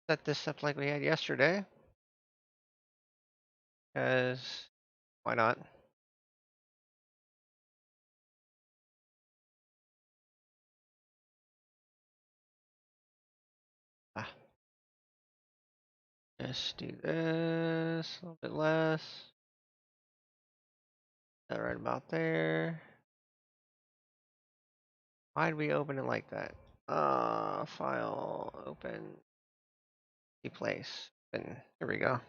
set this up like we had yesterday, because why not? Ah, just do this a little bit less. That right about there. Why'd we open it like that? File, open, replace. And here we go.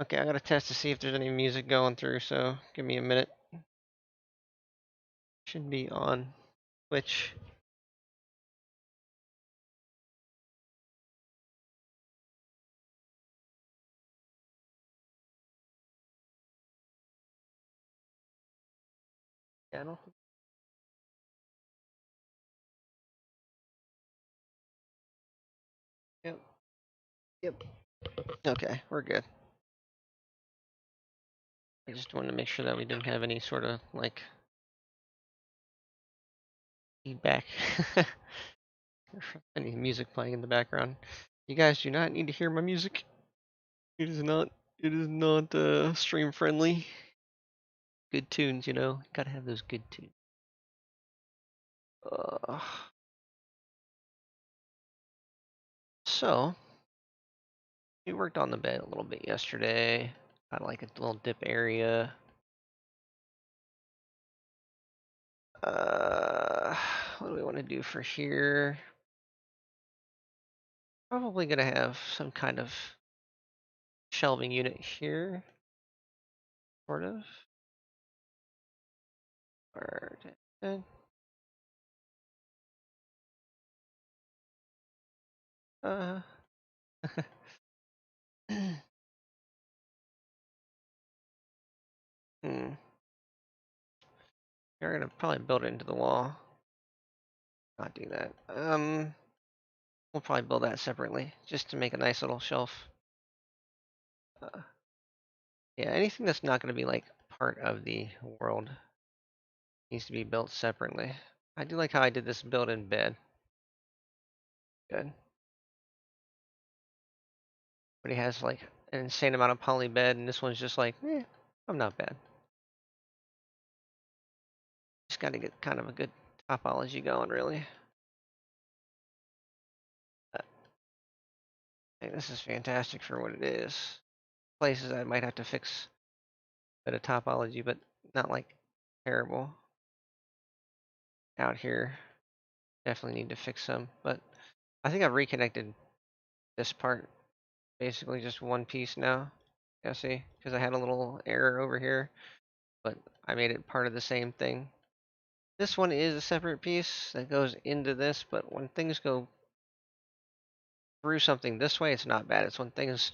Okay, I gotta test to see if there's any music going through, so give me a minute. Should be on Twitch. Channel. Yep. Yep. Okay, we're good. I just wanted to make sure that we didn't have any sort of like feedback. Any music playing in the background. You guys do not need to hear my music. It is not stream friendly. Good tunes, you know. Gotta have those good tunes. Uh, so we worked on the bed a little bit yesterday. Got like a little dip area. Uh, what do we want to do for here? Probably gonna have some kind of shelving unit here, sort of. Or uh, hmm. We're gonna probably build it into the wall. Not do that. We'll probably build that separately, just to make a nice little shelf. Uh, yeah, anything that's not gonna be like part of the world needs to be built separately. I do like how I did this built-in bed. Good. But he has like an insane amount of poly bed, and this one's just like, I'm not bad. Just got to get kind of a good topology going, really. Uh, hey, this is fantastic for what it is. Places I might have to fix a bit of topology, but not like terrible. Out here, definitely need to fix some, but I think I've reconnected this part, basically just one piece now. Yeah, see, because I had a little error over here, but I made it part of the same thing. This one is a separate piece that goes into this, but when things go through something this way, it's not bad. It's when things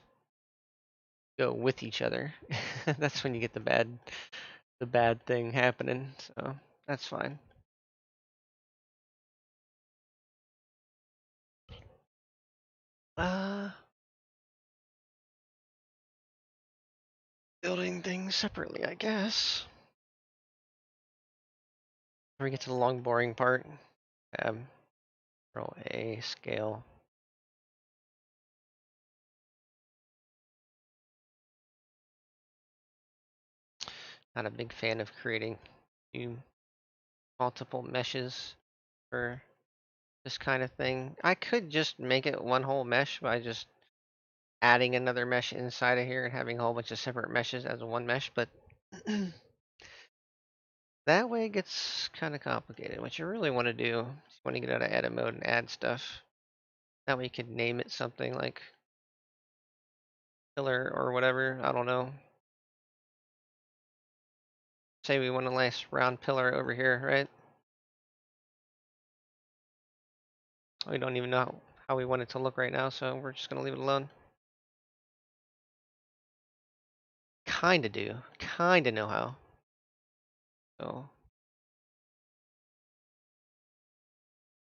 go with each other. That's when you get the bad thing happening. So that's fine. Uh Building things separately, I guess. Before we get to the long boring part. Tab, roll A, scale. Not a big fan of creating new multiple meshes for this kind of thing. I could just make it one whole mesh by just adding another mesh inside of here and having a whole bunch of separate meshes as one mesh, but that way it gets kind of complicated. What you really want to do is you want to get out of edit mode and add stuff. That way you could name it something like pillar or whatever. I don't know. Say we want a nice round pillar over here, right? We don't even know how we want it to look right now, so we're just going to leave it alone. Kinda do. Kinda know how. So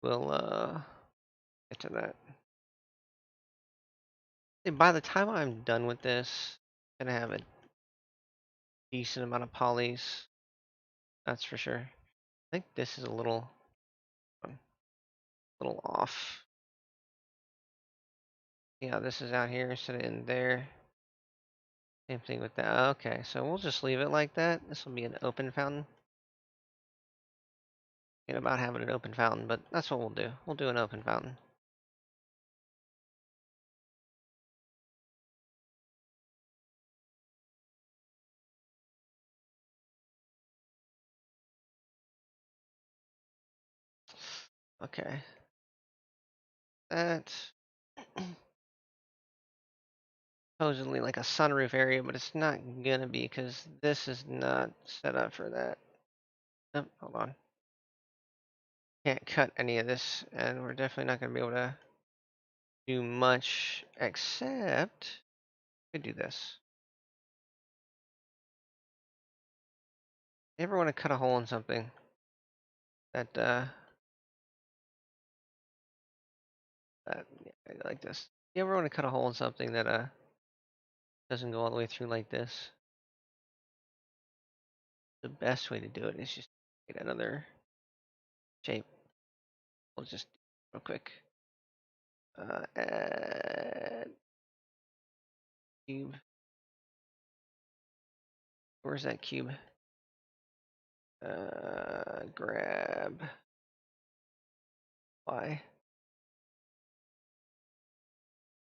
we'll get to that. And by the time I'm done with this, I'm gonna have a decent amount of polys. That's for sure. I think this is a little off. See how this is out here instead of in there. Same thing with that. Okay, so we'll just leave it like that. This will be an open fountain. Thinking about having an open fountain, but that's what we'll do. We'll do an open fountain. Okay. That's supposedly like a sunroof area, but it's not gonna be because this is not set up for that. Oh, hold on. Can't cut any of this, and we're definitely not gonna be able to do much except we could do this. You ever want to cut a hole in something that yeah, like this? You ever want to cut a hole in something that doesn't go all the way through like this? The best way to do it is just get another shape. We'll just real quick. Add cube. Where's that cube? Grab Y.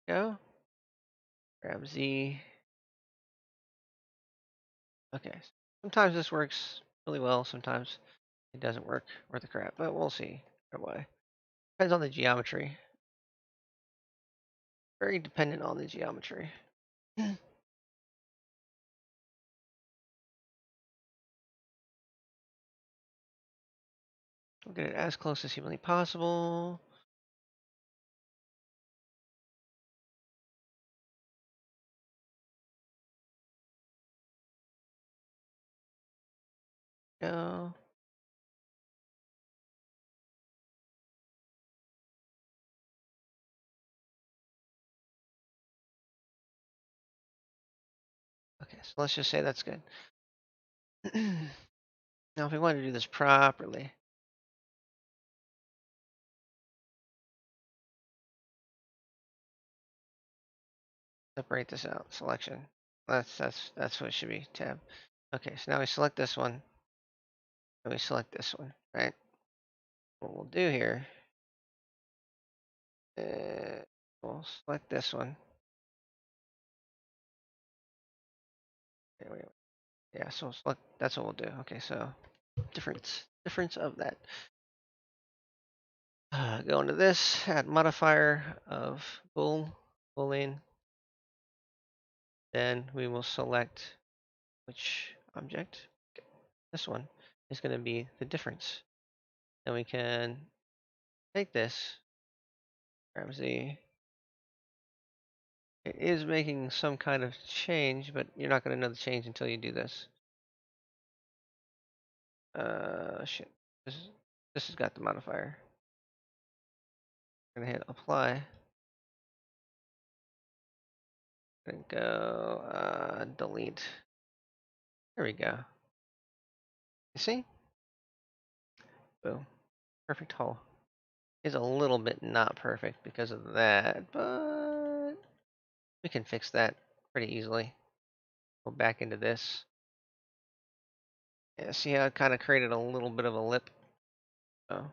Go. Grab Z. Okay. Sometimes this works really well. Sometimes it doesn't work worth a crap, but we'll see. Why? Depends on the geometry. Very dependent on the geometry. We'll get it as close as humanly possible. Go. Okay, so let's just say that's good. Now, if we want to do this properly, separate this out. Selection. That's what it should be. Tab. Okay, so now we select this one, and we select this one. Right. What we'll do here, we'll select this one. Wait. Yeah, so select. That's what we'll do. Okay, so difference of that. Go into this, add modifier of boolean. Then we will select which object. This one is going to be the difference. Then we can take this, grab Z. It is making some kind of change, but you're not going to know the change until you do this. Shit. This has got the modifier. I'm gonna hit apply. And go delete. There we go. You see? Boom. Perfect hole. Is a little bit not perfect because of that, but we can fix that pretty easily. Go back into this. Yeah, see how it kind of created a little bit of a lip? So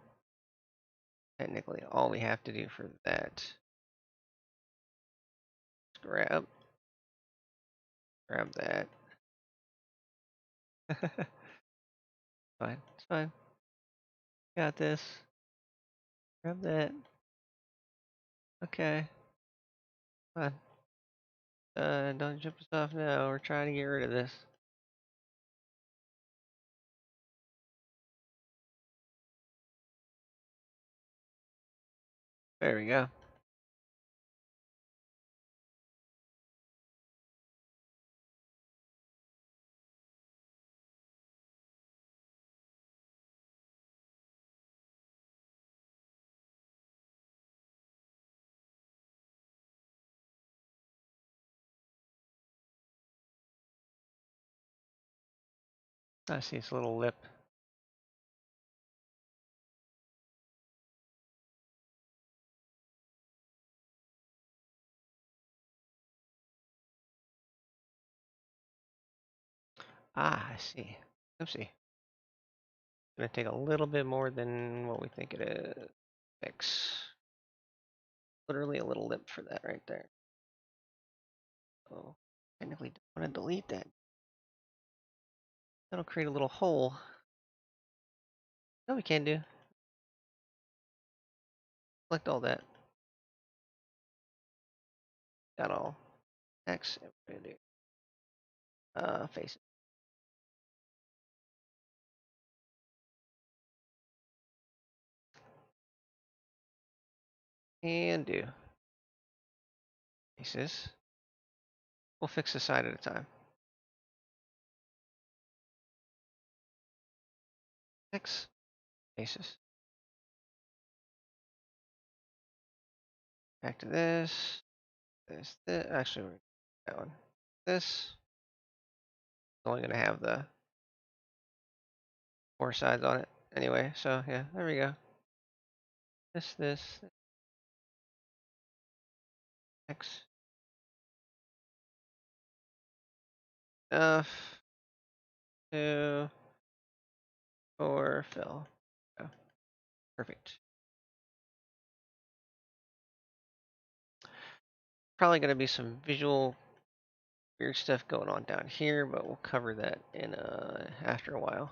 technically all we have to do for that is grab that. Fine, it's fine. Got this. Grab that. Okay, fine. Don't jump us off now. We're trying to get rid of this. There we go. I see its little lip. Ah, I see. Oopsie. Gonna take a little bit more than what we think it is. Fix. Literally a little lip for that right there. So technically don't want to delete that. That'll create a little hole. No, we can do. Select all that. Got all. X. And we're gonna do face it. And do. Faces. We'll fix a side at a time. X. Faces. Back to this. This. Actually, that one. This. It's only gonna have the 4 sides on it anyway. So yeah, there we go. This. X. Enough to for fill. Oh, perfect. Probably gonna be some visual weird stuff going on down here, but we'll cover that in after a while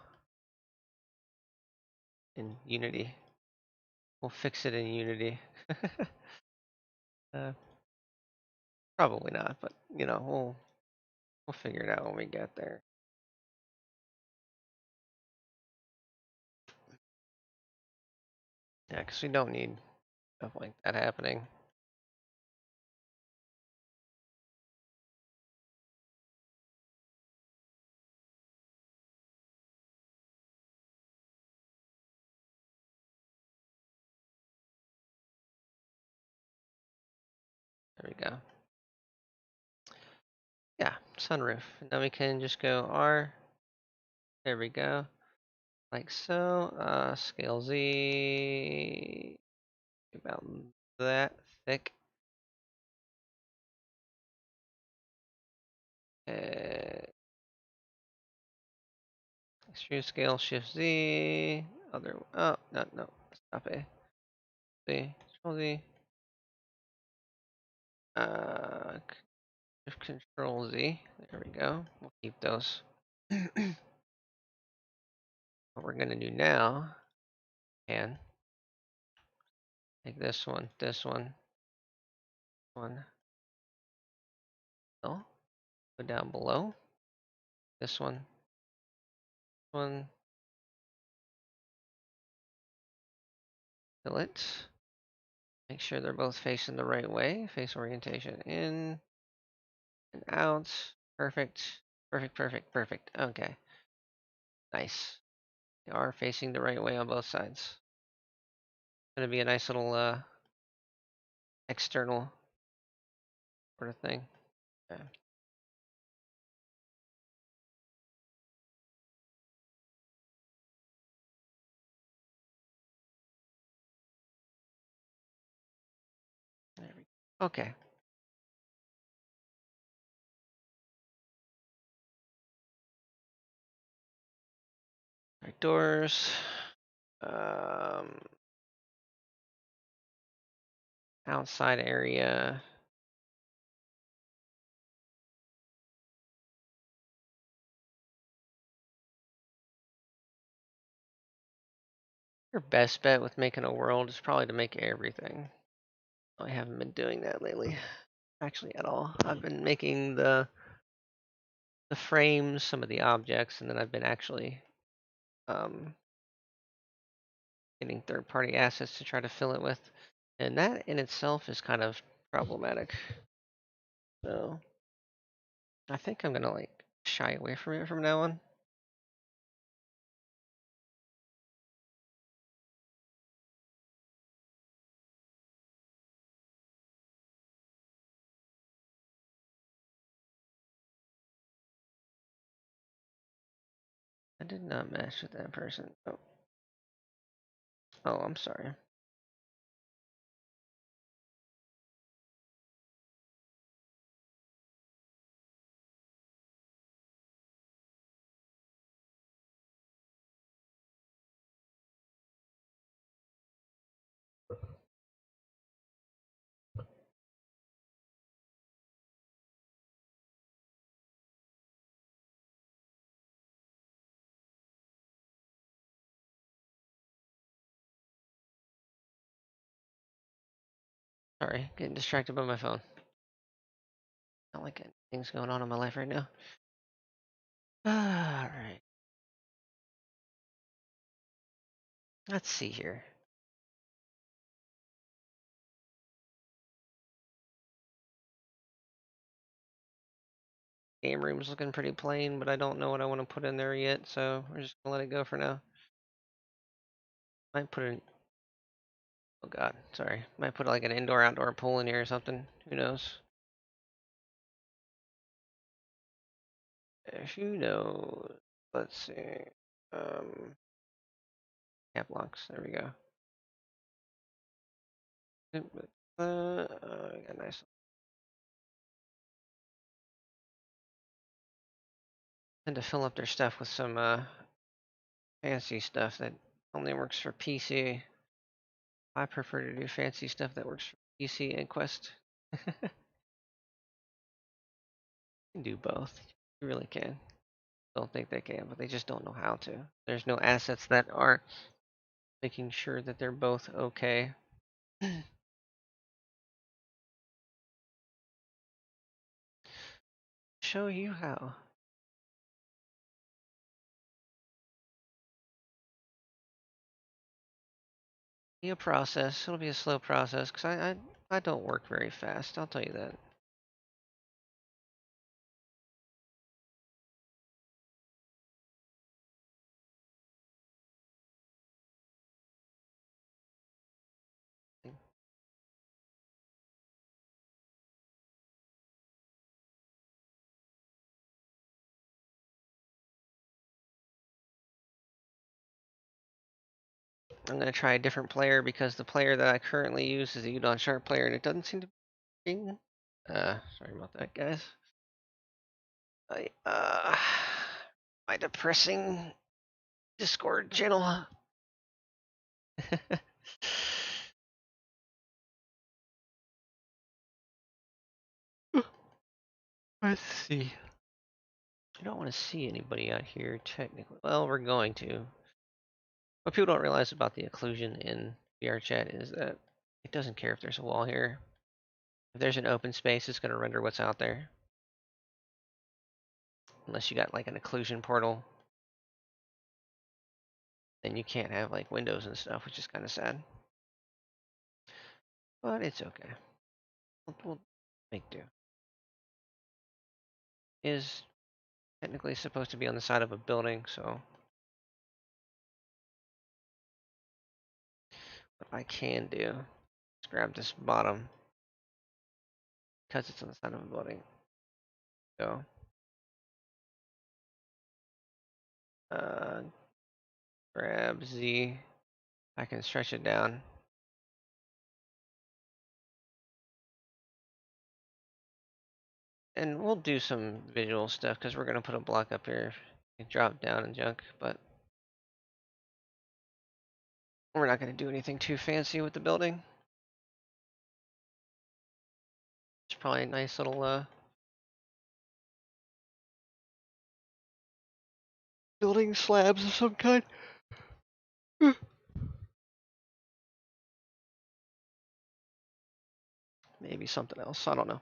in Unity. We'll fix it in Unity. uh, Probably not, but you know we'll figure it out when we get there. Yeah, because we don't need stuff like that happening. There we go. Yeah, sunroof. Now we can just go R. There we go. Like so. Scale Z. About that thick. Extrude scale Shift Z. Other. Oh no. Stop A. Z. Control Z. Shift Control Z. There we go. We'll keep those. What we're gonna do now, and take this one, one. Oh, go down below. This one, fill it. Make sure they're both facing the right way. Face orientation in and out. Perfect. Perfect. Okay. Nice. They are facing the right way on both sides. Gonna be a nice little external sort of thing. Okay. There we go. Okay. Right doors. Um, Outside area. Your best bet with making a world is probably to make everything. I haven't been doing that lately, actually at all. I've been making the frames, some of the objects, and then I've been actually um, getting third-party assets to try to fill it with, and that in itself is kind of problematic. So I think I'm gonna like shy away from it from now on. I did not match with that person. Oh, I'm sorry. Sorry, getting distracted by my phone. Not like anything's going on in my life right now. Alright. Let's see here. Game room's looking pretty plain, but I don't know what I want to put in there yet, so we're just gonna let it go for now. Might put in. Oh god, sorry. Might put like an indoor-outdoor pool in here or something. Who knows? Who knows? Let's see. Cap locks. There we go. Got nice. Tend to fill up their stuff with some fancy stuff that only works for PC. I prefer to do fancy stuff that works for PC and Quest. You can do both. You really can. Don't think they can, but they just don't know how to. There's no assets that are making sure that they're both okay. Show you how. Be a process. It'll be a slow process because I don't work very fast. I'll tell you that. I'm gonna try a different player because the player that I currently use is a Udon Sharp player and it doesn't seem to be. Sorry about that, guys. I my depressing Discord channel. Let's see. I don't want to see anybody out here technically. Well, we're going to. What people don't realize about the occlusion in VRChat is that it doesn't care if there's a wall here. If there's an open space, it's going to render what's out there. Unless you got like an occlusion portal, then you can't have like windows and stuff, which is kind of sad. But it's okay. We'll make do. Is technically supposed to be on the side of a building, so what I can do is grab this bottom because it's on the side of a building. So, grab Z. I can stretch it down. And we'll do some visual stuff because we're going to put a block up here. Drop down and junk, but we're not going to do anything too fancy with the building. It's probably a nice little building slabs of some kind. Maybe something else. I don't know.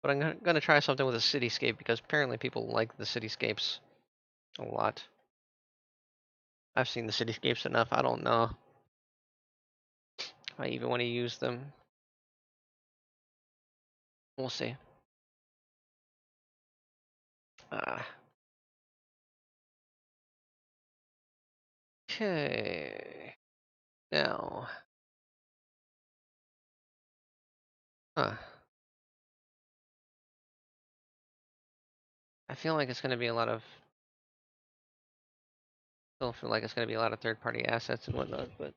But I'm going to try something with a cityscape because apparently people like the cityscapes a lot. I've seen the cityscapes enough. I don't know if I even want to use them. We'll see. Okay. Now. Huh. I feel like it's going to be a lot of. Still feel like it's going to be a lot of third-party assets and whatnot, but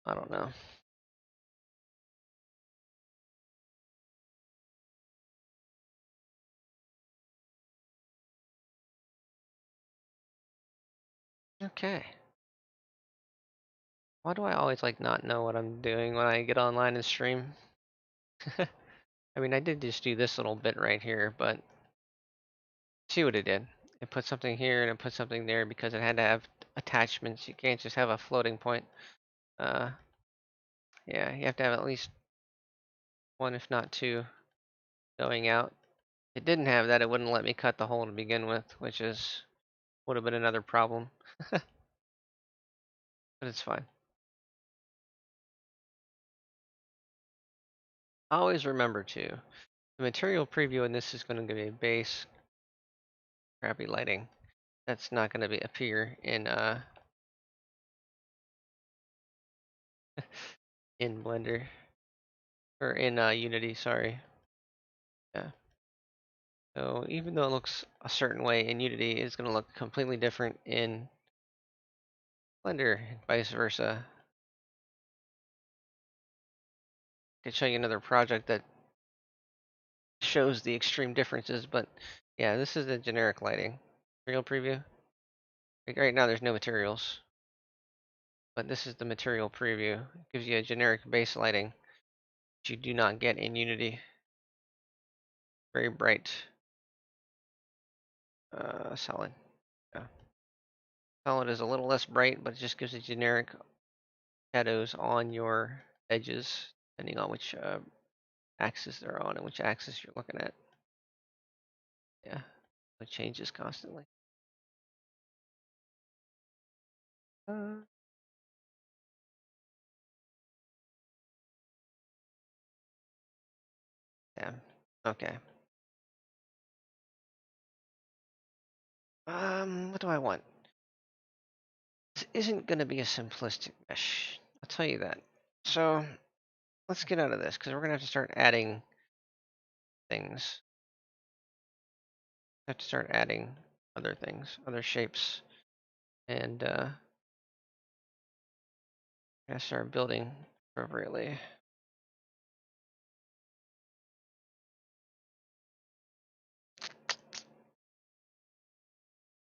I don't know. Okay. Why do I always like not know what I'm doing when I get online and stream? I mean, I did just do this little bit right here, but see what it did. It put something here and it put something there because it had to have attachments. You can't just have a floating point. Uh, Yeah, you have to have at least one, if not two, going out. It didn't have that, it wouldn't let me cut the hole to begin with, which is would have been another problem. But it's fine. Always remember to the material preview in this is going to be base crappy lighting. That's not going to be appear in Blender or in Unity. Sorry. Yeah. So even though it looks a certain way in Unity, it's going to look completely different in Blender, and vice versa. I could show you another project that shows the extreme differences, but yeah, this is the generic lighting. Real preview. Like right now, there's no materials, but this is the material preview. It gives you a generic base lighting, which you do not get in Unity. Very bright, solid. Yeah. Solid is a little less bright, but it just gives you generic shadows on your edges, depending on which axis they're on and which axis you're looking at. Yeah, it changes constantly. Uh, yeah. Okay. What do I want? This isn't going to be a simplistic mesh. I'll tell you that. So let's get out of this because we're going to have to start adding things. Have to start adding other things, other shapes, and gotta start building appropriately.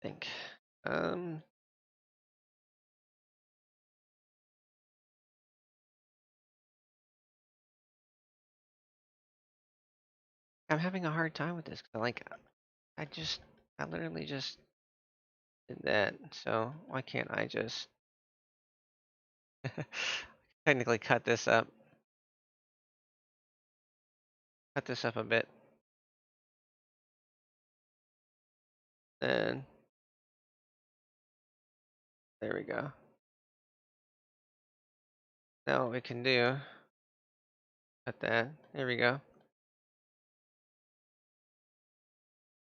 I think. Um, I'm having a hard time with this. 'Cause I literally just did that. So why can't I just technically cut this up a bit, and there we go. Now what we can do, cut that. There we go.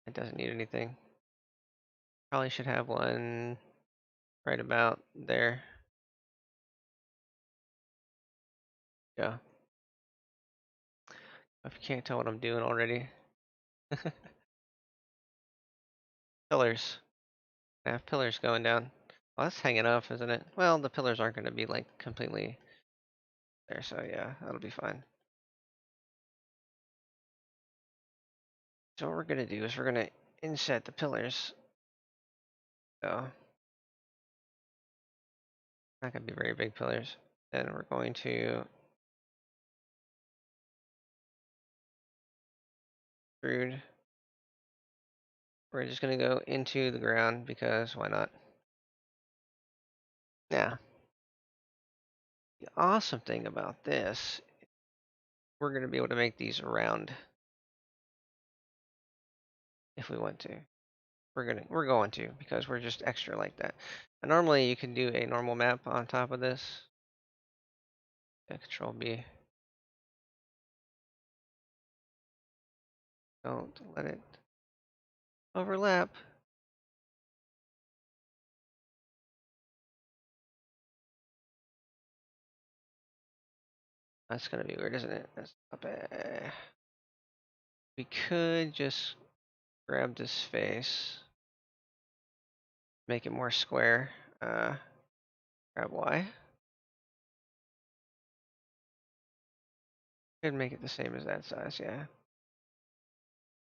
It doesn't need anything. Probably should have one right about there. Yeah. If you can't tell what I'm doing already. Pillars. I have pillars going down. Well, that's hanging off, isn't it? Well, the pillars aren't going to be like completely there, so yeah, that'll be fine. So what we're going to do is we're going to inset the pillars. So not going to be very big pillars. Then we're going to extrude. We're just going to go into the ground because why not? Yeah. The awesome thing about this, we're going to be able to make these round if we want to. We're going to because we're just extra like that. And normally you can do a normal map on top of this. Yeah, Control B. Don't let it overlap. That's gonna be weird, isn't it? That's not bad. We could just grab this face, make it more square. Grab Y. Could make it the same as that size, yeah.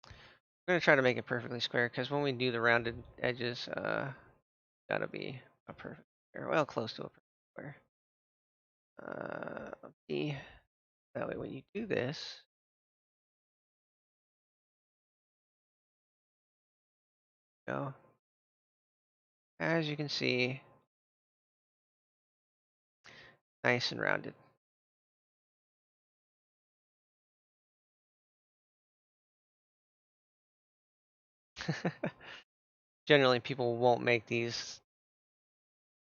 I'm gonna try to make it perfectly square because when we do the rounded edges, gotta be a perfect square. Well, close to a perfect square. B. That way, when you do this, go. As you can see, nice and rounded. Generally, people won't make these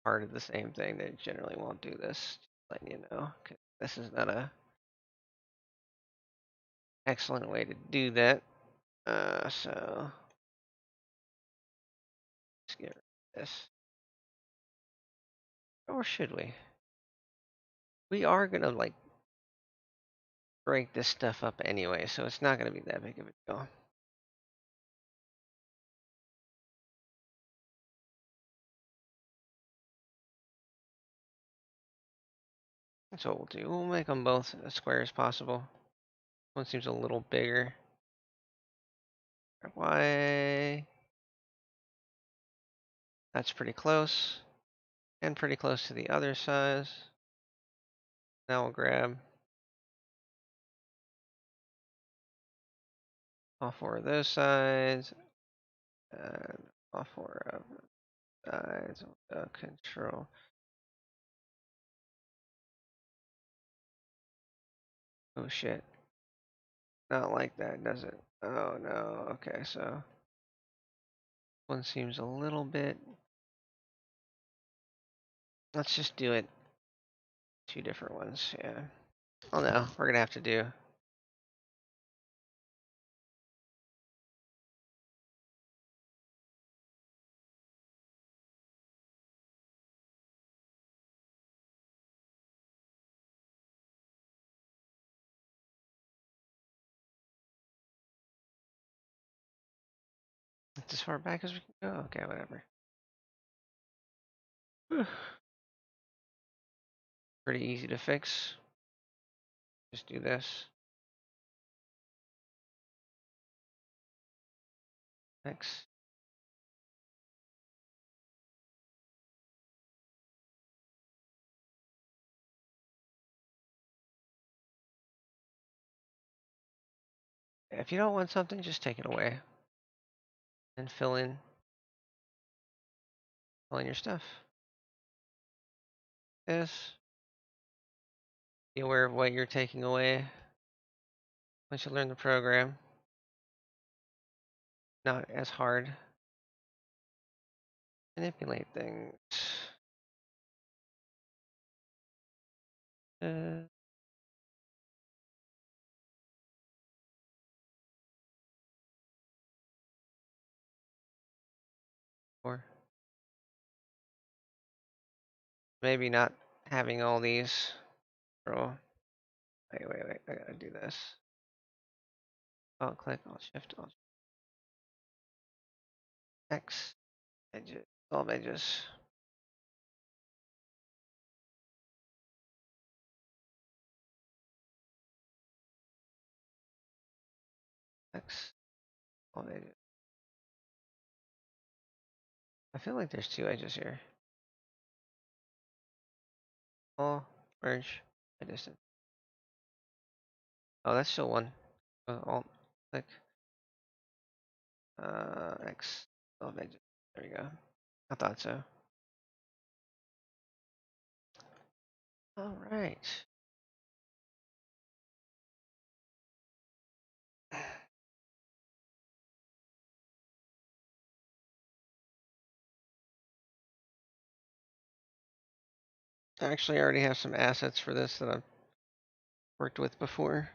part of the same thing. They generally won't do this. Just letting you know, 'cause this is not a excellent way to do that. So let's get rid of this. Or should we? We are gonna like break this stuff up anyway, so it's not gonna be that big of a deal. That's what we'll do. We'll make them both as square as possible. One seems a little bigger. Why? That's pretty close. And pretty close to the other size. Now we'll grab all four of those sides. And all four of the sides. Control. Oh shit. Not like that, does it? Oh no. Okay, so one seems a little bit. Let's just do it. Two different ones, yeah. Oh no, we're gonna have to do. It's as far back as we can go. Okay, whatever. Pretty easy to fix. Just do this. X. If you don't want something, just take it away and fill in your stuff. This. Be aware of what you're taking away once you learn the program. Not as hard. Manipulate things. Uh, or maybe not having all these. Bro. Wait. I gotta do this. Alt click, Alt Shift, Alt X. Edges. All edges. X. All edges. I feel like there's two edges here. All merge by distance. Oh, that's still one. Alt click. X. All edges. There you go. I thought so. All right. Actually, I already have some assets for this that I've worked with before.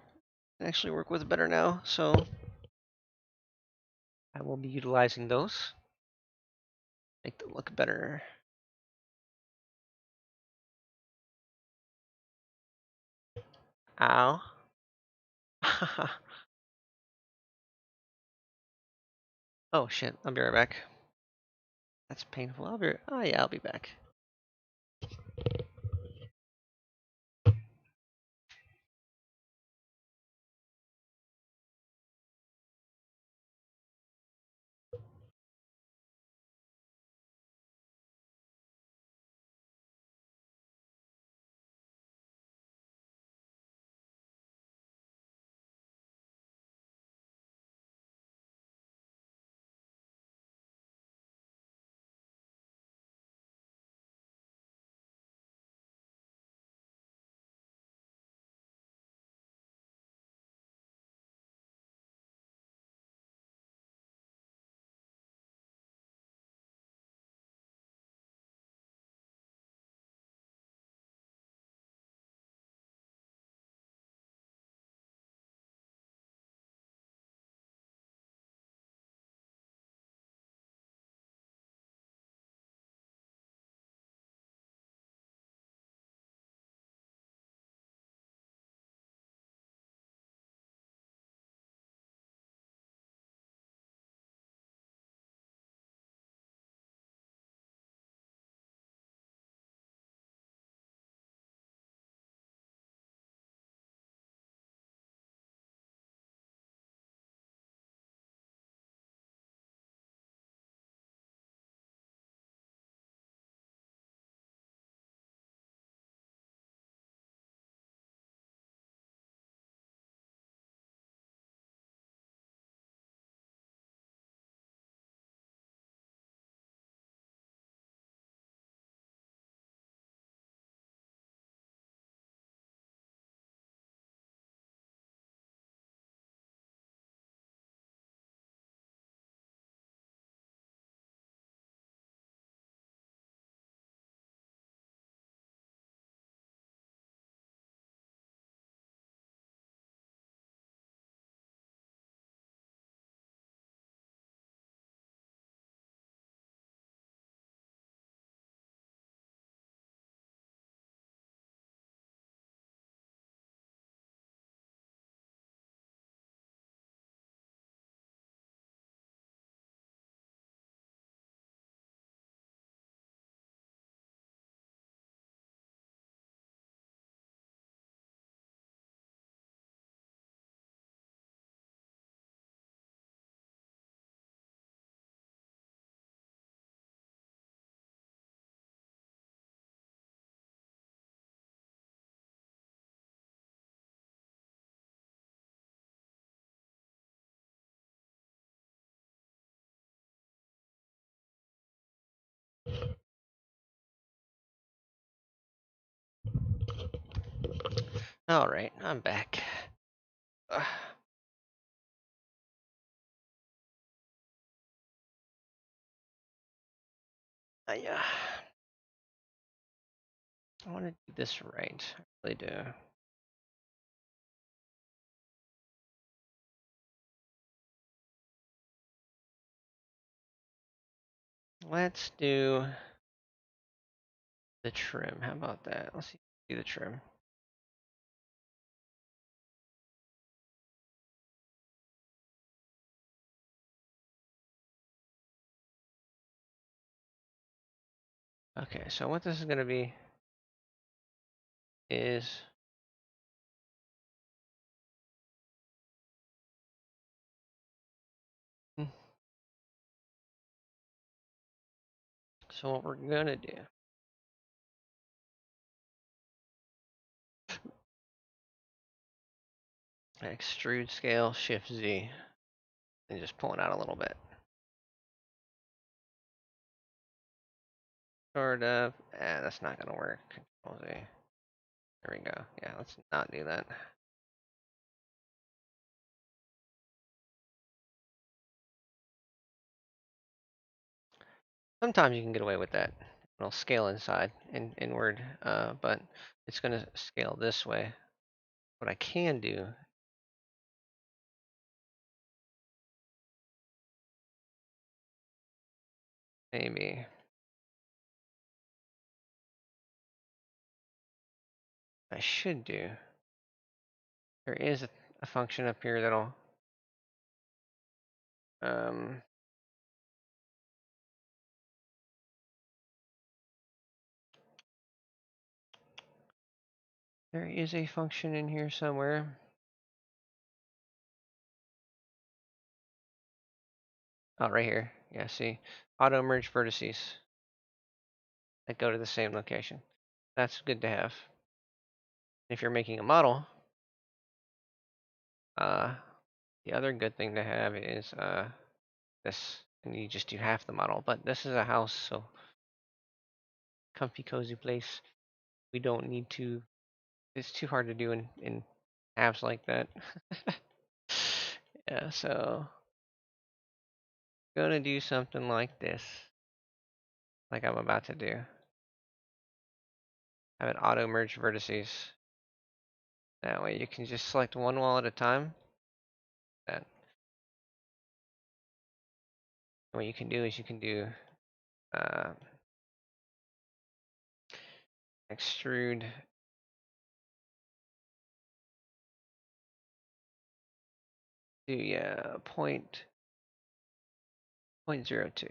I actually work with better now, so I will be utilizing those. Make them look better. Ow. Oh shit, I'll be right back. That's painful. Oh yeah, I'll be back. All right, I'm back. Yeah, I want to do this right. I really do. Let's do the trim. How about that? Let's see. Do the trim. Okay, so what this is going to be is so what we're going to do. Extrude scale, Shift Z, and just pull it out a little bit. Sort of. That's not going to work. Control Z. There we go. Yeah, let's not do that. Sometimes you can get away with that. It'll scale inside, inward, but it's going to scale this way. What I can do, maybe, I should do. There is a function up here that'll, um, there is a function in here somewhere. Oh, right here. Yeah, see, auto merge vertices that go to the same location. That's good to have. If you're making a model, uh, the other good thing to have is this, and you just do half the model. But this is a house, so comfy, cozy place. We don't need to. It's too hard to do in apps like that. Yeah, so gonna do something like this, like I'm about to do. Have it auto merge vertices. That way you can just select one wall at a time. That what you can do is you can do uh, extrude. Do yeah, point 0.02.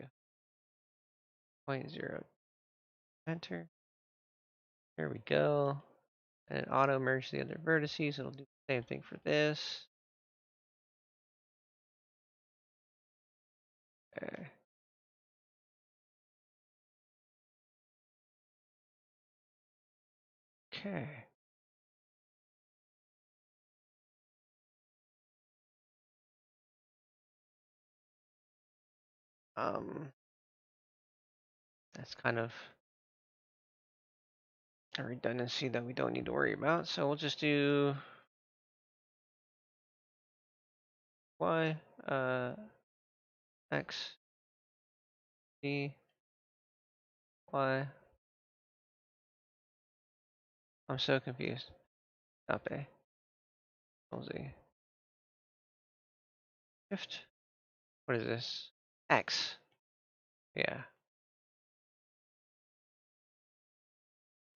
0.0. Enter. There we go. And auto merge the other vertices. It'll do the same thing for this. Okay. Okay. Um, that's kind of a redundancy that we don't need to worry about. So we'll just do Y, X, D, Y. I'm so confused. Up A, Z. Shift. What is this? X. Yeah.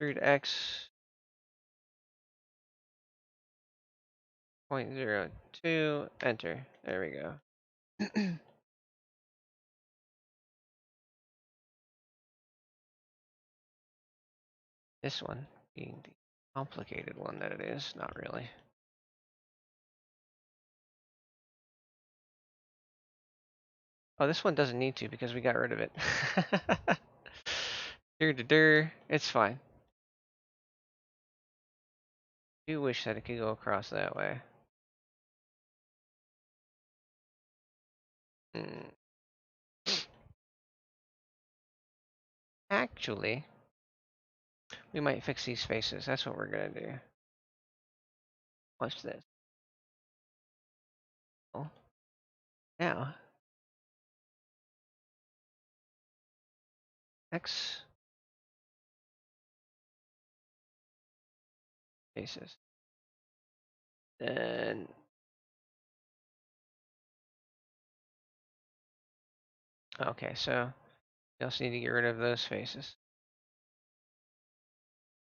Extrude X. 0.02. Enter. There we go. This one being the complicated one that it is. Not really. Oh, this one doesn't need to because we got rid of it. It's fine. I do wish that it could go across that way. Mm. Actually, we might fix these faces. That's what we're gonna do. Watch this. Oh, now X faces. Then okay, so you also need to get rid of those faces.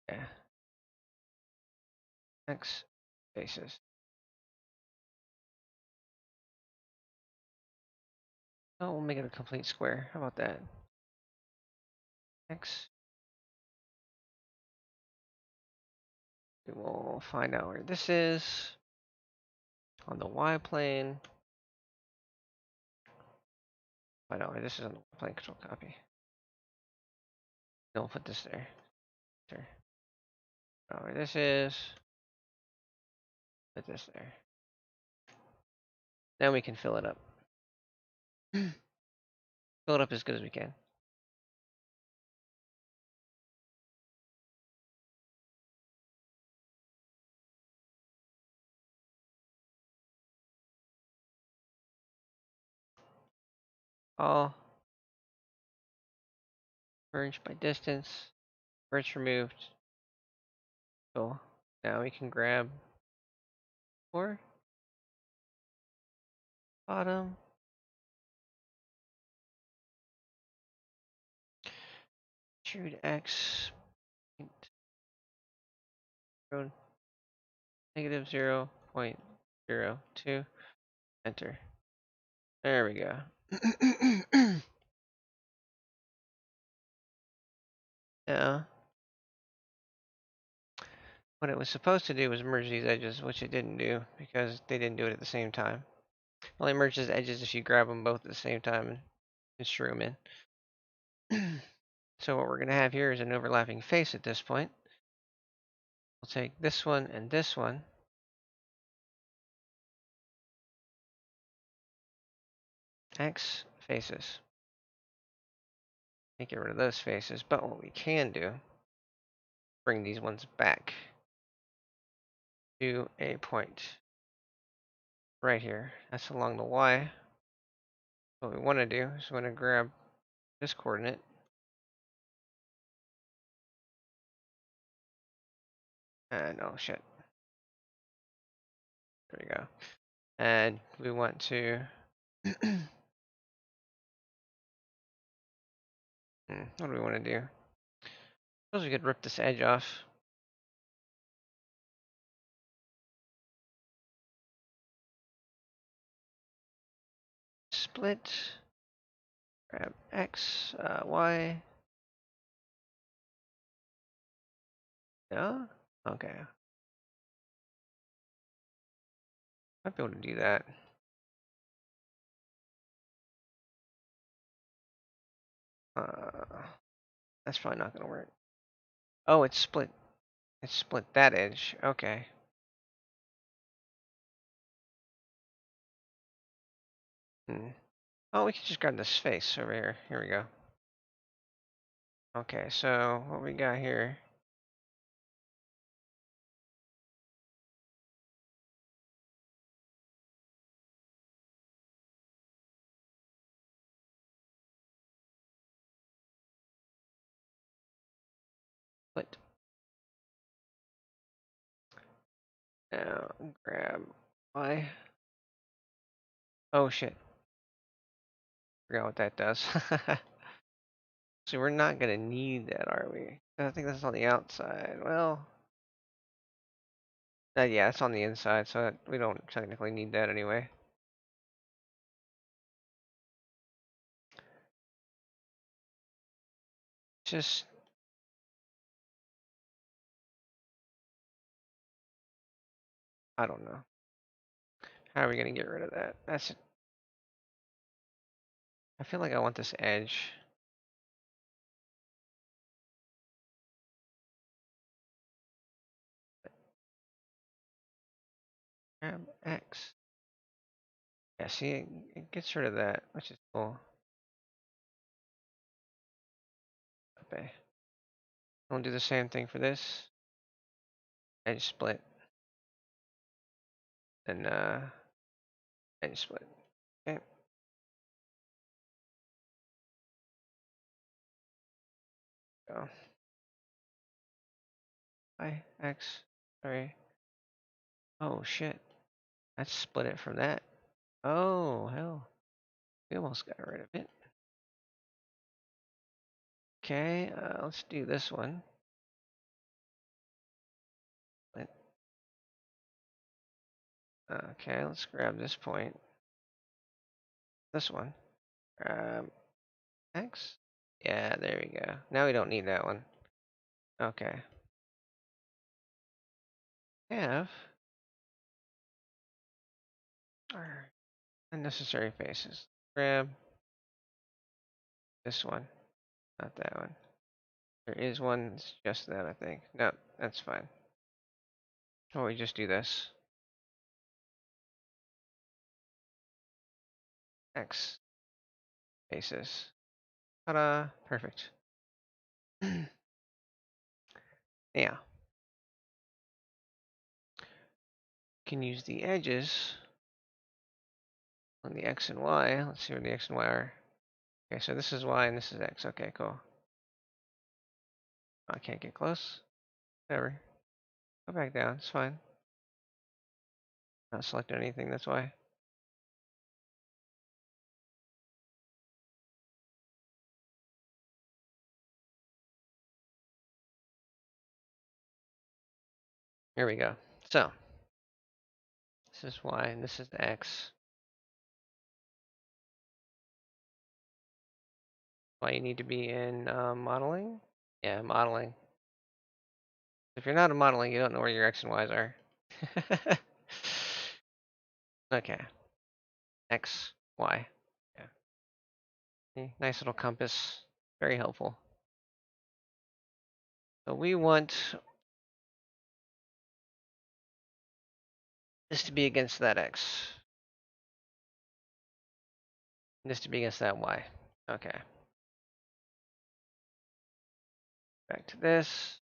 Yeah, X faces. Oh, we'll make it a complete square. How about that? X. We will find out where this is on the Y plane. Find out where this is on the Y plane. Control copy. Then we'll put this there. Sure. Where this is. Put this there. Then we can fill it up. Fill it up as good as we can. All merged by distance. Merge removed. Cool. Now we can grab four bottom. Extrude X. Negative 0.02. Enter. There we go. Now, what it was supposed to do was merge these edges, which it didn't do because they didn't do it at the same time. It only merges edges if you grab them both at the same time and screw them in. So what we're going to have here is an overlapping face at this point. We'll take this one and this one. X faces. Can't get rid of those faces, but what we can do, bring these ones back to a point right here. That's along the Y. What we want to do is we want to grab this coordinate. And oh shit. There we go. And we want to what do we want to do? Suppose we could rip this edge off. Split. Grab X, Y. No? Okay. Might be able to do that. That's probably not gonna work. Oh, it's split. It's split that edge. Okay. Oh, we can just grab this face over here. Here we go. Okay, so what we got here? Split. Now grab Y. Oh shit. Forgot what that does. So we're not gonna need that, are we? I think that's on the outside. Well, yeah, it's on the inside, so we don't technically need that anyway. Just I don't know. How are we gonna get rid of that? That's. I feel like I want this edge. Grab X. Yeah, see, it gets rid of that, which is cool. Okay. We'll do the same thing for this. Edge split. and edge split. Okay. Go. I X. Sorry. Oh shit. That split it from that. Oh hell. We almost got rid of it. Okay, let's do this one. Okay, let's grab this point. This one. Grab X. Yeah, there we go. Now we don't need that one. Okay. Have our unnecessary faces. Grab this one, not that one. There is one, it's just that, I think. No, that's fine. Or we just do this. X faces. Ta-da! Perfect. Now, can use the edges on the X and Y. Let's see where the X and Y are. Okay, so this is Y and this is X. Okay, cool. I can't get close. Whatever. Go back down. It's fine. Not selecting anything, that's why. Here we go. So, this is Y and this is X. Why you need to be in modeling? Yeah, modeling. If you're not in modeling, you don't know where your X and Y's are. Okay. X, Y. Yeah. Nice little compass. Very helpful. So we want this to be against that X. And this to be against that Y. Okay. Back to this.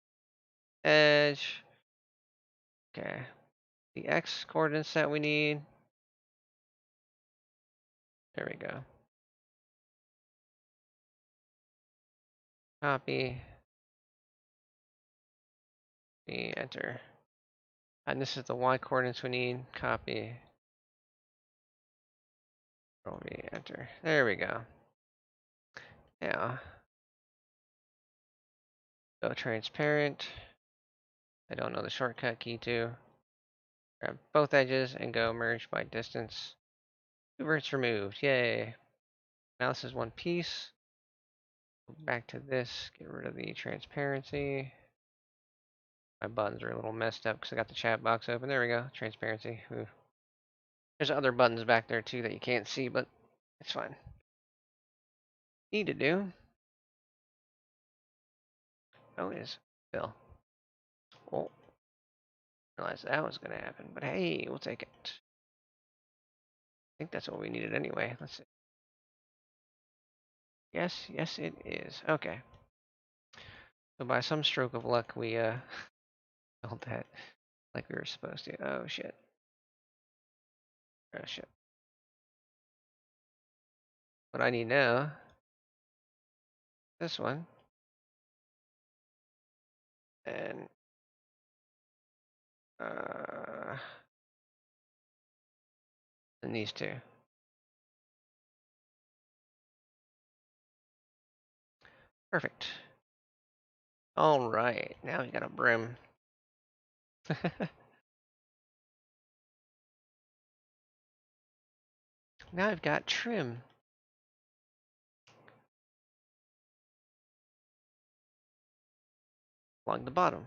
Edge. Okay. The X coordinates that we need. There we go. Copy. Enter. And this is the Y coordinates we need. Copy. Control V, enter. There we go. Now, go transparent. I don't know the shortcut key to. Grab both edges and go merge by distance. Two verts removed. Yay. Now this is one piece. Go back to this. Get rid of the transparency. My buttons are a little messed up because I got the chat box open. There we go. Transparency. Ooh. There's other buttons back there too that you can't see, but it's fine. Need to do. Oh, it is. Still. Oh. Realized that was going to happen, but hey, we'll take it. I think that's what we needed anyway. Let's see. Yes, yes it is. Okay. So by some stroke of luck, we built that like we were supposed to. Oh shit. Oh shit. What I need now, this one, and uh, and these two. Perfect. All right. Now we got a brim. Now I've got trim along the bottom.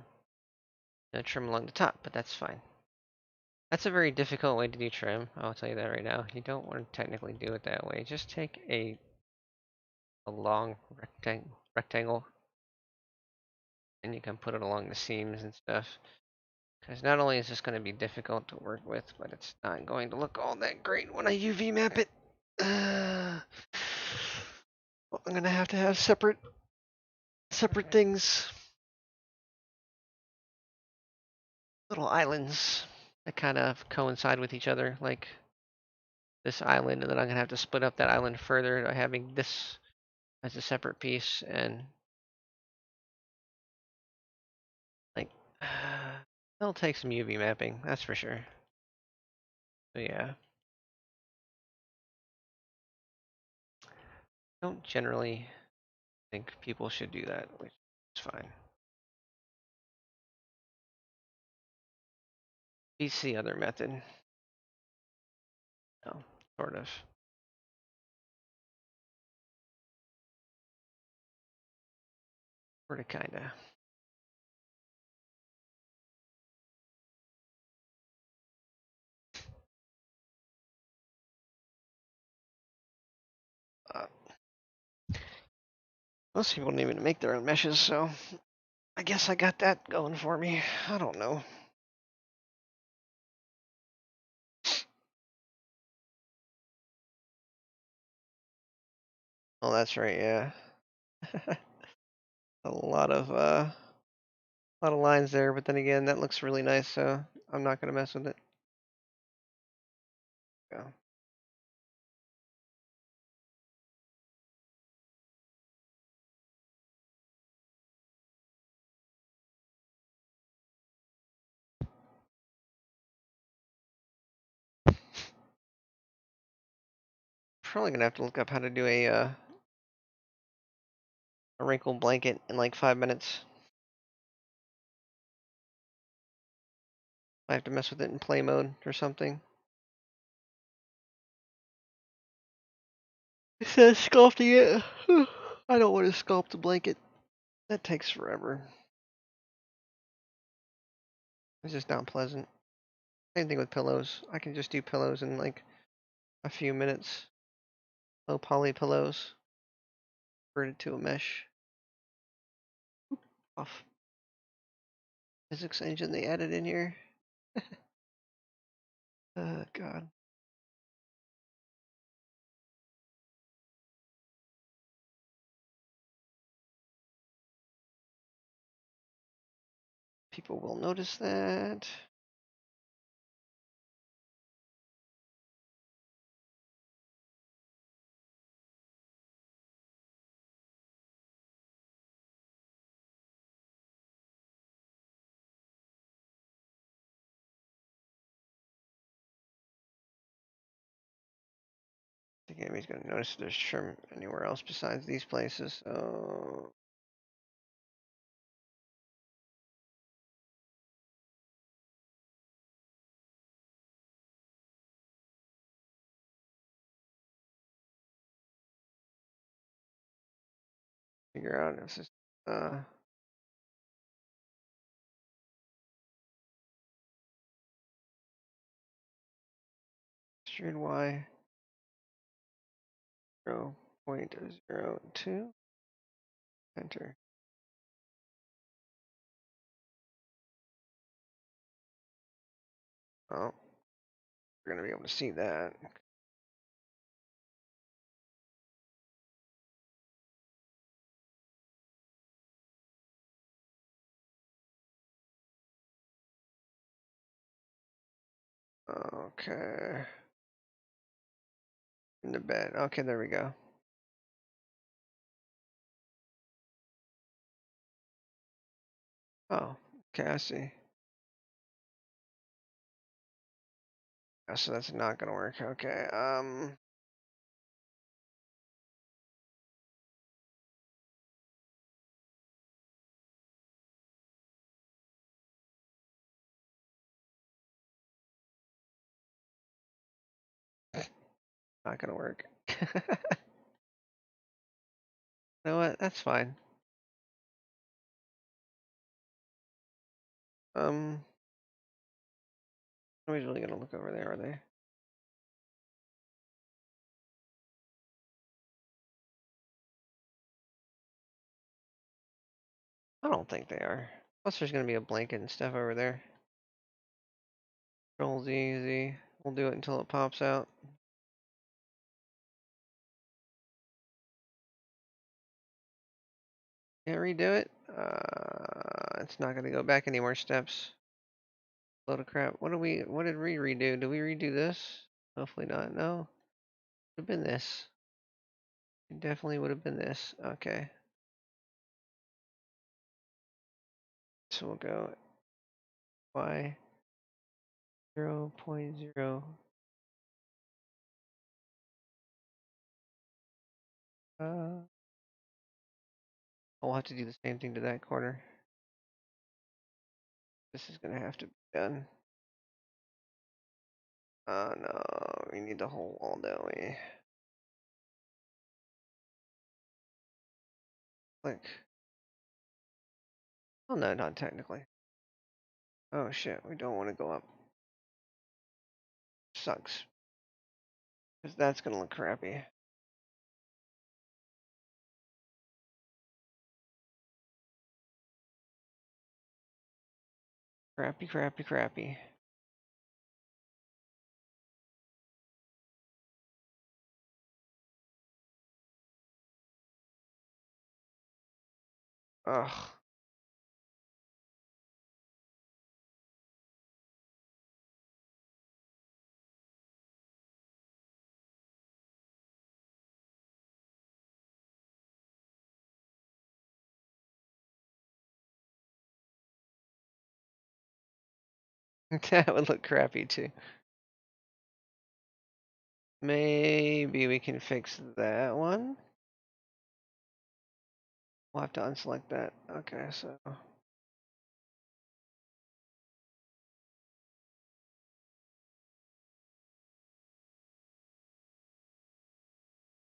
No trim along the top, but that's fine. That's a very difficult way to do trim. I'll tell you that right now. You don't want to technically do it that way. Just take a long rectangle and you can put it along the seams and stuff. Because not only is this going to be difficult to work with, but it's not going to look all that great when I UV map it. Well, I'm going to have separate things. Little islands. that kind of coincide with each other, like this island, and then I'm gonna have to split up that island further by having this as a separate piece, and like it'll take some UV mapping, that's for sure. But yeah, I don't generally think people should do that, which is fine. Beats the other method. No, sort of. Sorta kinda. Uh, Most people don't even make their own meshes, so I guess I got that going for me. I don't know. Oh, that's right, yeah. A lot of lines there, but then again, that looks really nice, so I'm not gonna mess with it. Yeah. Probably gonna have to look up how to do a wrinkled blanket in like 5 minutes. I have to mess with it in play mode or something. It says sculpting it. I don't want to sculpt a blanket. That takes forever. It's just not pleasant. Same thing with pillows. I can just do pillows in like a few minutes. Low poly pillows. Converted to a mesh. Off. Physics engine they added in here. Oh god. People will notice that. The game is gonna notice if there's trim anywhere else besides these places. So figure out if this extrude Y 0.02. Enter. Oh, we're gonna be able to see that. Okay. In the bed. Okay, there we go. Oh, okay, I see. Oh, so that's not gonna work. Okay. Not gonna work. You know what? That's fine. Nobody's really gonna look over there, are they? I don't think they are. Plus, there's gonna be a blanket and stuff over there. Control Z, Z. We'll do it until it pops out. Can't redo it. It's not gonna go back any more steps. Load of crap. What did we redo? Did we redo this? Hopefully not. No. Would have been this. It definitely would have been this. Okay. So we'll go y 0.0. I'll have to do the same thing to that corner. This is gonna have to be done. Oh no, we need the whole wall, don't we? Click. Oh no, not technically. Oh shit, we don't want to go up. Sucks. Because that's gonna look crappy. Crappy, crappy, crappy. Ugh. That would look crappy too. Maybe we can fix that one. We'll have to unselect that. Okay, so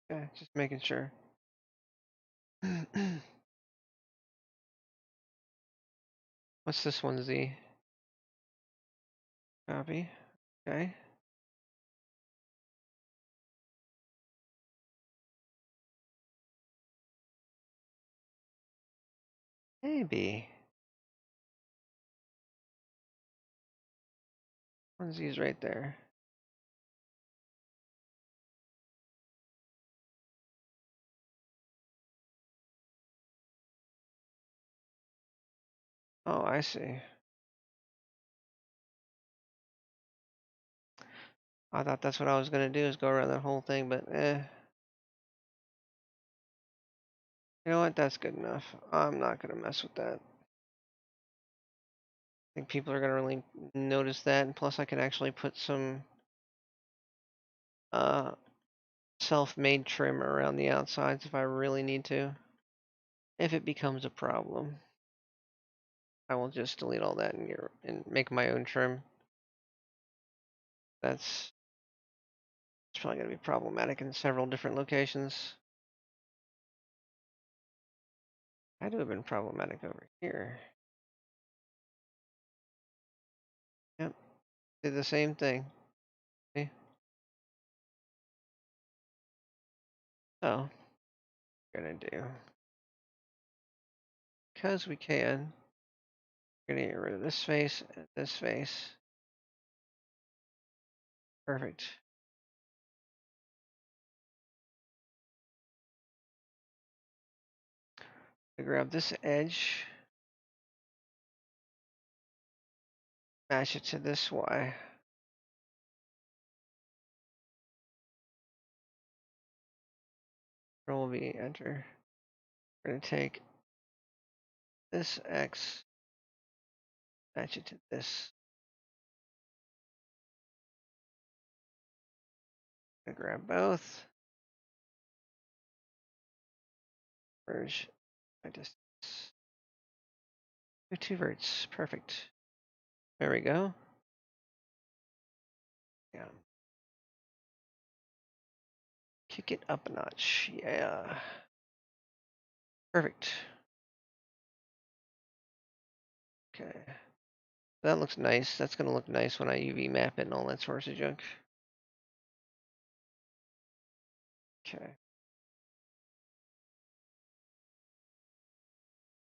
okay, just making sure. What's this one, Z? Copy. Okay. Maybe. One Z's right there. Oh, I see. I thought that's what I was gonna do is go around that whole thing, but you know what? That's good enough. I'm not gonna mess with that. I think people are gonna really notice that, and plus I can actually put some uh self-made trim around the outsides if I really need to. If it becomes a problem, I will just delete all that and make my own trim. That's it's probably gonna be problematic in several different locations. Had to have been problematic over here. Yep, did the same thing. Okay. So, we're gonna do, because we can, we're gonna get rid of this face and this face. Perfect. I grab this edge, match it to this Y. Control V, enter. We're gonna take this X, match it to this. I grab both. Merge my distance. Two verts. Perfect. There we go. Yeah. Kick it up a notch. Yeah. Perfect. Okay. That looks nice. That's gonna look nice when I UV map it and all that sorts of junk. Okay.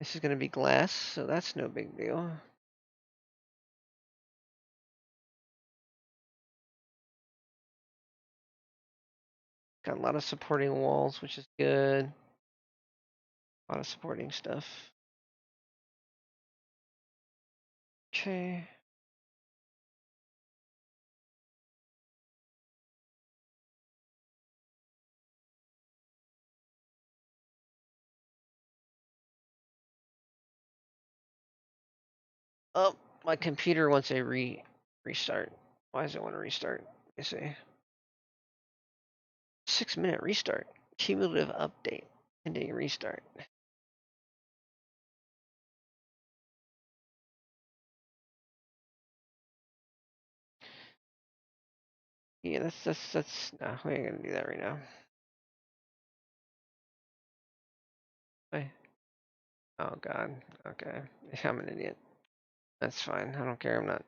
This is gonna be glass, so that's no big deal. Got a lot of supporting walls, which is good. A lot of supporting stuff. Okay. Oh, my computer wants a restart. Why does it want to restart? Let me see. 6-minute restart. Cumulative update. Ending restart. Yeah, that's no, we ain't gonna do that right now. Wait. Oh god. Okay. I'm an idiot. That's fine. I don't care.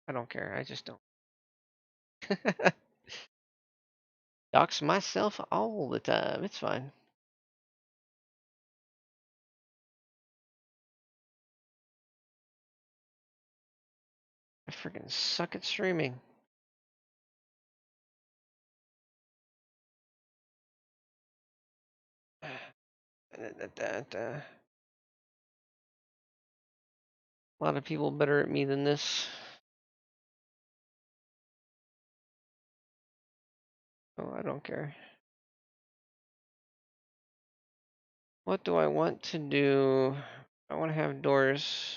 I don't care. I just don't. Dox myself all the time. It's fine. I freaking suck at streaming. A lot of people better at me than this. Oh, I don't care. What do I want to do? I want to have doors.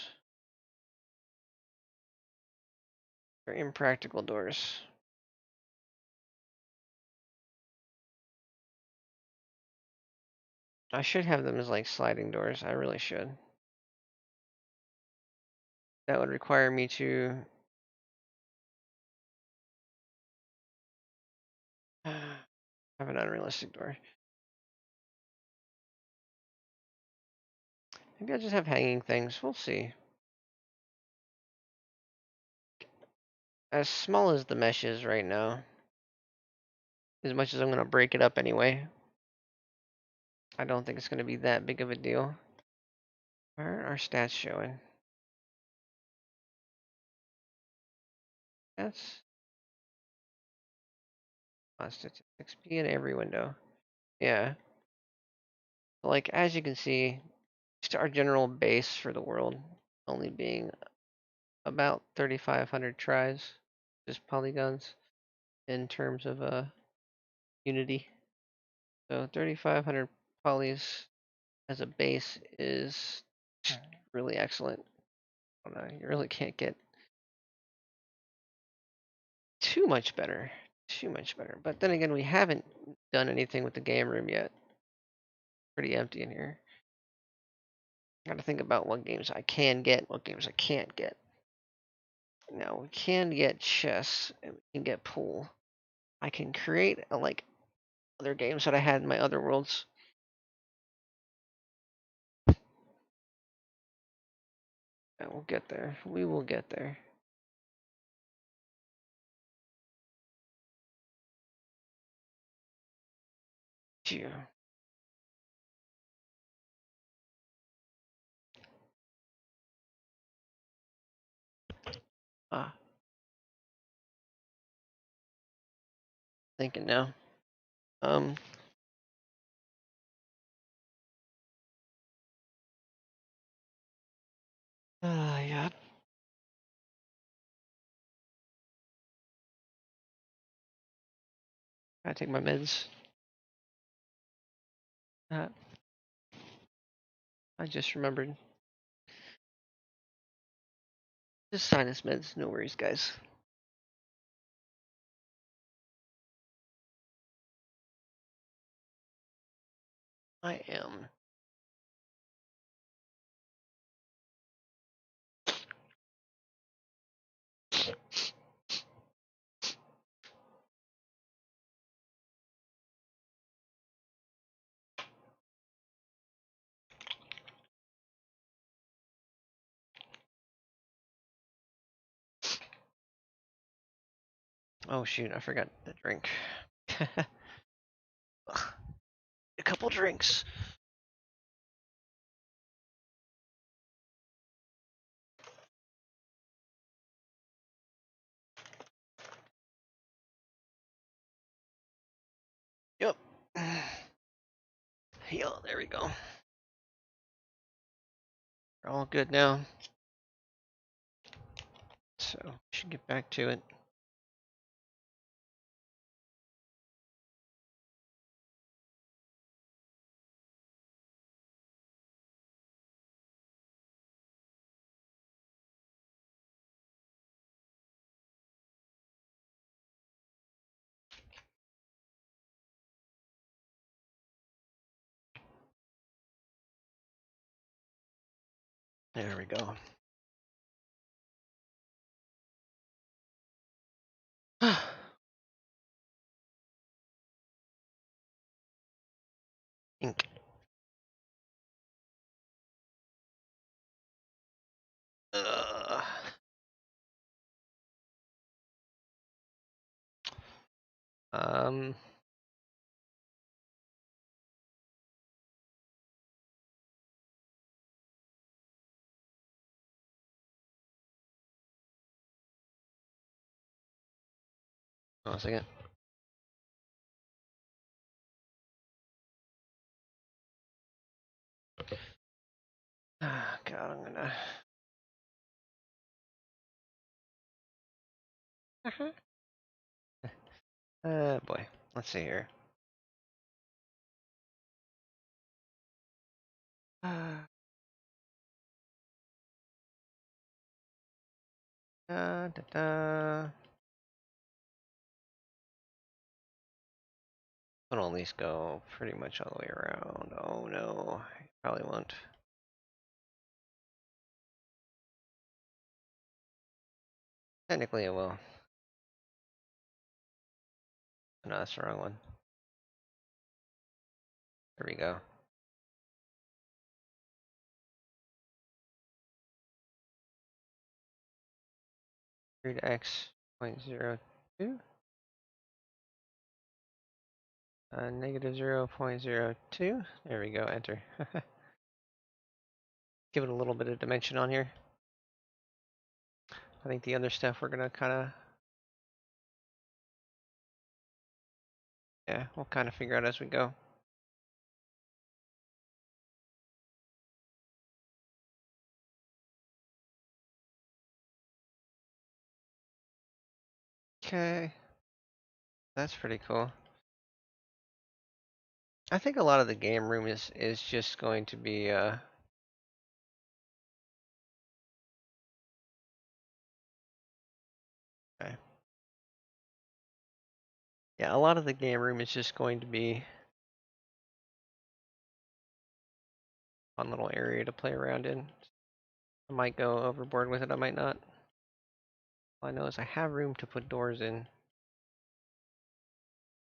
Or impractical doors. I should have them as like sliding doors. I really should. That would require me to have an unrealistic door. Maybe I'll just have hanging things. We'll see. As small as the mesh is right now, as much as I'm going to break it up anyway, I don't think it's going to be that big of a deal. Where are our stats showing? That's statistics. Be in every window. Yeah. Like, as you can see, just our general base for the world only being about 3,500 tries, just polygons in terms of unity. So 3,500 polys as a base is really excellent. I don't know, you really can't get too much better. Too much better. But then again, we haven't done anything with the game room yet. Pretty empty in here. Gotta think about what games I can get, what games I can't get. Now we can get chess and we can get pool. I can create like other games that I had in my other worlds. And we'll get there. We will get there. Phew. Ah, thinking now. Um. Yeah. Gotta take my meds. Uh, I just remembered. Just sinus meds. No worries, guys. I am. Oh shoot! I forgot the drink. A couple drinks. Yep. Yeah, there we go. We're all good now. So, should get back to it. There we go. Ink. Uh, um. Hold on a second. God, I'm gonna. Boy. Let's see here. Da, da, da. I'll at least go pretty much all the way around. Oh no, probably won't. Technically it will. No, that's the wrong one. There we go. 3 to x 0.02. Negative 0.02. There we go, enter. Give it a little bit of dimension on here. I think the other stuff we're gonna kinda, yeah, we'll kinda figure out as we go. Okay, that's pretty cool. I think a lot of the game room is just going to be okay. Yeah, a lot of the game room is just going to be a fun little area to play around in. I might go overboard with it, I might not. All I know is I have room to put doors in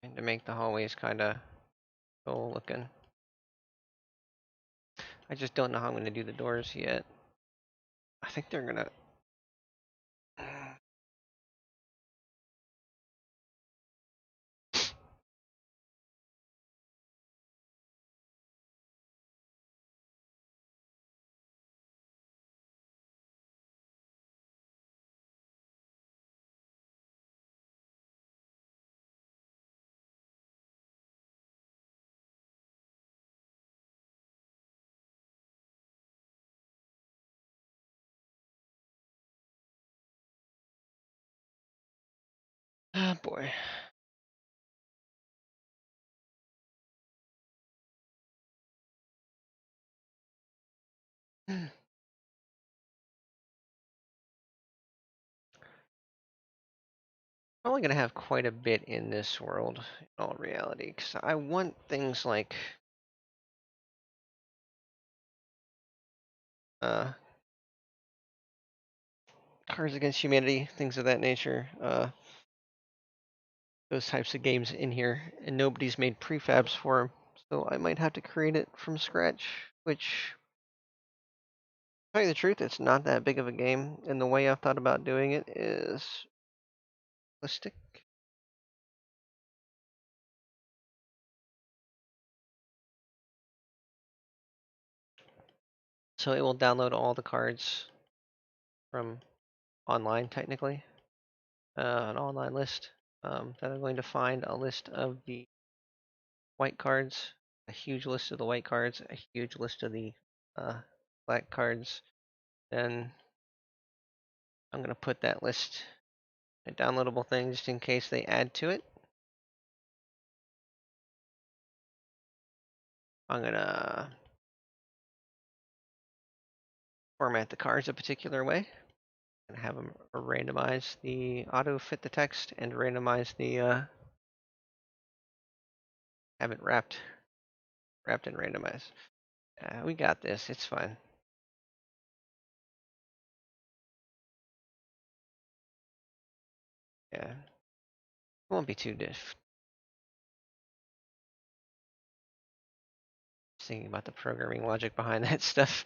and to make the hallways kinda cool looking. I just don't know how I'm gonna do the doors yet. I think they're gonna oh boy. Probably gonna have quite a bit in this world in all reality, because I want things like uh Cards Against Humanity, things of that nature. Those types of games in here, and nobody's made prefabs for them, so I might have to create it from scratch. Which, to tell you the truth, it's not that big of a game, and the way I've thought about doing it is realistic. So it will download all the cards from online, technically, an online list. Then I'm going to find a list of the white cards, a huge list of the white cards, a huge list of the uh, black cards. Then I'm going to put that list, a downloadable thing, just in case they add to it. I'm going to format the cards a particular way and have them randomize the auto fit the text and randomize the have it wrapped and randomized. We got this. It's fine. Yeah, it won't be too diff. Just thinking about the programming logic behind that stuff.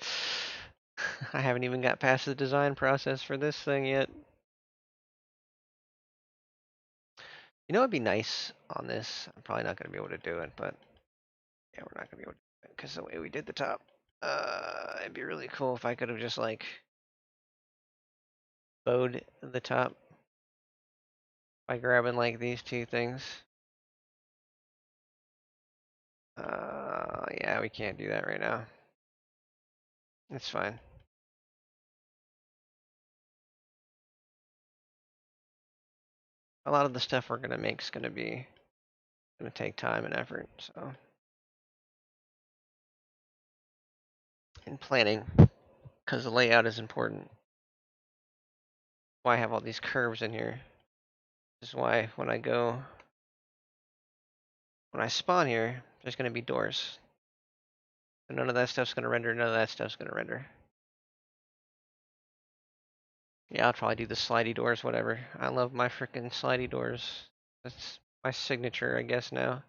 I haven't even got past the design process for this thing yet. You know, it'd be nice on this. I'm probably not going to be able to do it, but yeah, we're not going to be able to do it because the way we did the top. It'd be really cool if I could have just like bowed the top by grabbing like these two things. Yeah, we can't do that right now. It's fine. A lot of the stuff we're gonna make is gonna take time and effort. So, in planning, because the layout is important. Why I have all these curves in here. This is why when I spawn here, there's gonna be doors. So none of that stuff's gonna render. None of that stuff's gonna render. Yeah, I'll probably do the slidey doors, whatever. I love my freaking slidey doors. That's my signature, I guess, now.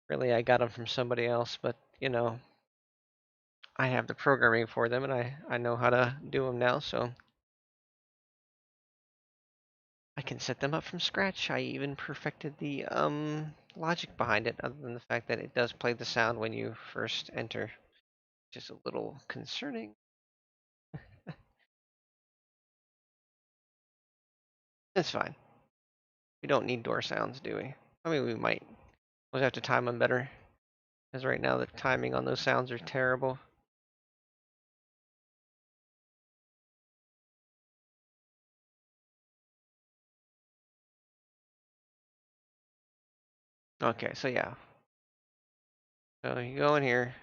Really, I got them from somebody else, but, you know, I have the programming for them, and I know how to do them now, so I can set them up from scratch. I even perfected the, logic behind it, other than the fact that it does play the sound when you first enter. Just a little concerning. It's fine. We don't need door sounds, do we? I mean, we might. We'll have to time them better. Because right now the timing on those sounds are terrible. Okay, so yeah. So you go in here.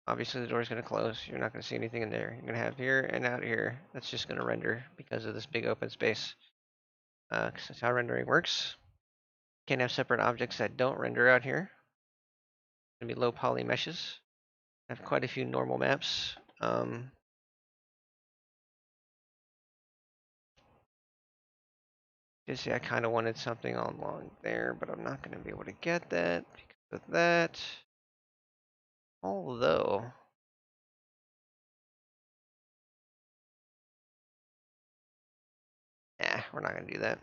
Obviously the door's going to close. You're not going to see anything in there. You're going to have here and out here. That's just going to render because of this big open space. Because that's how rendering works. Can't have separate objects that don't render out here. It's going to be low poly meshes. I have quite a few normal maps. Just see, I kind of wanted something along there, but I'm not going to be able to get that because of that. Although, we're not going to do that.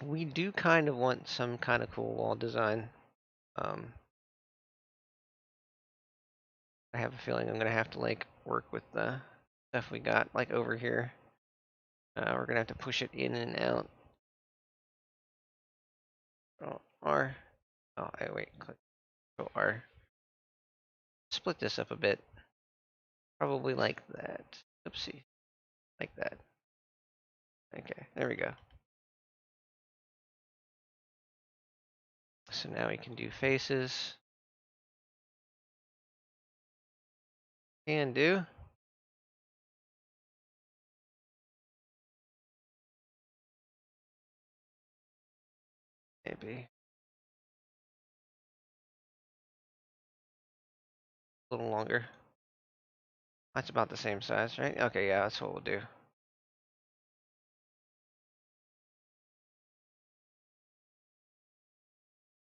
We do kind of want some kind of cool wall design. I have a feeling I'm going to have to like work with the stuff we got like over here. We're going to have to push it in and out. Oh, R. Oh, wait, click Control R. Split this up a bit. Probably like that. Oopsie. Like that. Okay, there we go. So now we can do faces. Can do. Maybe a little longer. That's about the same size, right? Okay, yeah, that's what we'll do.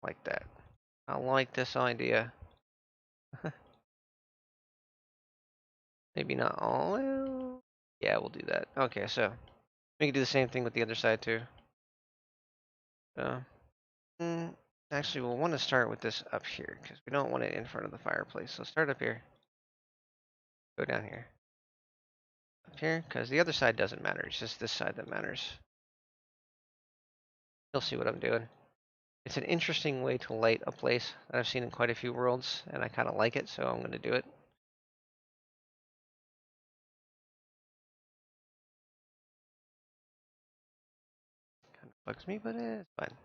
Like that. I like this idea. Maybe not all. Well, yeah, we'll do that. Okay, so we can do the same thing with the other side too. So, actually, we'll want to start with this up here because we don't want it in front of the fireplace. So start up here. Go down here. Up here, because the other side doesn't matter. It's just this side that matters. You'll see what I'm doing. It's an interesting way to light a place that I've seen in quite a few worlds, and I kind of like it, so I'm going to do it. Kind of bugs me, but it's fine.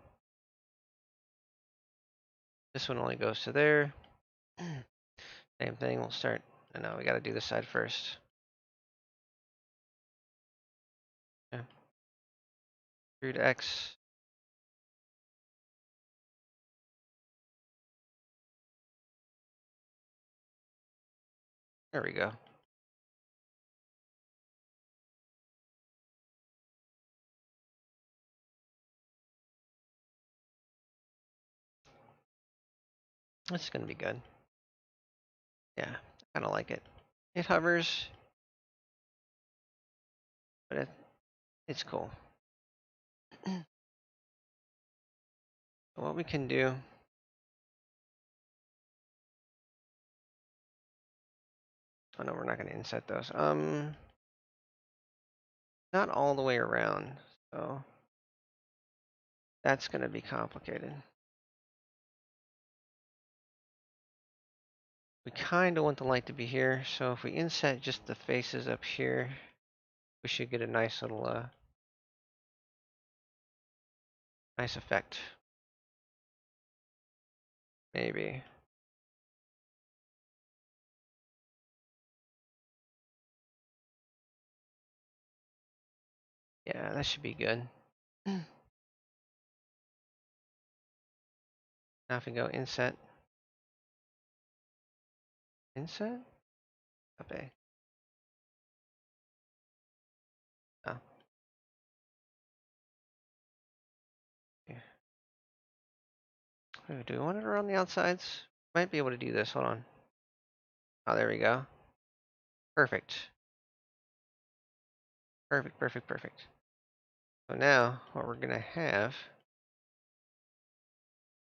This one only goes to there. Same thing, we'll start. No, we got to do this side first. Yeah. Root X. There we go. It's gonna be good. Yeah, I kind of like it. It hovers, but it's cool. What we can do, oh no, we're not gonna inset those. Not all the way around, so that's gonna be complicated. We kind of want the light to be here, so if we inset just the faces up here, we should get a nice little, nice effect. Maybe. Yeah, that should be good. Now if we go inset, inset, okay. Oh, yeah. Ooh, do we want it around the outsides? Might be able to do this. Hold on. Oh, there we go. Perfect. Perfect, perfect, perfect. So now what we're gonna have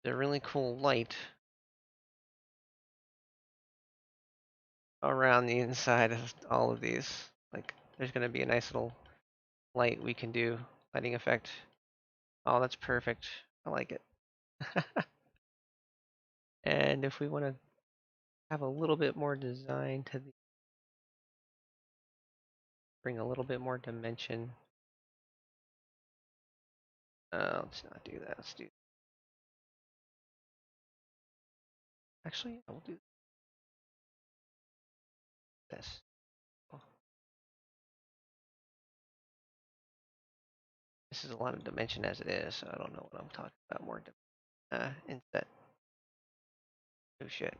is a really cool light around the inside of all of these. Like, there's gonna be a nice little light we can do, lighting effect. Oh, that's perfect. I like it. And if we want to have a little bit more design to the, bring a little bit more dimension. Let's not do that. Let's do. Actually, I will do this. Oh, this is a lot of dimension as it is, so I don't know what I'm talking about. More inset. Oh shit,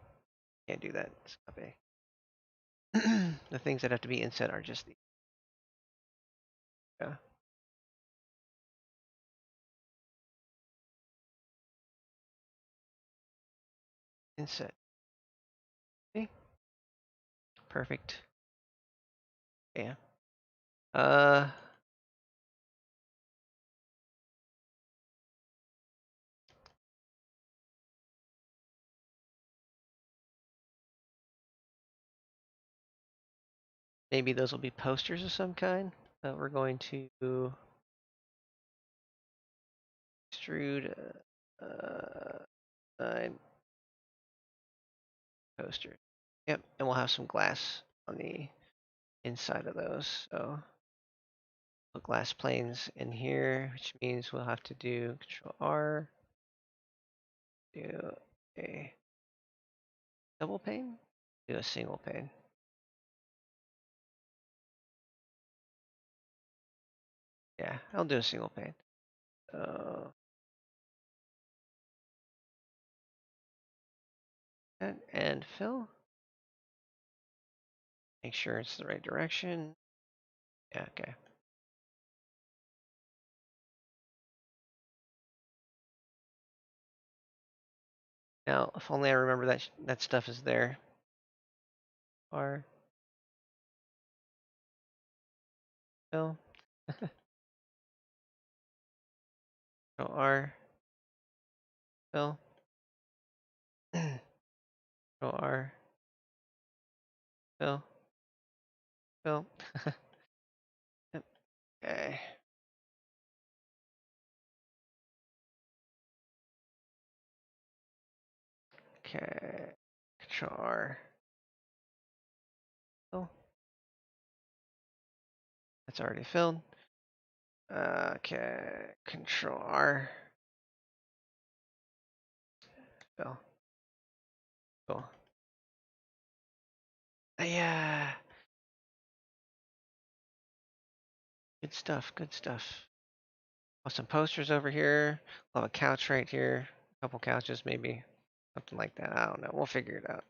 can't do that. Copy. The things that have to be inset are just the. Yeah. Inset. See? Perfect. Yeah. Uh, maybe those will be posters of some kind that we're going to extrude. Nine posters. Yep, and we'll have some glass on the inside of those. So put glass planes in here, which means we'll have to do Control R, do a double pane, do a single pane. Yeah, I'll do a single pane. So and fill. Make sure it's the right direction. Yeah, okay. Now, if only I remember that that stuff is there. R, fill. Control R, fill. Control R, fill, fill. Yep. Okay. Okay. Control R. Fill. That's already filled. Okay. Control R. Fill. Cool. Yeah. Good stuff. Good stuff. Oh, some posters over here. We'll have a couch right here. A couple couches, maybe. Something like that. I don't know. We'll figure it out.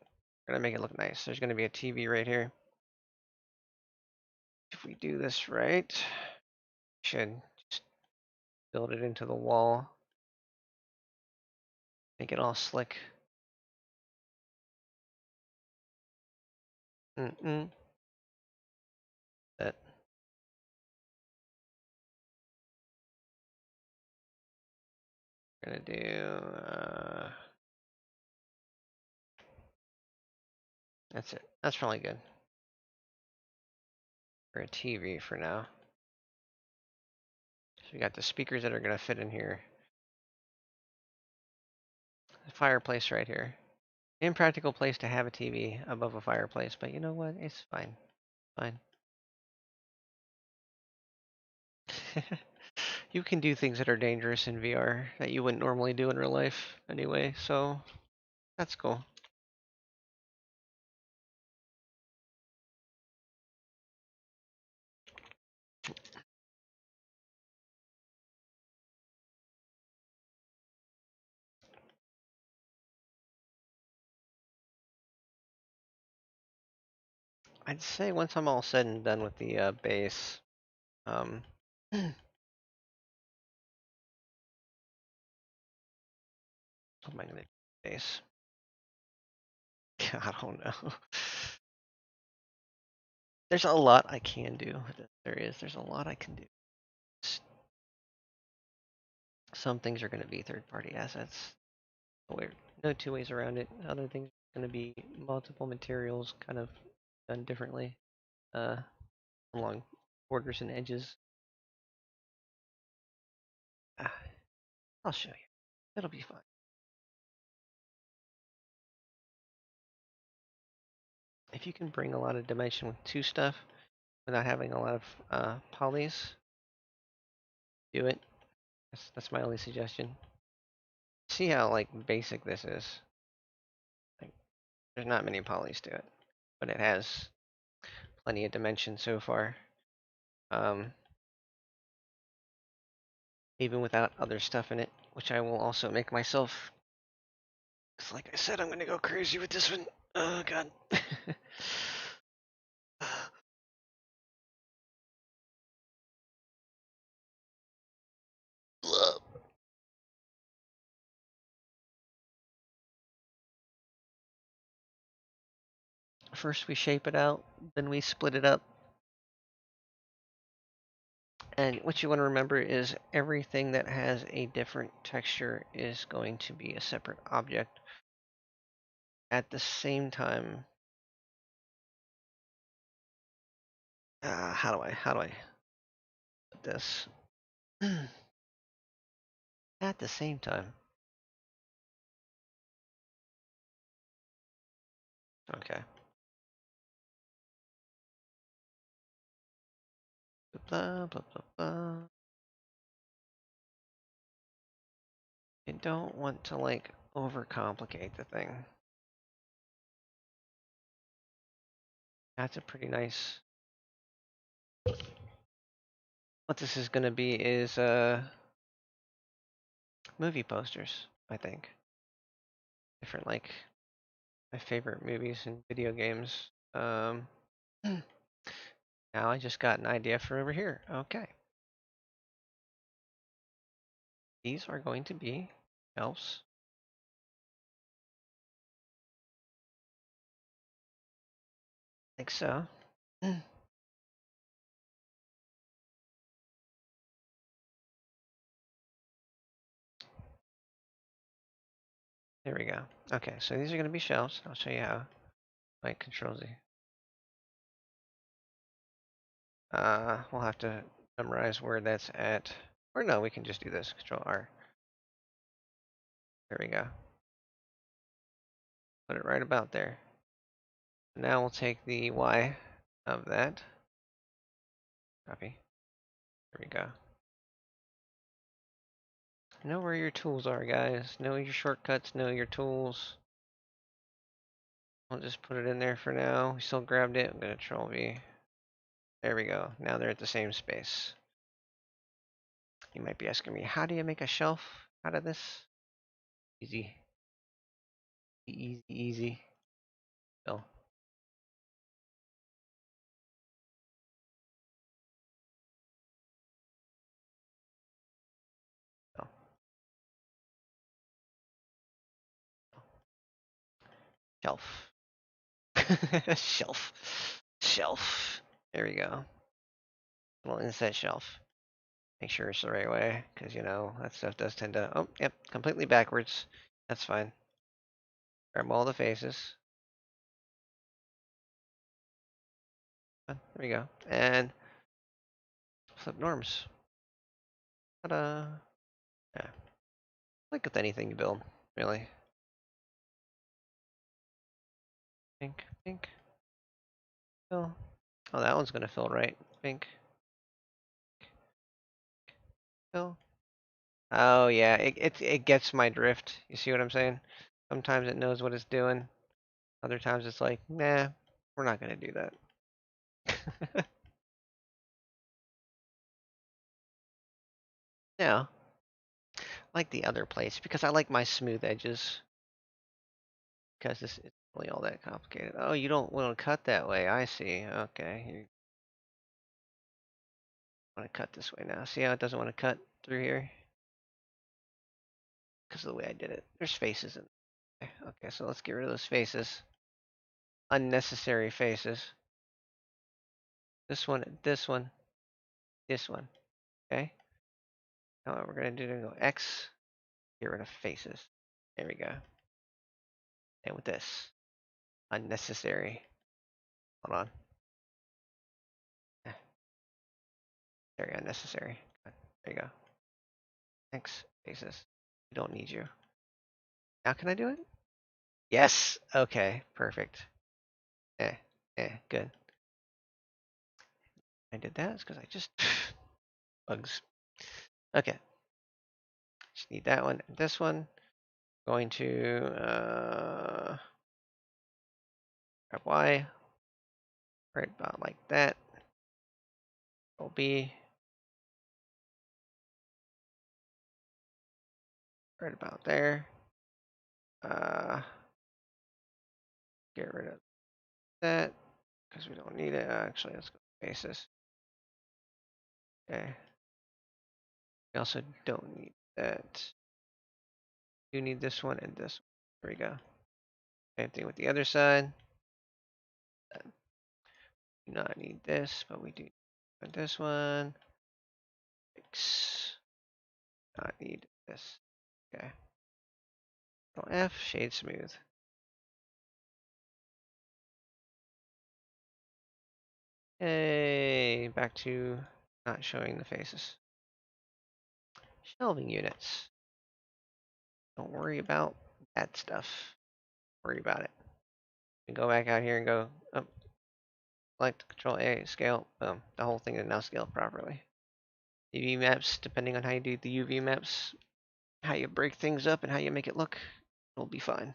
We're gonna make it look nice. There's gonna be a TV right here. If we do this right, should just build it into the wall. Make it all slick. That we're gonna do. That's it. That's probably good for a TV for now. So we got the speakers that are gonna fit in here. The fireplace right here. Impractical place to have a TV above a fireplace, but you know what? It's fine. Fine. You can do things that are dangerous in VR that you wouldn't normally do in real life anyway, so that's cool. I'd say once I'm all said and done with the base, what am I gonna do? Base? I don't know. There's a lot I can do. There is. There's a lot I can do. Some things are going to be third-party assets. No two ways around it. Other things are going to be multiple materials, kind of done differently, uh, along borders and edges. Ah, I'll show you. It'll be fine. If you can bring a lot of dimension with two stuff without having a lot of polys, do it. That's my only suggestion. See how like basic this is. Like, there's not many polys to it, but it has plenty of dimension so far. Um, even without other stuff in it, which I will also make myself. Cause like I said, I'm gonna go crazy with this one. Oh god. First we shape it out, then we split it up. And what you want to remember is everything that has a different texture is going to be a separate object. At the same time, how do I put this? At the same time, okay. Blah blah blah blah. You don't want to like overcomplicate the thing. That's a pretty nice. What this is going to be is movie posters, I think. Different like my favorite movies and video games. Now I just got an idea for over here. Okay. These are going to be shelves. Like so. There we go. Okay, so these are going to be shelves. I'll show you how. Like Control Z. We'll have to memorize where that's at. Or no, we can just do this. Control R. There we go. Put it right about there. Now we'll take the Y of that. Copy. There we go. Know where your tools are, guys. Know your shortcuts, know your tools. I'll just put it in there for now. We still grabbed it. I'm going to Control V. There we go. Now they're at the same space. You might be asking me, how do you make a shelf out of this? Easy. Easy, easy. Still. Still. Shelf. Shelf. Shelf. There we go. Little inset shelf. Make sure it's the right way, because you know that stuff does tend to. Oh, yep, completely backwards. That's fine. Grab all the faces. There we go. And flip norms. Ta-da! Yeah, like with anything you build, really. Pink, pink, fill. Oh, that one's gonna fill right. Pink, fill. Oh yeah, it gets my drift. You see what I'm saying? Sometimes it knows what it's doing. Other times it's like, nah, we're not gonna do that. Yeah, like the other place because I like my smooth edges. Because this is really all that complicated. Oh, you don't want to cut that way. I see. Okay, you want to cut this way now. See how it doesn't want to cut through here? Because of the way I did it. There's faces in there. Okay, so let's get rid of those faces. Unnecessary faces. This one, this one, this one. Okay. Now what we're gonna do is go X, get rid of faces. There we go. And with this, unnecessary. Hold on. Eh, very unnecessary. Good. There you go. X faces. We don't need you. Now can I do it? Yes. Okay. Perfect. Eh. Good. I did that. It's because I just bugs. Okay. Just need that one and this one. Going to grab Y. Right about like that. Control B. Right about there. Get rid of that because we don't need it. Actually, let's go basis. Okay. We also don't need that. Do need this one and this one. There we go. Same thing with the other side. Do not need this, but we do need this one. Fix. Not need this. Okay. Control F, shade smooth. Hey, back to not showing the faces. Shelving units. Don't worry about that stuff. Worry about it. And go back out here and go up. Select Control A, scale. Boom. The whole thing is now scaled properly. UV maps, depending on how you do the UV maps, how you break things up and how you make it look, it'll be fine.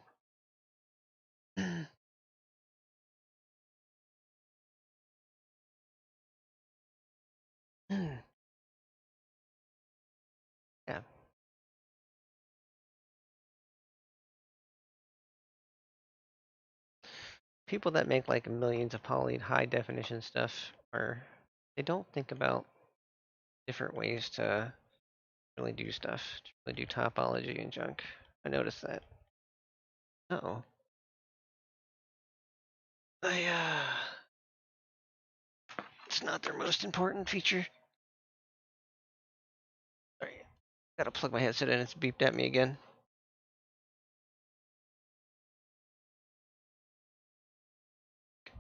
Yeah. People that make like millions of poly high definition stuff they don't think about different ways to really do stuff, to really do topology and junk. I noticed that. Uh-oh. It's not their most important feature. Sorry. Gotta plug my headset in, it's beeped at me again.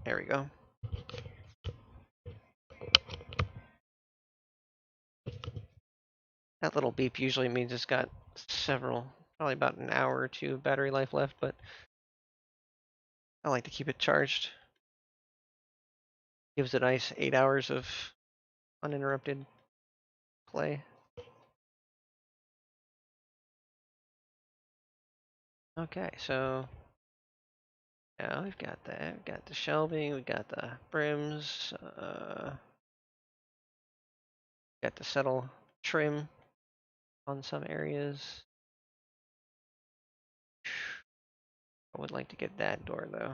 There we go. That little beep usually means it's got probably about an hour or two of battery life left, but I like to keep it charged. Gives a nice 8 hours of uninterrupted play. Okay, so now we've got that. We've got the shelving, we got the brims, got the subtle trim on some areas. I would like to get that door though.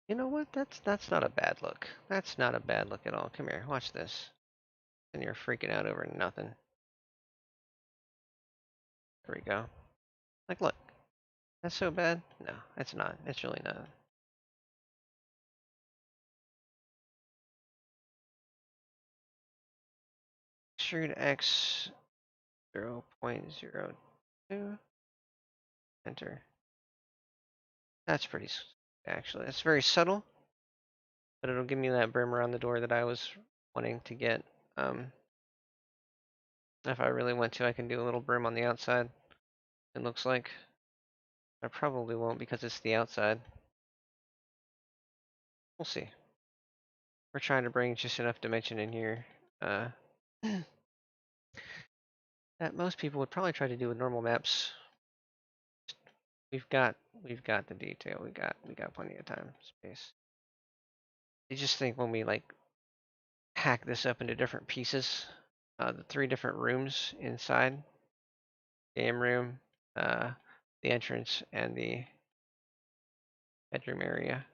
You know what? That's not a bad look. That's not a bad look at all. Come here, watch this. and you're freaking out over nothing. There we go. Like, look, that's so bad? No, it's not. It's really not. Extrude X 0.02. Enter. That's pretty, actually. It's very subtle, but it'll give me that brim around the door that I was wanting to get. If I really want to, I can do a little brim on the outside, it looks like. I probably won't because it's the outside. We'll see. We're trying to bring just enough dimension in here that most people would probably try to do with normal maps. We've got the detail. We got plenty of time, space. I just think when we like hack this up into different pieces, the 3 different rooms inside, game room, the entrance, and the bedroom area.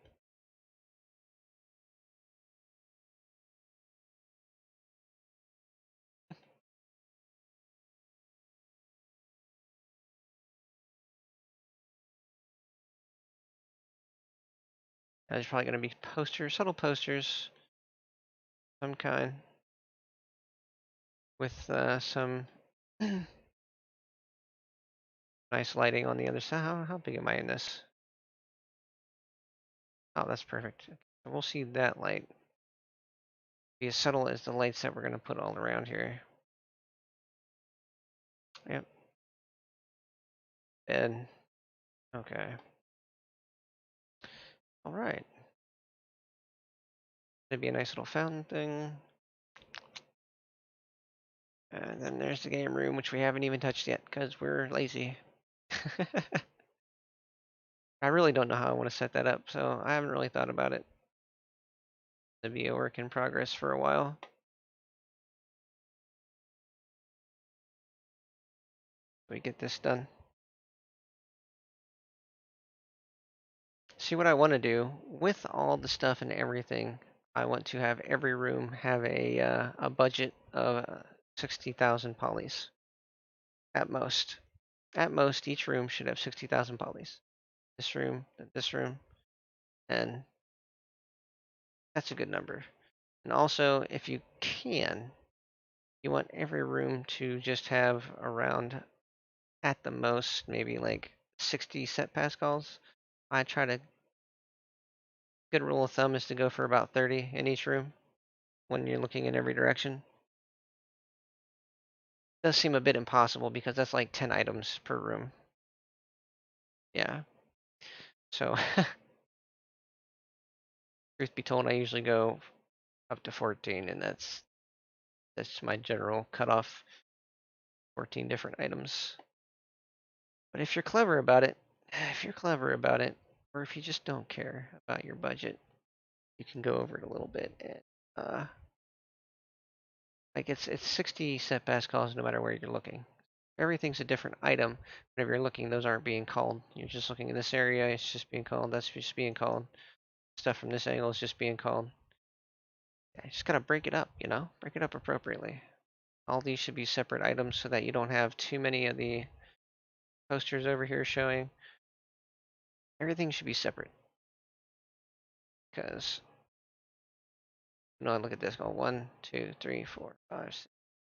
There's probably going to be posters, subtle posters, some kind, with some nice lighting on the other side. How big am I in this? Oh, that's perfect. So we'll see that light be as subtle as the lights that we're going to put all around here. Yep. And okay. All right. It'd be a nice little fountain thing. And then there's the game room, which we haven't even touched yet because we're lazy. I really don't know how I want to set that up, so I haven't really thought about it. It'll be a work in progress for a while. We get this done. See what I want to do with all the stuff and everything. I want to have every room have a budget of 60,000 polys at most. At most, each room should have 60,000 polys. This room, and that's a good number. And also, if you can, you want every room to just have around, at the most, maybe like 60 set pascals. I try to, good rule of thumb is to go for about 30 in each room when you're looking in every direction. It does seem a bit impossible because that's like 10 items per room. Yeah. So, truth be told, I usually go up to 14, and that's my general cutoff. 14 different items. But if you're clever about it, or if you just don't care about your budget, you can go over it a little bit. And, like it's 60 set pascals no matter where you're looking. Everything's a different item. Whenever you're looking, those aren't being called. You're just looking in this area, it's just being called. That's just being called. Stuff from this angle is just being called. Yeah, you just gotta break it up, Break it up appropriately. All these should be separate items so that you don't have too many of the posters over here showing. Everything should be separate. Because, look at this. Go 1, 2, 3, 4, 5, 6.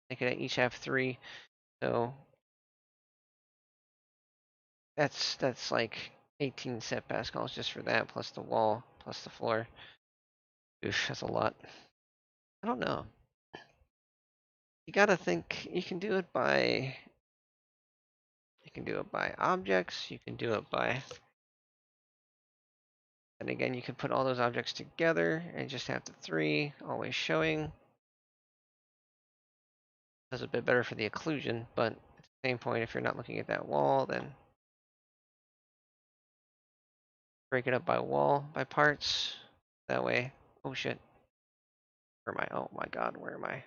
They could each have 3. So that's like 18 set pascals just for that, plus the wall, plus the floor. Oof, that's a lot. I don't know. You gotta think. You can do it by objects. You can do it by. And again, you can put all those objects together and just have the 3 always showing. Does a bit better for the occlusion, but at the same point, if you're not looking at that wall, then break it up by wall, by parts. That way. Oh shit. Where am I? Oh my god, where am I?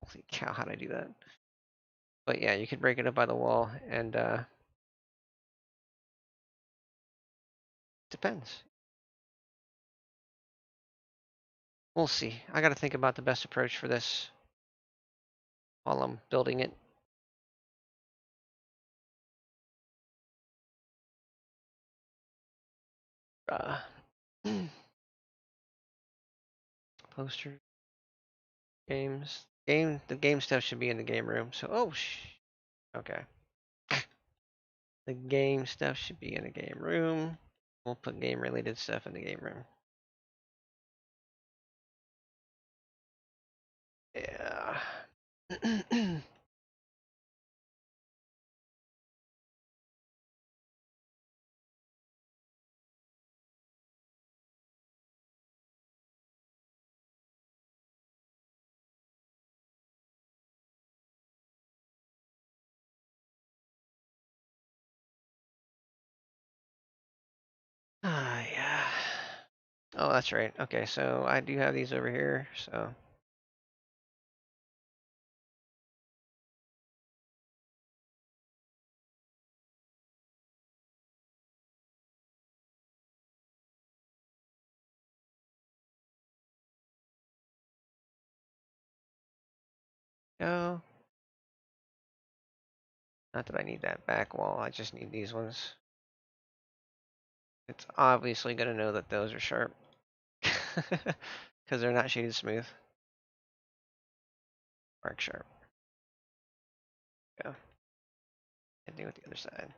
Holy cow, how'd I do that? But yeah, you could break it up by the wall, and depends. We'll see. I gotta think about the best approach for this. while I'm building it. Uh, poster games. The game stuff should be in the game room. So, okay. The game stuff should be in the game room. We'll put game related stuff in the game room. Yeah. Yeah. Oh, that's right. Okay, so I do have these over here. So no, not that I need that back wall. I just need these ones. It's obviously gonna know that those are sharp because they're not shaded smooth. Mark sharp. Yeah. And do with the other side.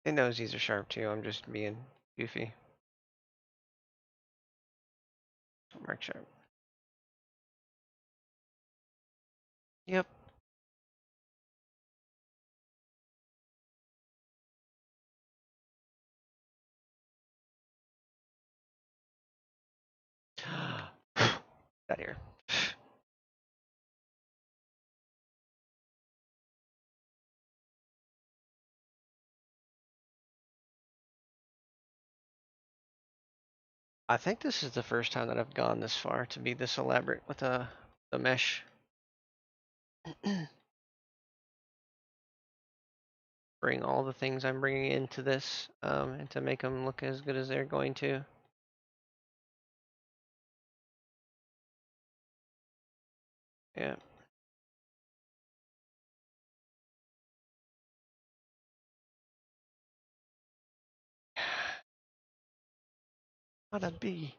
It knows these are sharp too. I'm just being goofy. Mark sharp. Yep. Got here. I think this is the first time that I've gone this far to be this elaborate with the mesh. Bring all the things I'm bringing into this, and to make them look as good as they're going to. Yeah. What a bee.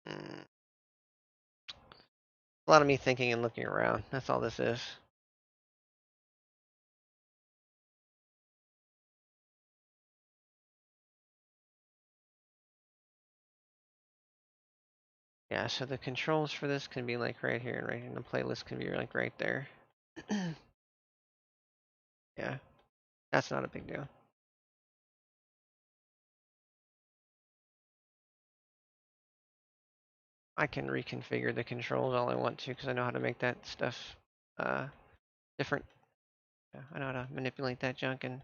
Mm. A lot of me thinking and looking around. That's all this is. Yeah, so the controls for this can be like right here, and right in the playlist can be like right there. Yeah, that's not a big deal. I can reconfigure the controls all I want to because I know how to make that stuff uh, different. Yeah, I know how to manipulate that junk and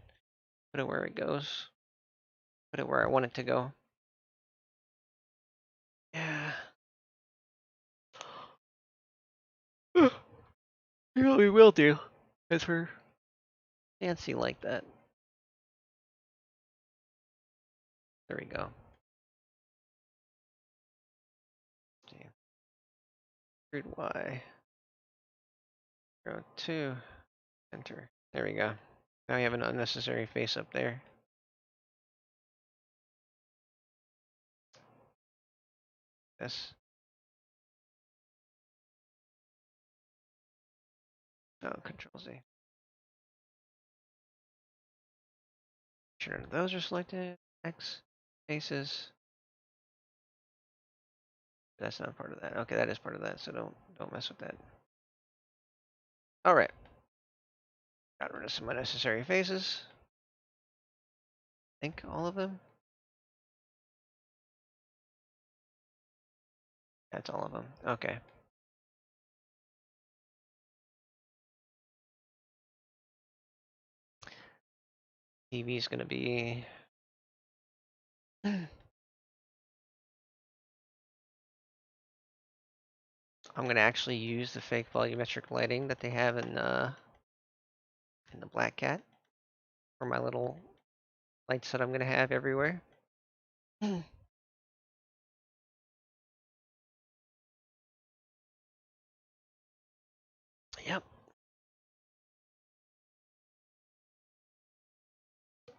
put it where it goes. Put it where I want it to go. Yeah. Yeah, we will do. Because we're fancy like that. There we go. Root Y. 02. Enter. There we go. Now you have an unnecessary face up there. This. Oh, Control Z. Sure, none of those are selected. X. Faces. That's not part of that. Okay, that is part of that, so don't mess with that. Alright. Got rid of some unnecessary faces. I think all of them. That's all of them. Okay. TV is going to be. I'm going to actually use the fake volumetric lighting that they have in the Black Cat for my little lights that I'm going to have everywhere. Yep.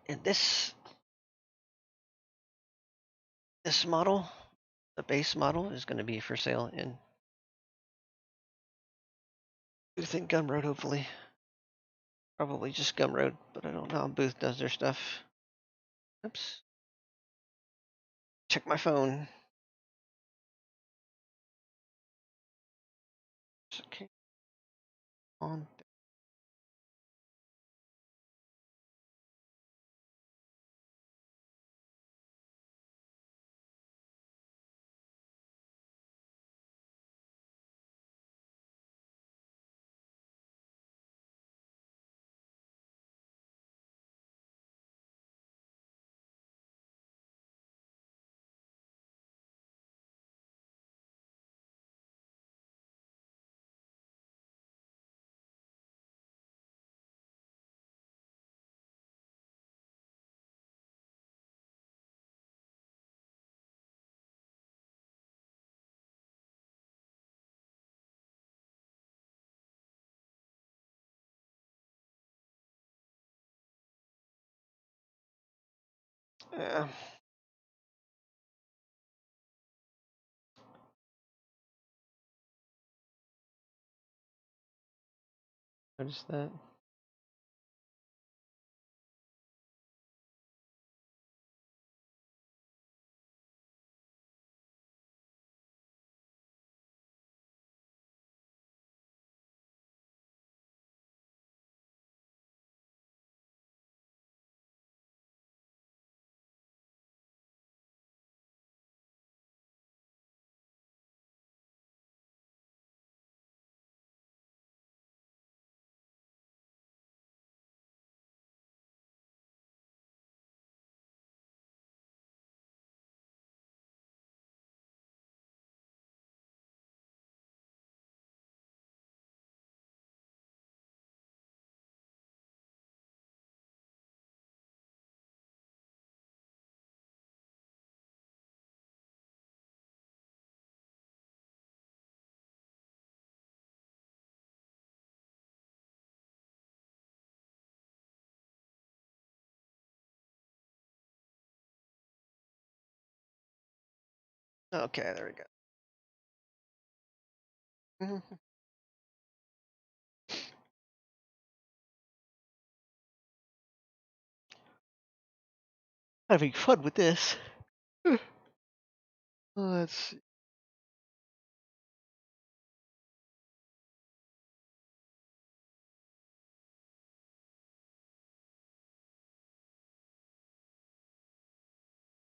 And this model, the base model, is going to be for sale in Booth and Gumroad, hopefully. Probably just Gumroad, but I don't know how Booth does their stuff. Oops. Check my phone. Okay. On. Yeah. Notice that. Okay, there we go. Having fun with this. Let's see.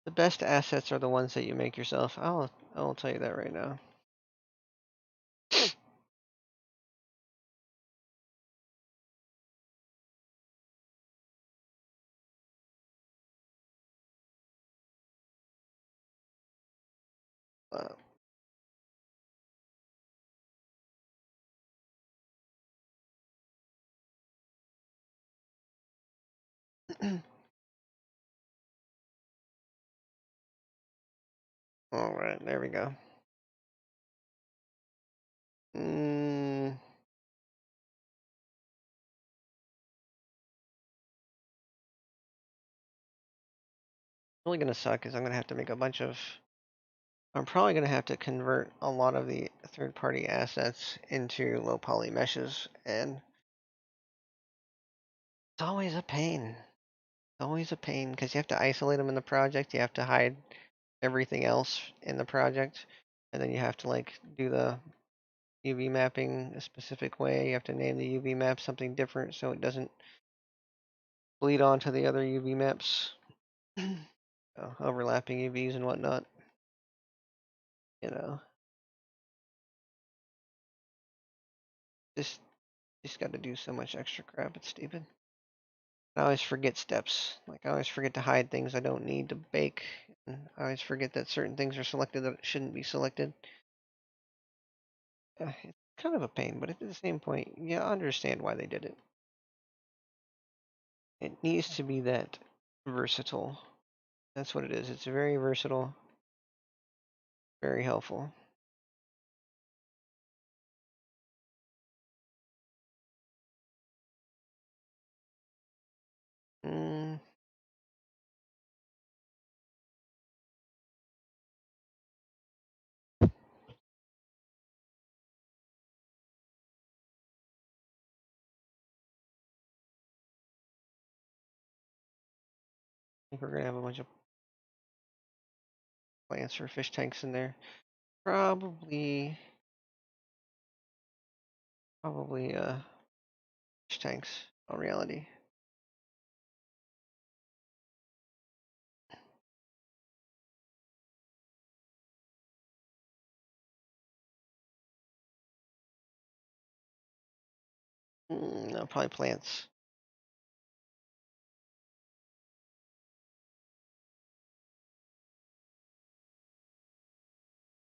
The best assets are the ones that you make yourself. I'll tell you that right now. Uh, all right, there we go. Really gonna suck is I'm gonna have to make a bunch of. I'm probably gonna have to convert a lot of the third-party assets into low poly meshes, and it's always a pain. It's always a pain because you have to isolate them in the project. You have to hide everything else in the project, and then you have to like do the UV mapping a specific way. You have to name the UV map something different so it doesn't bleed onto the other UV maps, overlapping UVs and whatnot. You know, just just got to do so much extra crap. It's stupid. I always forget steps. Like I always forget to hide things I don't need to bake. And I always forget that certain things are selected that shouldn't be selected. It's kind of a pain, but at the same point, yeah, I understand why they did it. It needs to be that versatile. That's what it is. It's very versatile, very helpful. I think we're gonna have a bunch of plants or fish tanks in there. Probably, probably fish tanks. In reality, no, probably plants.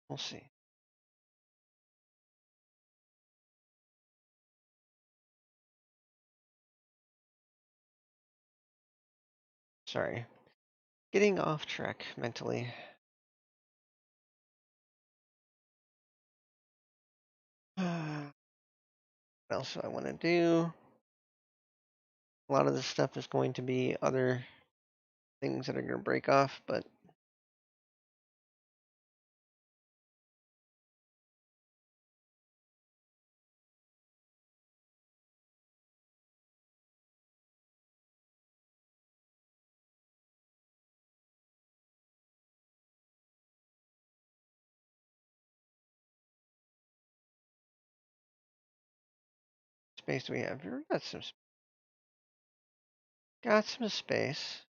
We'll see. Sorry, getting off track mentally. What else do I want to do? A lot of this stuff is going to be other things that are going to break off, but space do we have here? Got some space.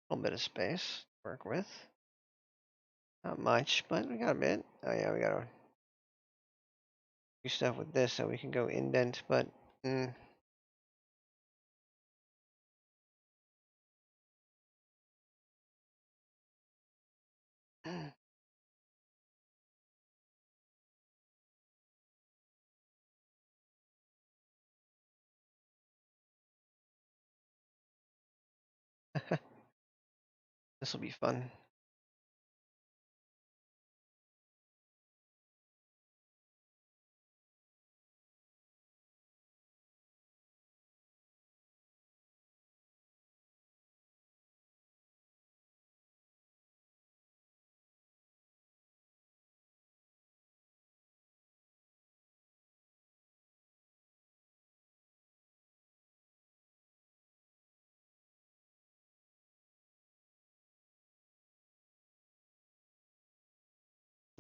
A little bit of space to work with. Not much, but we got a bit. Oh yeah, we gotta do stuff with this so we can go indent, but mm, this will be fun.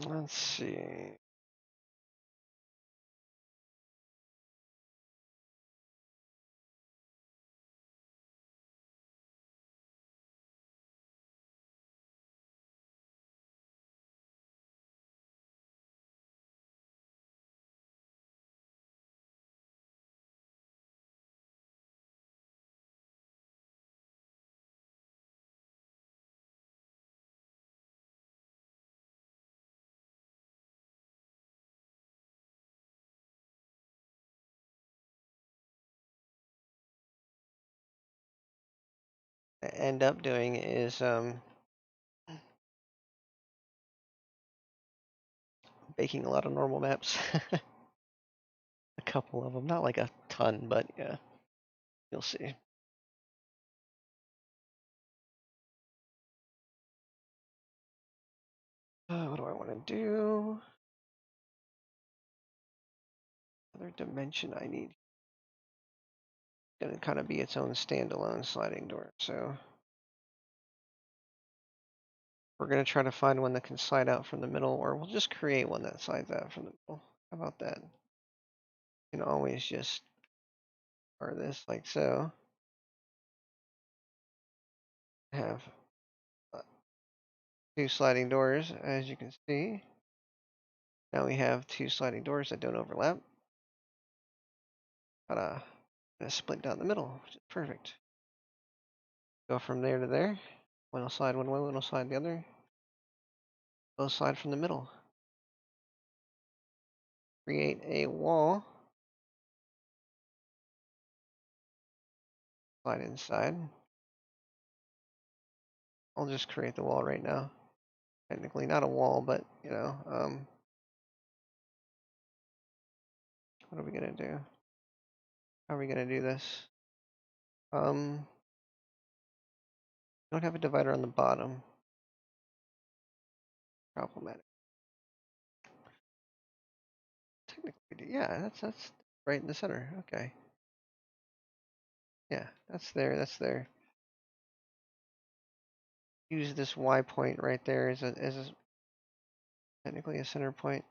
Let's see. What I end up doing is baking a lot of normal maps. A couple of them, not like a ton, but yeah, you'll see. What do I want to do? Another dimension I need. Gonna kind of be its own standalone sliding door. So We're going to try to find one that can slide out from the middle, or we'll just create one that slides out from the middle. How about that? You can always just bar this like so. Have 2 sliding doors, as you can see. Now we have 2 sliding doors that don't overlap. But gonna split down the middle, which is perfect. Go from there to there. One will slide one way, one will slide the other. Both slide from the middle. Create a wall. Slide inside. I'll just create the wall right now. Technically not a wall, but you know, what are we gonna do? How are we gonna do this? Don't have a divider on the bottom. Problematic. Technically, yeah, that's right in the center. Okay. Yeah, that's there. That's there. Use this Y point right there as technically a center point.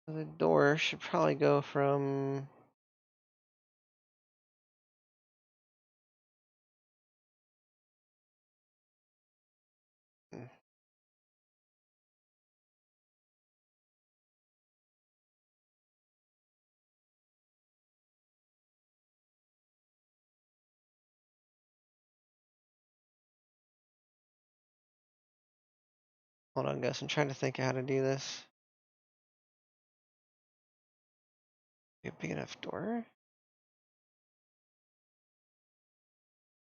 So the door should probably go from hold on, guys. I'm trying to think of how to do this. Be a big enough door?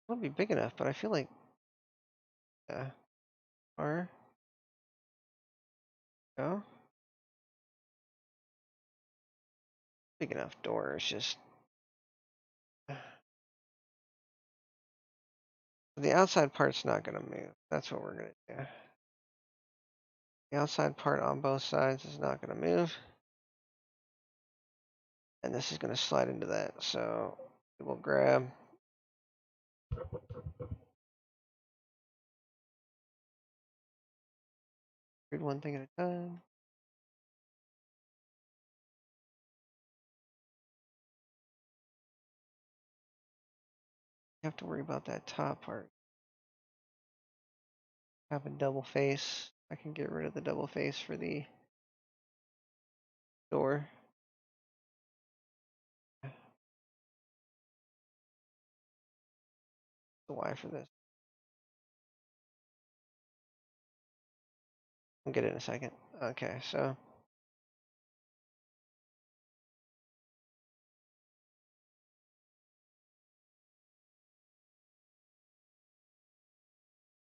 It'll be big enough, but I feel like or no, big enough door. It's just the outside part's not gonna move. That's what we're gonna do. The outside part on both sides is not gonna move, and this is gonna slide into that. So we'll grab. Read one thing at a time. You have to worry about that top part. Have a double face. I can get rid of the double face for the door. The Y for this. I'll get it in a second. Okay, so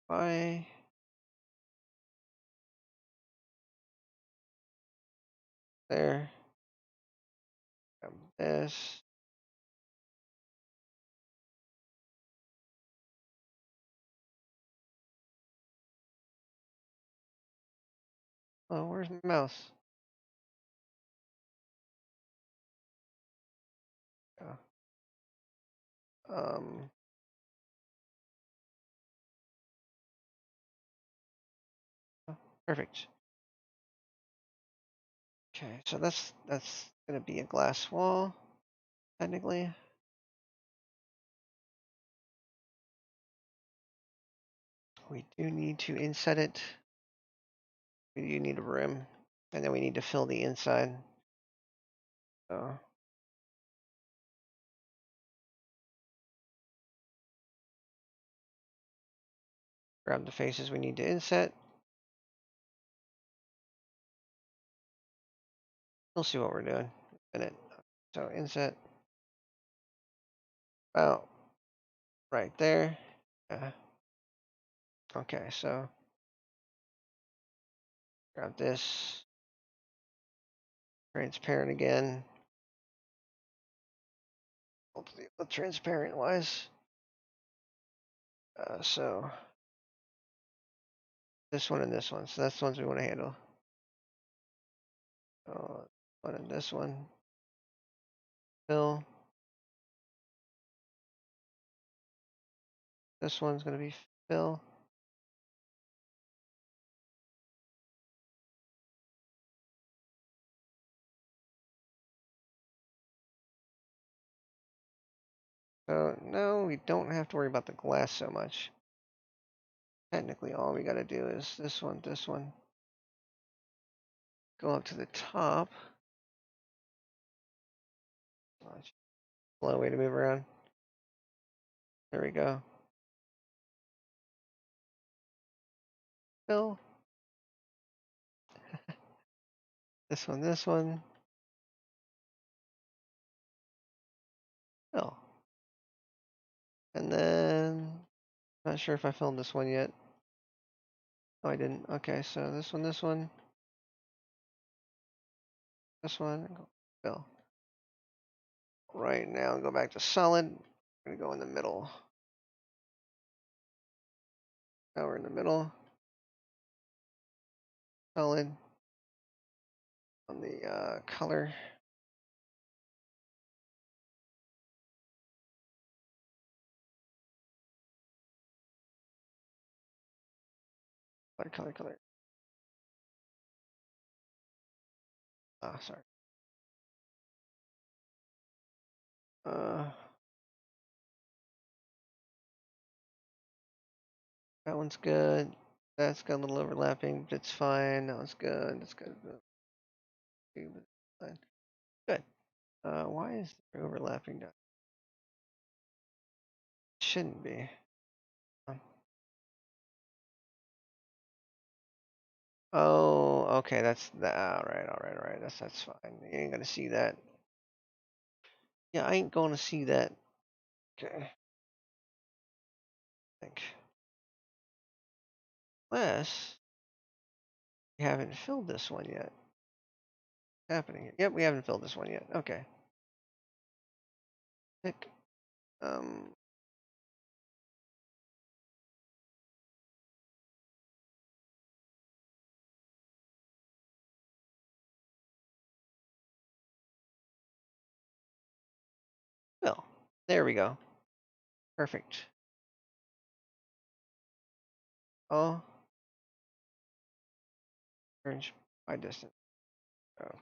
Y there. Grab this. Oh, where's my mouse? Oh. Um, Perfect. Okay, so that's gonna be a glass wall, technically. We do need to inset it. We do need a rim, and then we need to fill the inside. So grab the faces we need to inset. We'll see what we're doing in a minute. So inset about right there. Okay, so grab this transparent again. Hopefully, the transparent wise. So this one and this one. So that's the ones we want to handle. One and this one. Fill. This one's going to be fill. So no, we don't have to worry about the glass so much. Technically, all we gotta do is this one, go up to the top. Slow way to move around. There we go. Fill. This one. Fill. And then, not sure if I filled this one yet. Oh, I didn't. Okay, so this one, this one, fill. Right now, go back to solid. I'm gonna go in the middle. Now we're in the middle. Solid. On the color. Color. Ah, sorry. Uh, that one's good. That's got a little overlapping, but it's fine. That one's good. That's good. Fine. Good. Why is there overlapping now? Shouldn't be. Um, Oh, okay. That's that. All right. That's fine. You ain't gonna see that. Yeah, I ain't gonna see that. Okay. I think. Unless we haven't filled this one yet. Happening here. Yep, we haven't filled this one yet. Okay. Pick. Um. Fill. There we go. Perfect. Oh, orange by distance. Oh.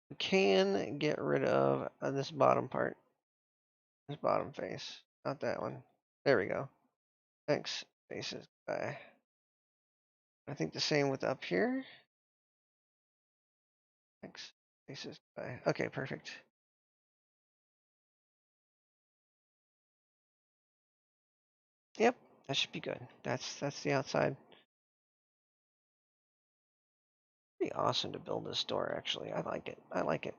We can get rid of this bottom part. This bottom face. Not that one. There we go. X faces by. I think the same with up here. X faces by. Okay, perfect. Yep, that should be good. That's the outside. Pretty awesome to build this door, actually. I like it. I like it.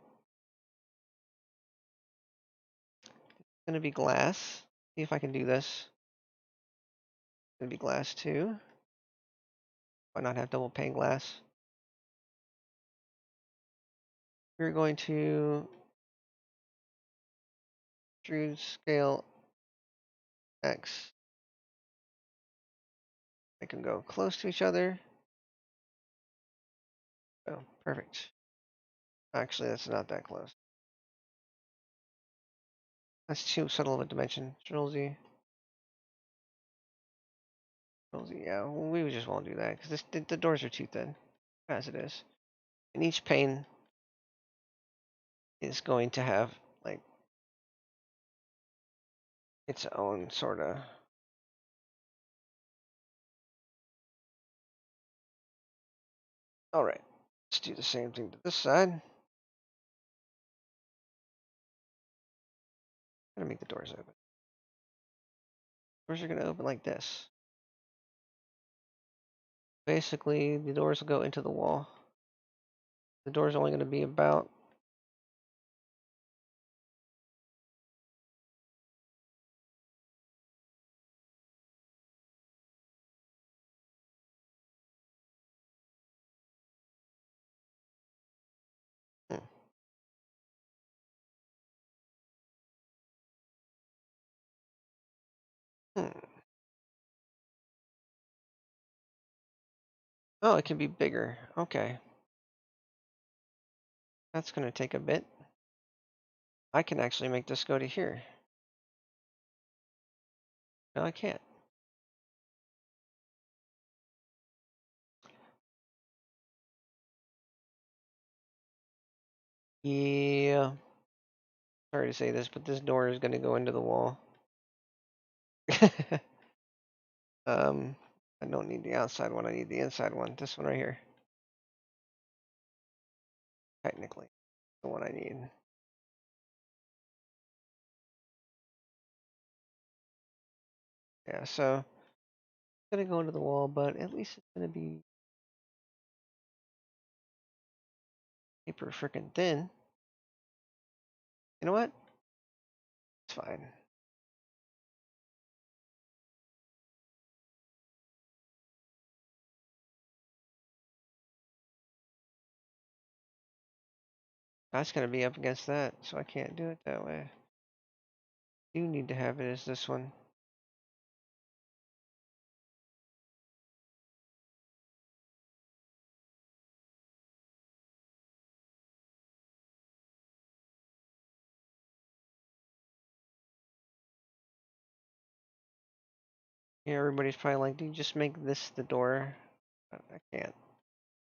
It's gonna be glass. See if I can do this. It's gonna be glass too. Why not have double pane glass? We're going to extrude scale X. They can go close to each other. Oh, perfect. Actually, that's not that close. That's too subtle of a dimension. Control Z. Control Z. Yeah, well, we just won't do that because the doors are too thin as it is. And each pane is going to have like its own sort of. All right, let's do the same thing to this side. Gonna make the doors open. Doors are gonna open like this. Basically, the doors will go into the wall. The door's only gonna be about. Hmm, hmm. Oh, it can be bigger. Okay, that's gonna take a bit. I can actually make this go to here. No, I can't. Yeah. Sorry to say this, but this door is gonna go into the wall. I don't need the outside one, I need the inside one. This one right here. Technically, the one I need. Yeah, so it's gonna go into the wall, but at least it's gonna be paper freaking thin. You know what? It's fine. That's gonna be up against that, so I can't do it that way. You need to have it as this one. Yeah, everybody's probably like, dude, just make this the door. I can't.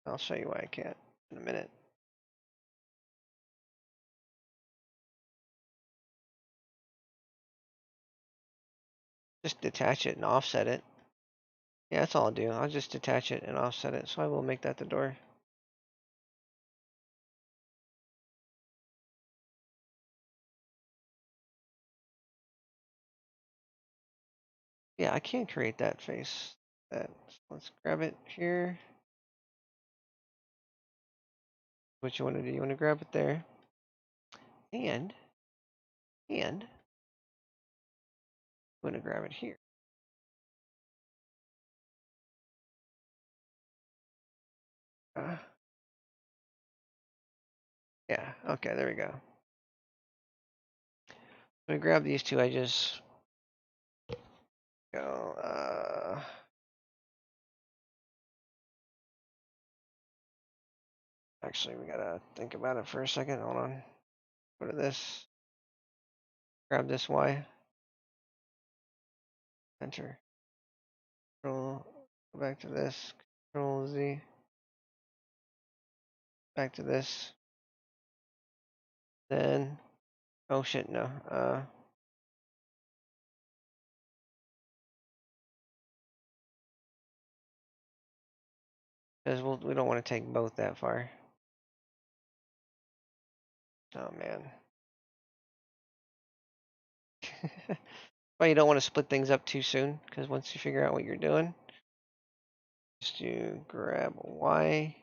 I'll show you why I can't in a minute. Just detach it and offset it. Yeah, that's all I'll do. I'll just detach it and offset it. So I will make that the door. Yeah, I can create that face. Let's grab it here. What you want to do? You want to grab it there, and you want to grab it here. Uh, yeah. Okay. There we go. So I grab these two. I just go. Actually, we gotta think about it for a second. Hold on. Go to this. Grab this Y. Enter. Control. Go back to this. Control Z. Back to this. Then. Oh shit! No. Because we don't want to take both that far. Oh man. Well, you don't want to split things up too soon, because once you figure out what you're doing, just you grab Y.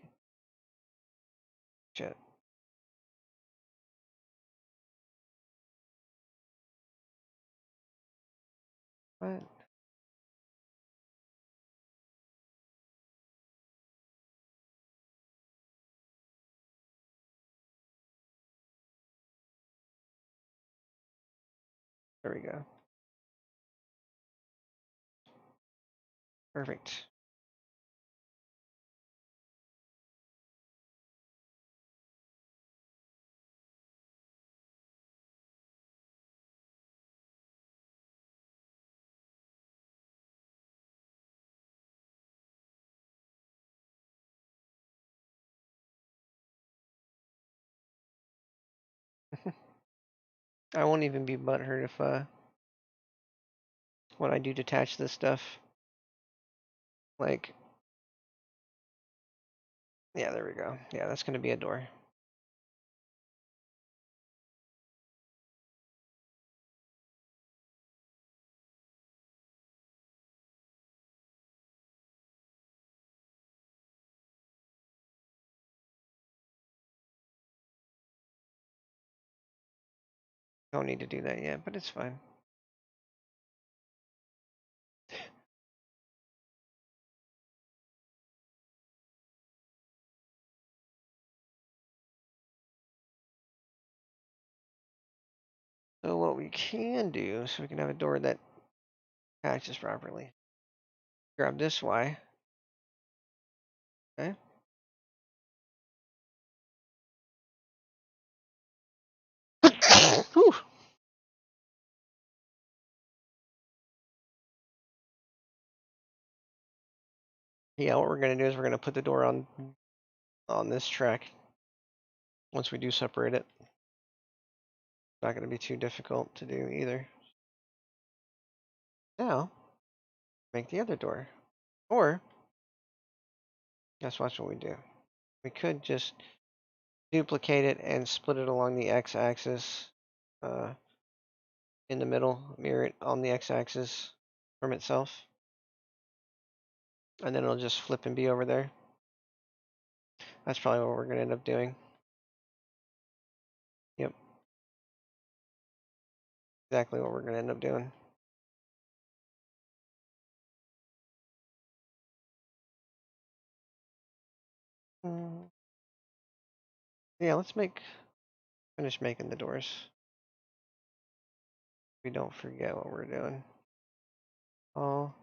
Shit. What? There we go. Perfect. I won't even be butthurt if when I do detach this stuff, like, yeah, there we go. Yeah, that's gonna be a door. Don't need to do that yet, but it's fine. So what we can do, so we can have a door that attaches properly. Grab this Y. Okay. Yeah, what we're gonna do is we're gonna put the door on this track once we do separate it. Not going to be too difficult to do either. Now, make the other door. Or, let's watch what we do. We could just duplicate it and split it along the x-axis in the middle, mirror it on the x-axis from itself. And then it'll just flip and be over there. That's probably what we're going to end up doing. Yep. Exactly what we're going to end up doing. Yeah, let's finish making the doors. We don't forget what we're doing. All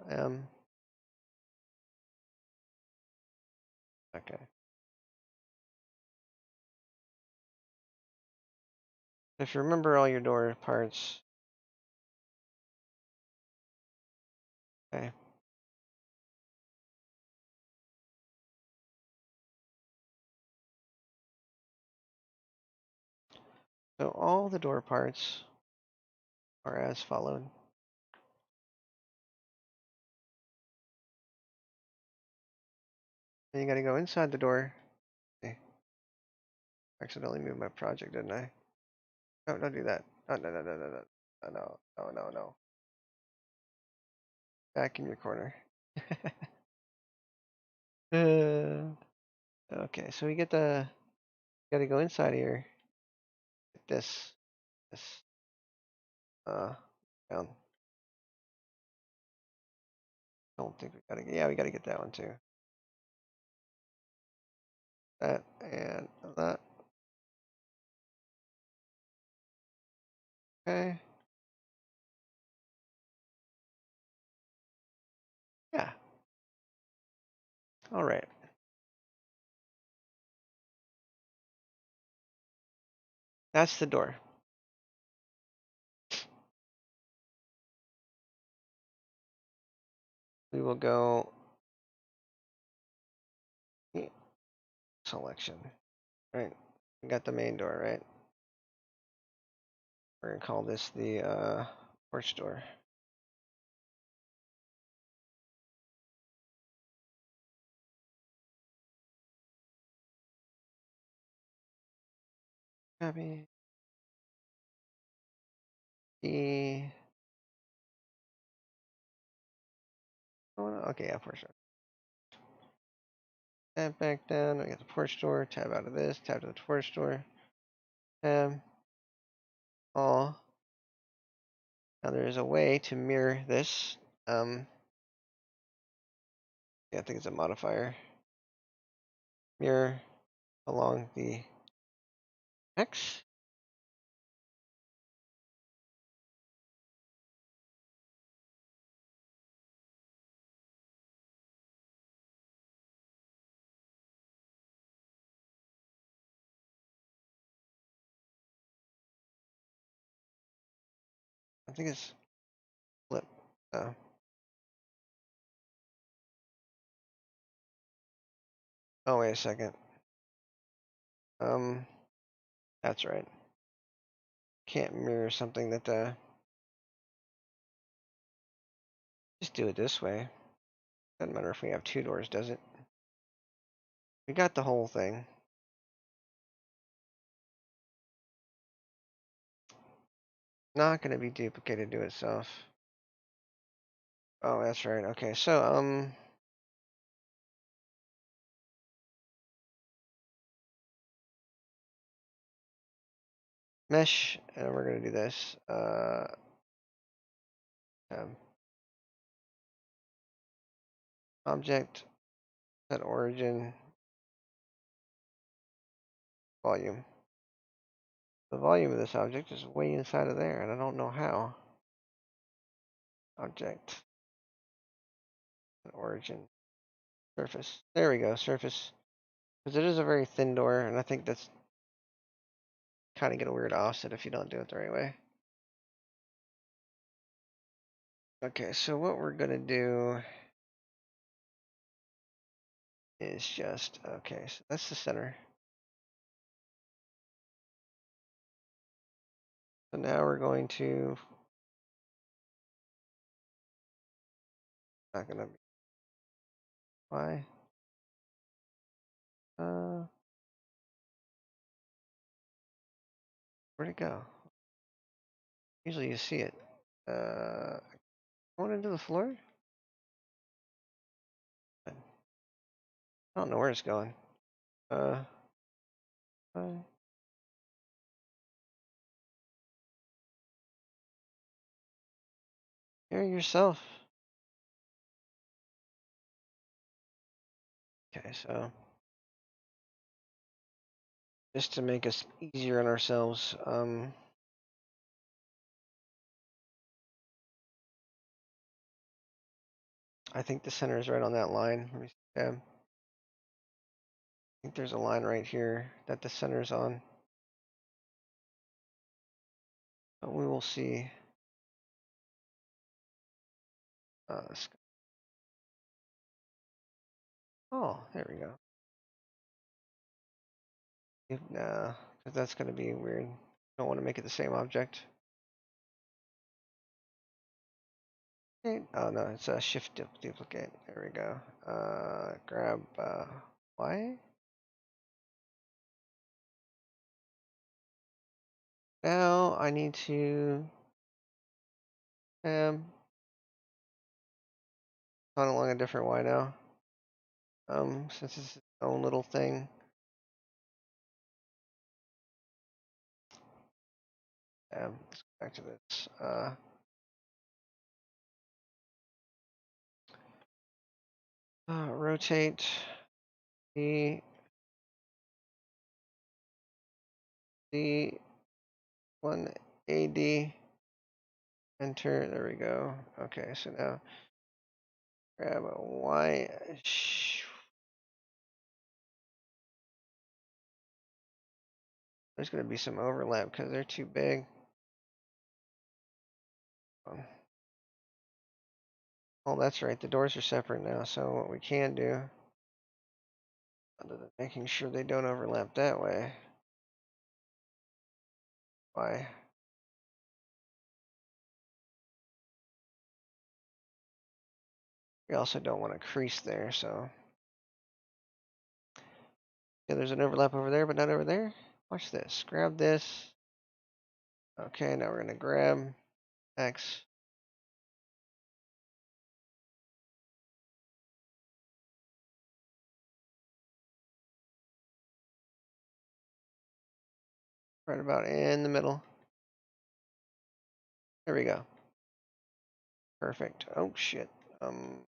okay. If you remember all your door parts, okay. So all the door parts are as followed. Then you got to go inside the door. Okay. Accidentally moved my project, didn't I? No, don't do that. No, no, no, no, no, no, no, no, no, no. Back in your corner. Okay, so we got to go inside here. This, uh, down. Don't think we got to. Yeah, we got to get that one too. That and that. Okay. Yeah. All right. That's the door. We will go selection. Right. We got the main door, right? We're gonna call this the porch door. Copy. The okay, yeah, porch door. Tab back down. We got the porch door. Tab out of this. Tab to the porch door. Tab. All. Now there is a way to mirror this. Yeah, I think it's a modifier. Mirror along the X. I think it's flip. Oh, wait a second. That's right. Can't mirror something that just do it this way. Doesn't matter if we have two doors, does it? We got the whole thing. Not gonna be duplicated to itself. Oh, that's right. Okay, so mesh, and we're gonna do this. Object, set origin, volume. The volume of this object is way inside of there, and I don't know how. Object, origin, surface. There we go, surface. Because it is a very thin door, and I think that's kind of get a weird offset if you don't do it the right way. Okay, so what we're gonna do is just, okay, so that's the center. So now we're going to, not gonna be, why? Where'd it go? Usually you see it. Going into the floor? I don't know where it's going. Uh, uh, Hear yourself. Okay, so just to make us easier on ourselves, I think the center is right on that line. Let me see. I think there's a line right here that the center's on. But we will see. Let's go. Oh, there we go. Nah, because that's going to be weird. Don't want to make it the same object. Okay. Oh no, it's a shift duplicate. There we go. Grab Y. Now I need to run along a different Y now. Since it's its own little thing. Let's go back to this. Rotate the one AD. Enter. There we go. Okay, so now grab a Y. There's going to be some overlap because they're too big. Oh, that's right. The doors are separate now. So what we can do, other than making sure they don't overlap that way, why? We also don't want to crease there. So yeah, there's an overlap over there, but not over there. Watch this. Grab this. Okay, now we're going to grab X. Right about in the middle. There we go. Perfect. Oh shit. Didn't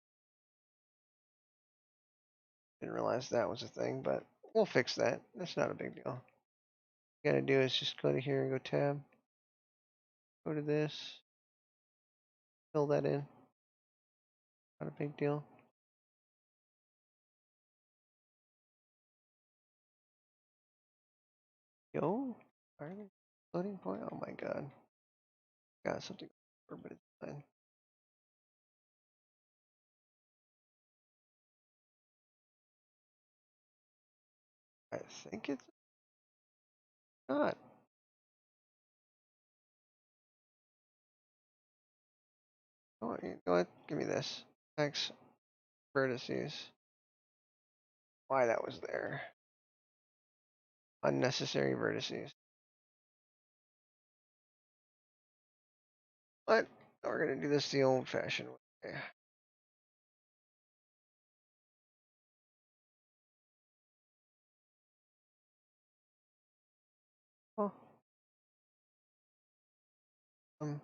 realize that was a thing, but we'll fix that. That's not a big deal. All you gotta do is just go to here and go tab. Go to this. Fill that in. Not a big deal. Yo. Loading point. Oh my god. Got something, but it's fine. I think it's not. Oh, you know what? Give me this. X vertices. Why that was there. Unnecessary vertices. But we're gonna do this the old-fashioned way. Oh. Um.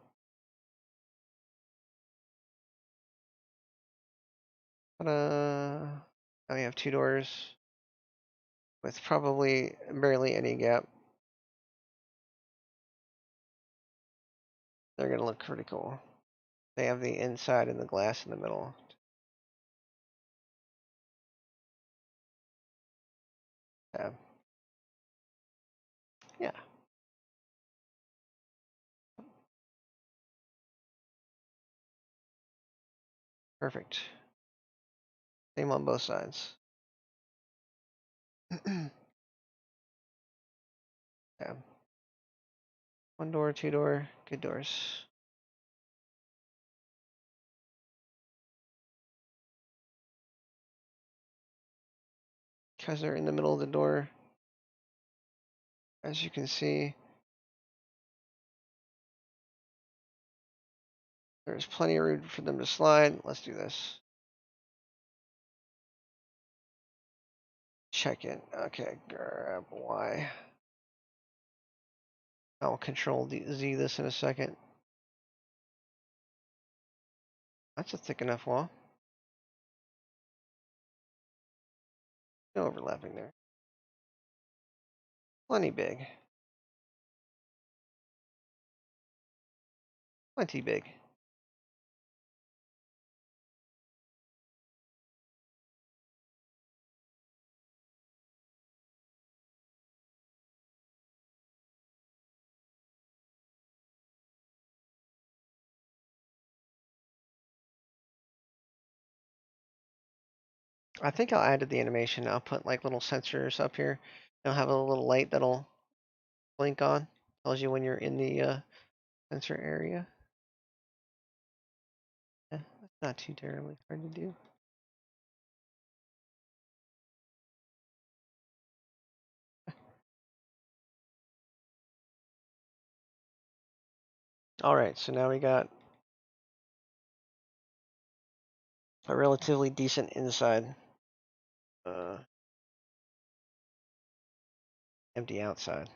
Now we have two doors with probably barely any gap. They're gonna look pretty cool. They have the inside and the glass in the middle. Tab. Yeah, perfect. Same on both sides. Tab. One door, two door, good doors. Because they're in the middle of the door, as you can see, there's plenty of room for them to slide. Let's do this. Check it. Okay, grab Y. I'll control Z this in a second. That's a thick enough wall. No overlapping there. Plenty big. Plenty big. I think I'll add to the animation. I'll put like little sensors up here. I'll have a little light that'll blink on. Tells you when you're in the sensor area. Yeah, that's not too terribly hard to do. All right, so now we got a relatively decent inside. Empty outside.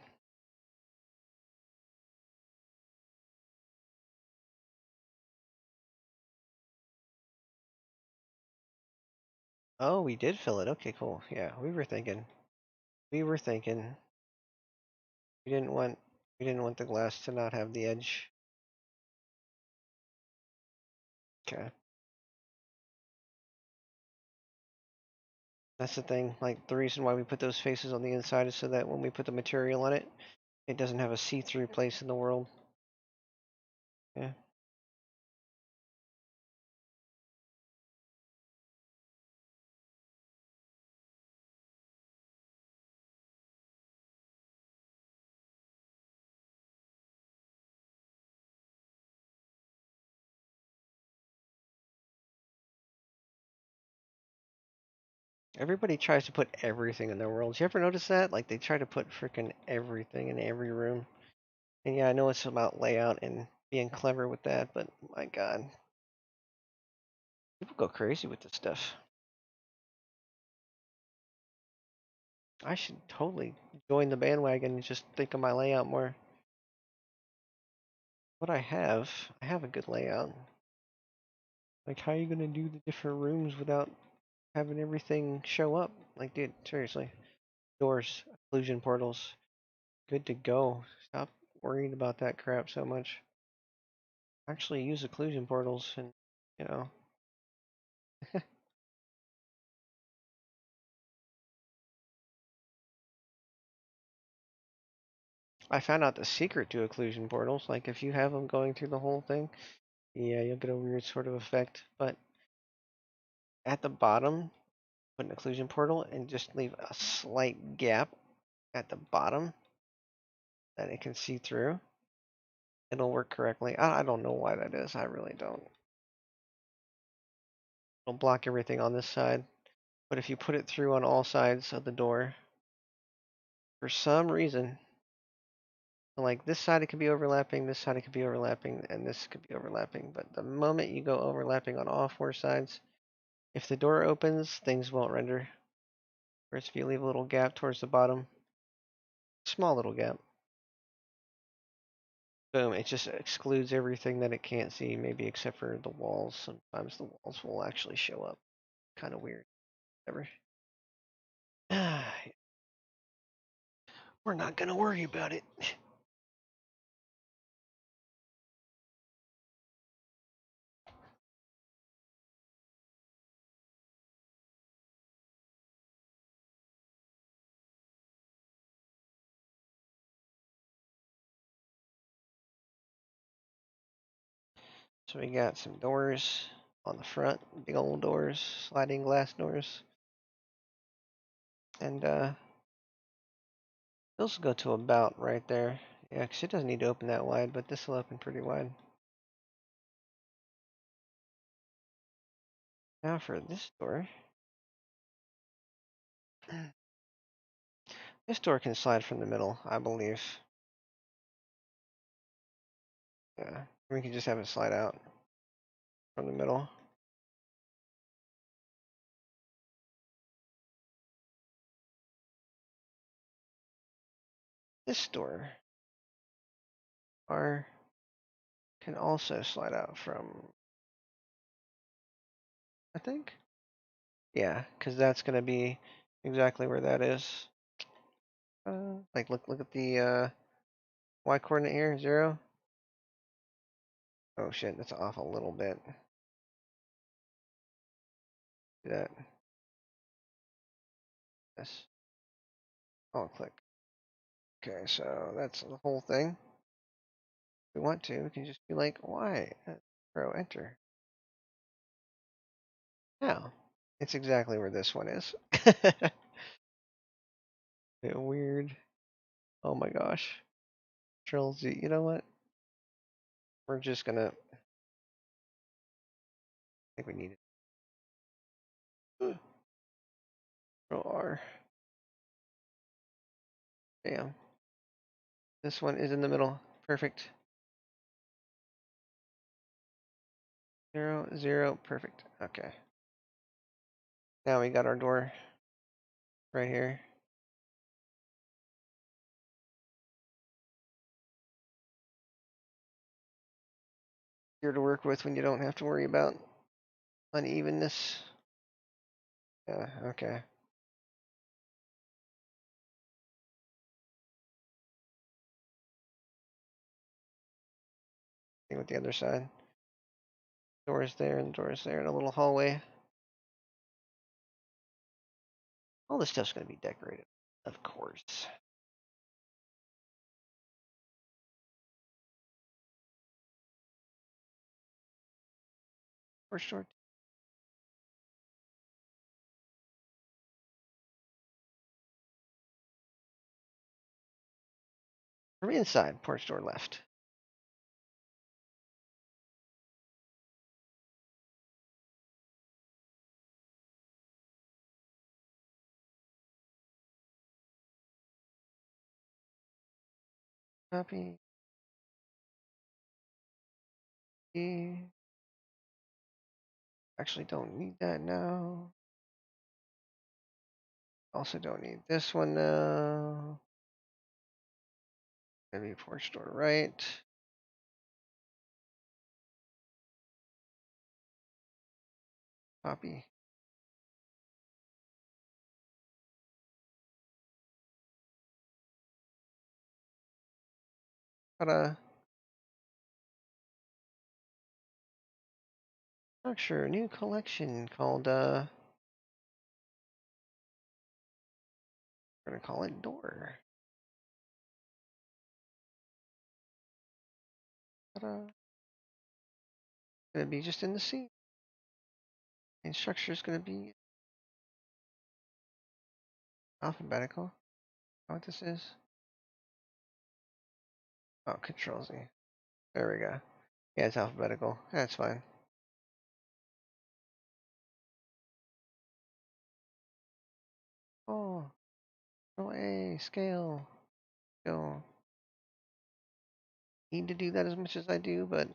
Oh, we did fill it. Okay, cool. Yeah, we were thinking. We were thinking. We didn't want. We didn't want the glass to not have the edge. Okay. That's the thing. Like the reason why we put those faces on the inside is so that when we put the material on it, it doesn't have a see-through place in the world. Yeah. Everybody tries to put everything in their worlds. You ever notice that? Like they try to put freaking everything in every room. And yeah, I know it's about layout and being clever with that, but my God, people go crazy with this stuff. I should totally join the bandwagon and just think of my layout more. What I have a good layout. Like, how are you gonna do the different rooms without having everything show up? Like, dude, seriously. Doors, occlusion portals, good to go. Stop worrying about that crap so much. Actually use occlusion portals and, you know. I found out the secret to occlusion portals. Like, if you have them going through the whole thing, yeah, you'll get a weird sort of effect. But at the bottom, put an occlusion portal and just leave a slight gap at the bottom that it can see through. It'll work correctly. I don't know why that is. I really don't. It'll block everything on this side. But if you put it through on all sides of the door, for some reason, like this side it could be overlapping, this side it could be overlapping, and this could be overlapping. But the moment you go overlapping on all four sides, if the door opens, things won't render. Whereas if you leave a little gap towards the bottom, small little gap, boom, it just excludes everything that it can't see, maybe except for the walls. Sometimes the walls will actually show up. Kind of weird. Whatever. We're not gonna worry about it. So we got some doors on the front, big old doors, sliding glass doors. And those go to about right there. Yeah, 'cause it doesn't need to open that wide, but this will open pretty wide. Now for this door. This door can slide from the middle, I believe. Yeah, we can just have it slide out from the middle. This door can also slide out from, I think. Yeah, because that's going to be exactly where that is. Like look at the y coordinate here, 0. Oh shit, that's off a little bit. Do that. Yes. I'll click. Okay, so that's the whole thing. If we want to, we can just be like y, throw enter. Now, it's exactly where this one is. Weird. Oh my gosh. Control Z. You know what? We're just gonna. I think we need it. Control R. Damn. This one is in the middle. Perfect. 0, 0. Perfect. Okay. Now we got our door right here. Here to work with when you don't have to worry about unevenness. Yeah. Okay. Same with the other side. Doors there and doors there, and a little hallway. All this stuff's gonna be decorated, of course. Porch door. From inside, porch door left. Copy. Actually, don't need that now. Also, don't need this one now. Maybe porch door right. Copy. Ta-da. Structure, new collection called, we're gonna call it door. Ta-da. Gonna be just in the C. And structure is gonna be alphabetical. Is that what this is? Oh, Control Z. There we go. Yeah, it's alphabetical. That's fine. Oh, Control A, scale. Don't need to do that as much as I do, but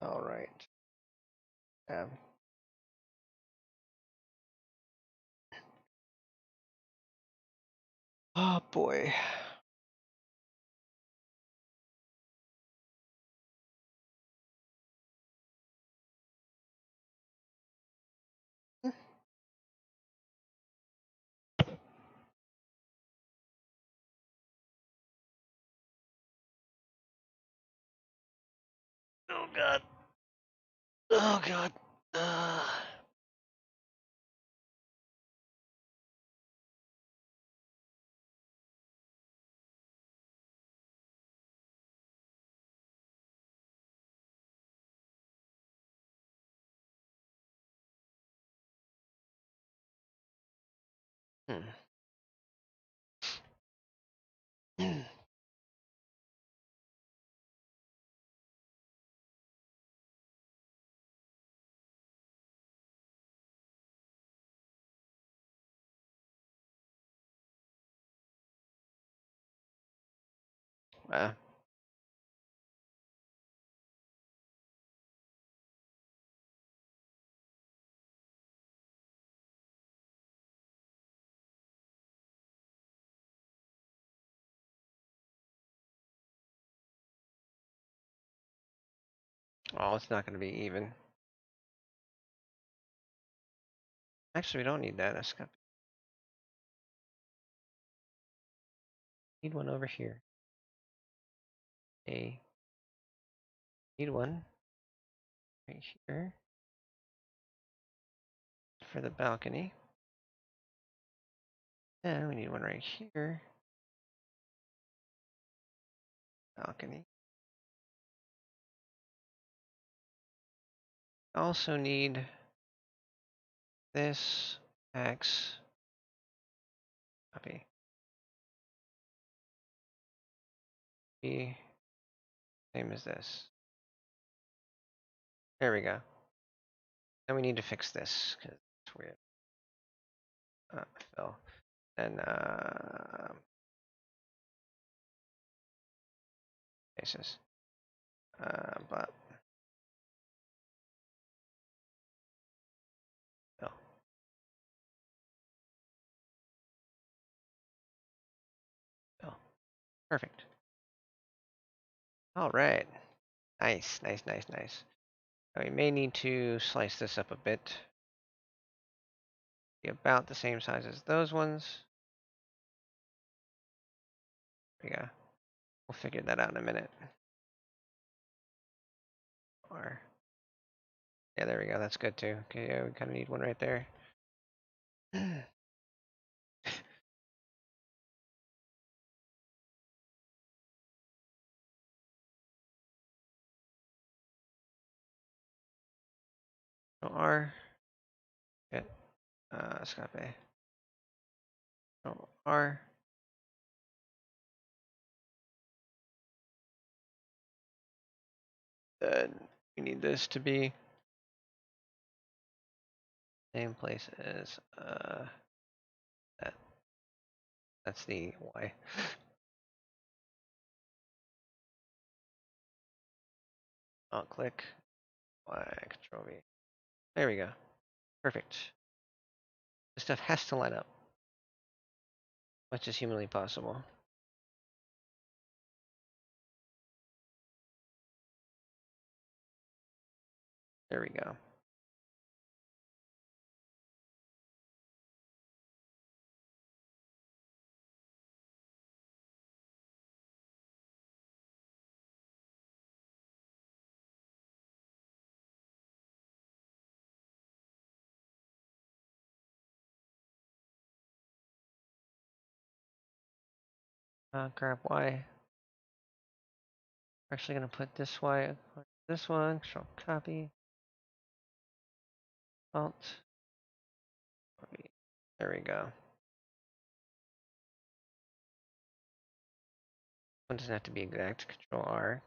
all right. Oh boy. Oh god. Oh god. Uh, hmm. Oh, it's not going to be even. Actually, we don't need that. Need one over here. Need one right here for the balcony. And we need one right here. Balcony. Also need this X copy. Be same as this. There we go. Then we need to fix this because it's weird. Fill. And basis. But fill. Fill. Perfect. All right. Nice, nice, nice, nice. Now we may need to slice this up a bit. Be about the same size as those ones. There we go. We'll figure that out in a minute. Or yeah, there we go. That's good too. Okay, yeah, we kind of need one right there. R. Get escape. R. Then we need this to be same place as that. That's the Y. Alt click Y, Control V. There we go. Perfect. This stuff has to line up, much as humanly possible. There we go. Grab Y. We're actually going to put this Y on this one. Control copy. Alt. Copy. There we go. One doesn't have to be exact. Control R.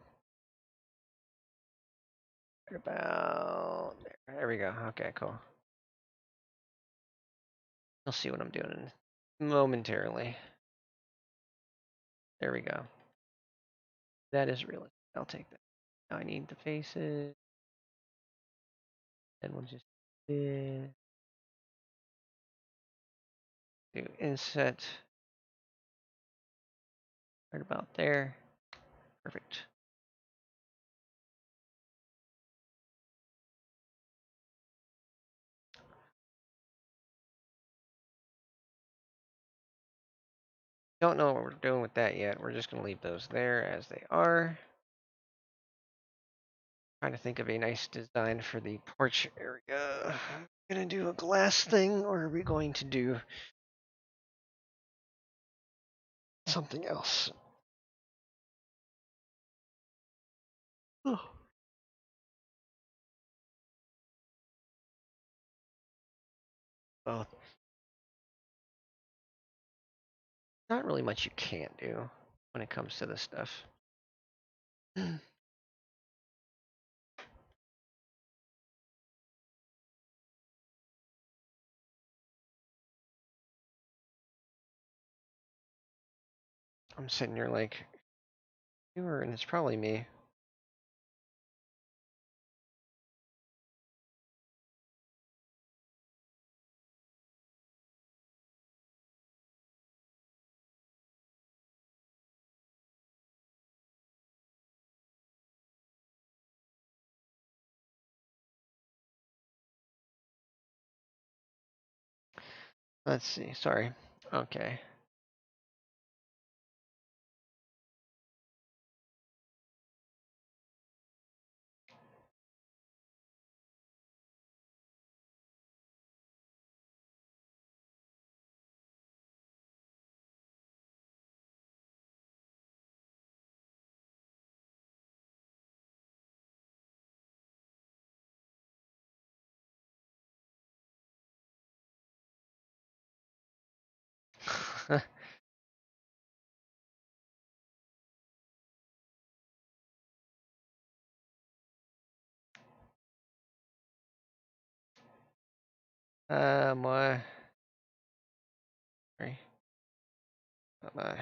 Right about there. There we go. Okay, cool. You'll see what I'm doing momentarily. There we go. That is realistic. I'll take that. Now I need the faces. And we'll just do inset right about there. Perfect. Don't know what we're doing with that yet. We're just going to leave those there as they are. Trying to think of a nice design for the porch area. Gonna do a glass thing, or are we going to do something else? Oh. Well, not really much you can't do when it comes to this stuff. I'm sitting here like, Viewer, and it's probably me. Let's see. Sorry. Okay. My. Sorry. My.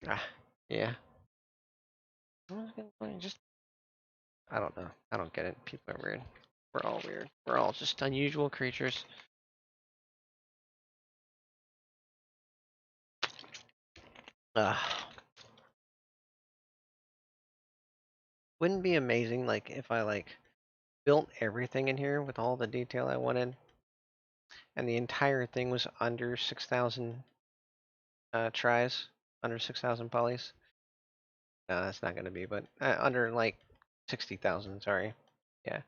Ah. Yeah. Just. I don't know. I don't get it. People are weird. We're all weird. We're all just unusual creatures. Ah. Wouldn't it be amazing, like, if I built everything in here with all the detail I wanted, and the entire thing was under 6,000 tries, under 6,000 polys? No, that's not gonna be, but under like 60,000. Sorry. Yeah.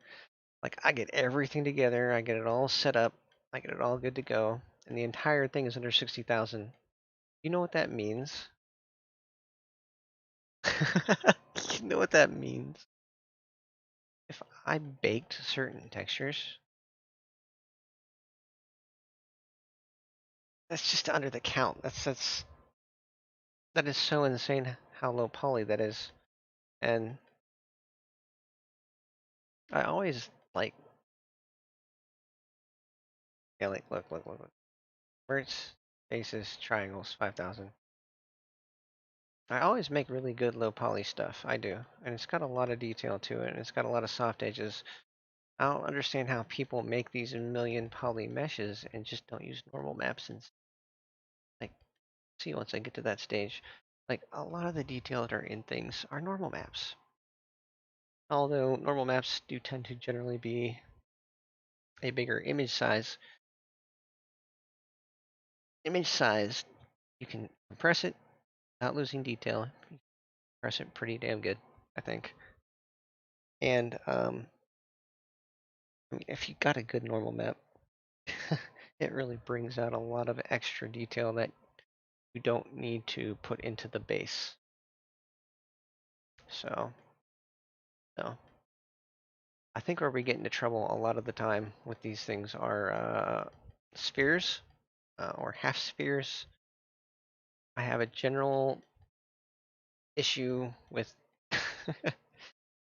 Like I get everything together, I get it all set up, I get it all good to go, and the entire thing is under 60,000. You know what that means? You know what that means? If I baked certain textures, that's just under the count. That is so insane how low poly that is. And I always like, yeah, like look. Words, faces, triangles, 5,000. I always make really good low poly stuff. I do. And it's got a lot of detail to it, and it's got a lot of soft edges. I don't understand how people make these million poly meshes and just don't use normal maps and like see once I get to that stage. Like a lot of the detail that are in things are normal maps. Although normal maps do tend to generally be a bigger image size. Image size, you can compress it without losing detail. Compress it pretty damn good, I think. And I mean, if you got a good normal map, it really brings out a lot of extra detail that you don't need to put into the base. So, no. I think where we get into trouble a lot of the time with these things are spheres or half spheres. I have a general issue with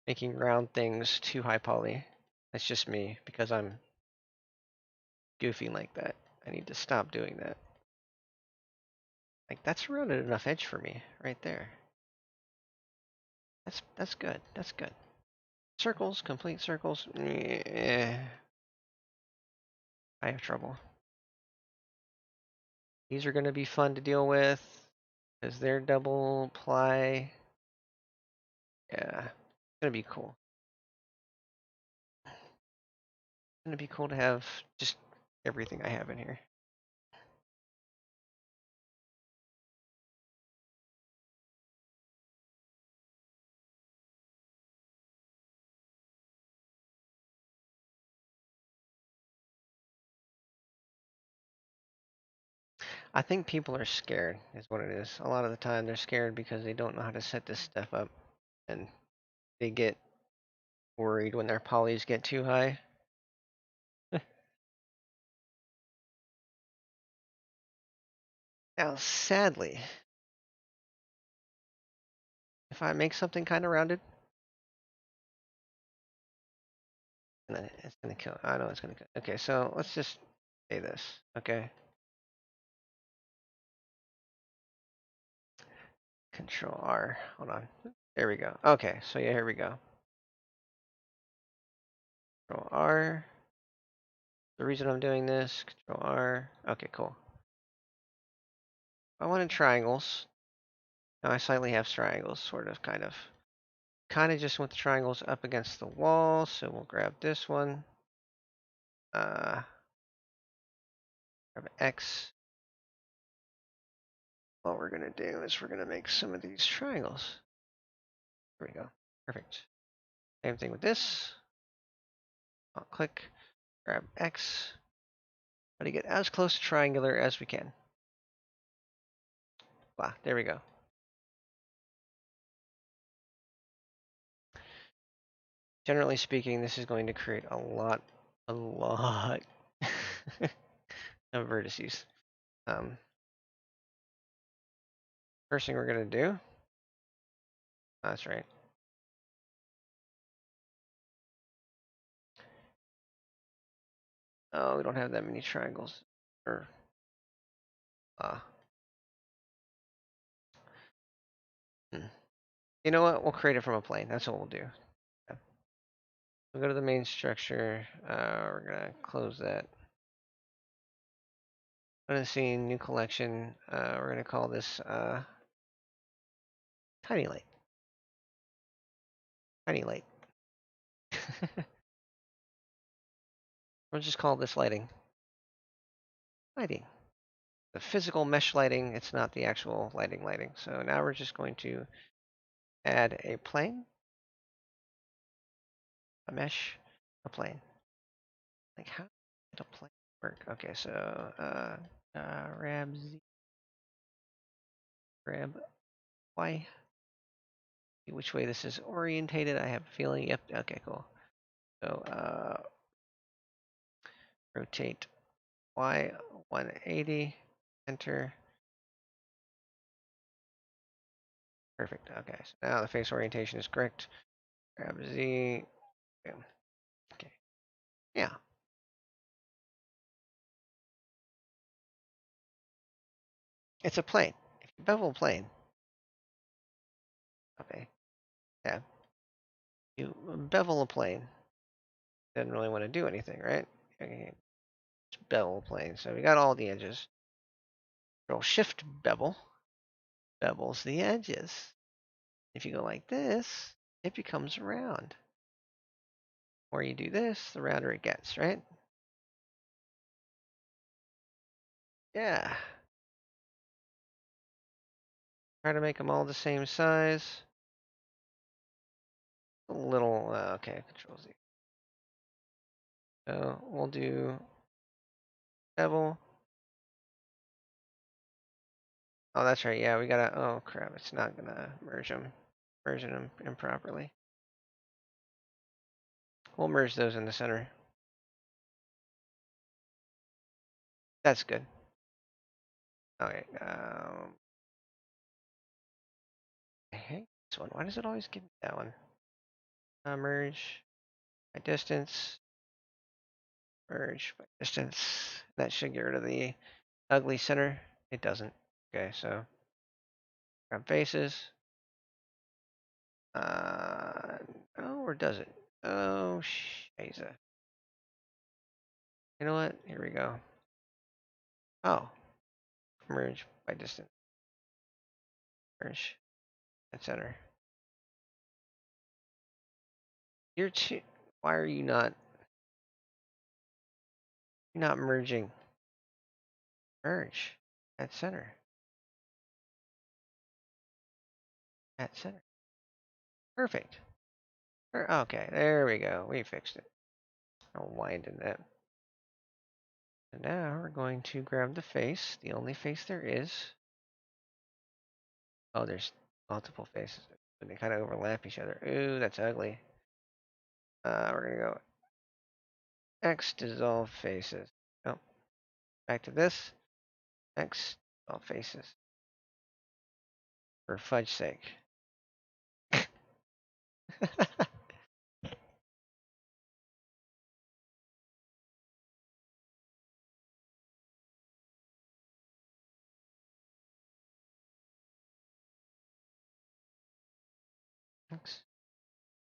making round things too high poly. That's just me because I'm goofy like that. I need to stop doing that. Like that's a rounded enough edge for me right there. That's good. That's good. Circles, complete circles. I have trouble. These are going to be fun to deal with because they're double ply. Yeah, it's going to be cool. It's going to be cool to have just everything I have in here. I think people are scared, is what it is. A lot of the time they're scared because they don't know how to set this stuff up and they get worried when their polys get too high. Now, sadly, if I make something kind of rounded, and then it's gonna kill. I know it's gonna kill. Okay, so let's just Say this. Okay. Control R. Hold on. There we go. Okay, so yeah, here we go. Control R. The reason I'm doing this, Control R. Okay, cool. I wanted triangles. Now I slightly have triangles, sort of, kind of. Kind of just want the triangles up against the wall, so we'll grab this one. Grab X. What we're gonna do is we're gonna make some of these triangles. There we go. Perfect. Same thing with this. I'll click, grab X. Try to get as close to triangular as we can. Wow, there we go. Generally speaking, this is going to create a lot of vertices. First thing we're gonna do, that's right. Oh, we don't have that many triangles. Or, uh, you know what? We'll create it from a plane. That's what we'll do. Yeah. We'll go to the main structure. We're gonna close that. Go to the scene, new collection. We're gonna call this tiny light. Tiny light. We'll just call this lighting. Lighting. The physical mesh lighting. It's not the actual lighting. So now we're just going to add a plane, a mesh, a plane. Like how did a plane work? Okay, so grab Y. See which way this is orientated. I have a feeling. Yep. Okay, cool. So rotate Y 180. Enter. Perfect. Okay. So now the face orientation is correct. Grab Z. Boom. Okay. Yeah. It's a plane. If you bevel a plane, okay. Yeah. You bevel a plane. Doesn't really want to do anything, right? Okay. Just bevel a plane. So we got all the edges. Control Shift bevel. Bevels the edges. If you go like this, it becomes round. The more you do this, the rounder it gets, right? Yeah. Try to make them all the same size. A little, okay, Control Z. So we'll do bevel. Oh, that's right. Yeah, we gotta, oh crap, it's not gonna merge them improperly. We'll merge those in the center. That's good. Okay. I hate this one. Why does it always give me that one? Merge by distance. Merge by distance. That should get rid of the ugly center. It doesn't. Okay, so grab faces. No, or does it? Oh, shiza. You know what? Here we go. Oh, merge by distance. Merge at center. You're too. Why are you not? You're not merging. Merge at center. At center. Perfect. Okay, there we go. We fixed it. I'll wind in that. And now we're going to grab the face, the only face there is. Oh, there's multiple faces. And they kind of overlap each other. Ooh, that's ugly. We're going to go X dissolve faces. Oh, back to this. X dissolve faces. For fudge's sake.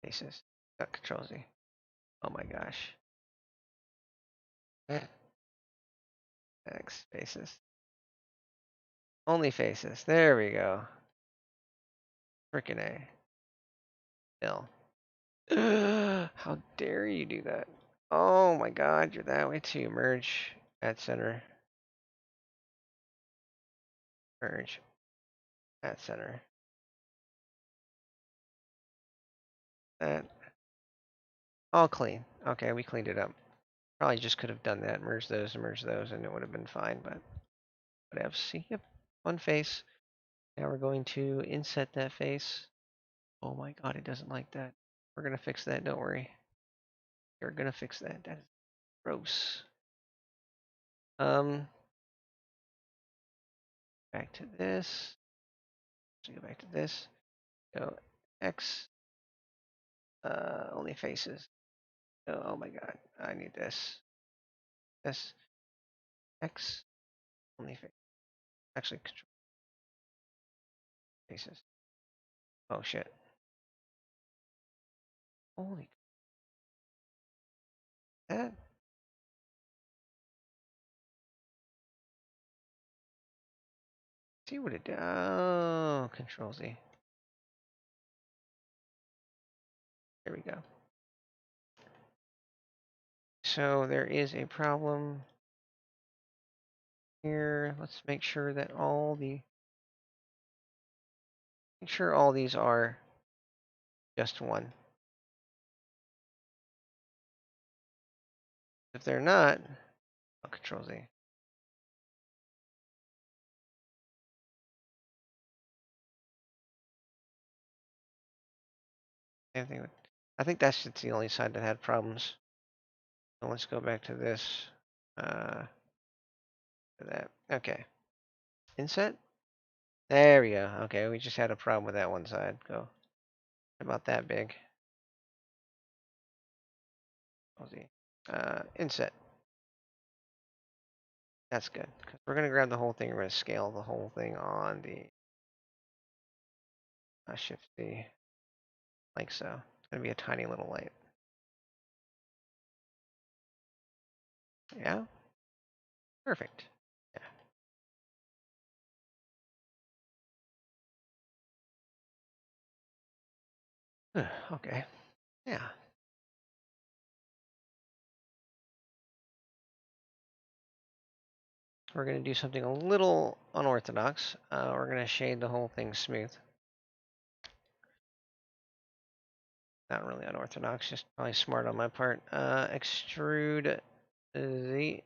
Faces. Control Z. Oh my gosh. X faces. Only faces. There we go. Frickin' A. Bill. How dare you do that? Oh my god, you're that way too. Merge at center. Merge at center. That all clean. Okay, we cleaned it up. Probably just could have done that. Merge those and merge those, and it would have been fine. But whatever. See, yep, one face. Now we're going to inset that face. Oh my god, it doesn't like that. We're gonna fix that. Don't worry. You're gonna fix that. That is gross. Um, back to this. So go back to this. Go X. Only faces. Oh my god, I need this. This X. Only face. Actually, control faces. Oh shit. Holy that. See what it did. Oh, Control Z. There we go. So there is a problem here. Let's make sure that make sure all these are just one. If they're not, I'll Control Z. Same thing with, I think that's just the only side that had problems. So let's go back to this. To that. Okay. Inset? There we go. Okay, we just had a problem with that one side. Go. About that big. Z. Inset. That's good. Cause we're gonna grab the whole thing. We're gonna scale the whole thing on the Shift C, like so. It's gonna be a tiny little light. Yeah. Perfect. Yeah. Okay. Yeah. We're gonna do something a little unorthodox. We're gonna shade the whole thing smooth. Not really unorthodox, just probably smart on my part. Extrude Z.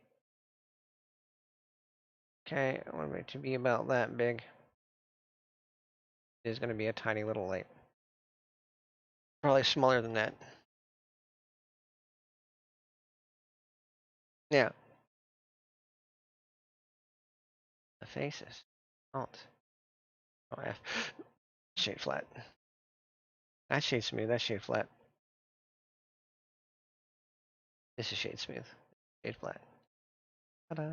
Okay, I want it to be about that big. It is going to be a tiny little light. Probably smaller than that. Yeah. The faces. Alt. Oh, F. Shade flat. That shade smooth. That shade flat. This is shade smooth. Shade flat. Ta-da.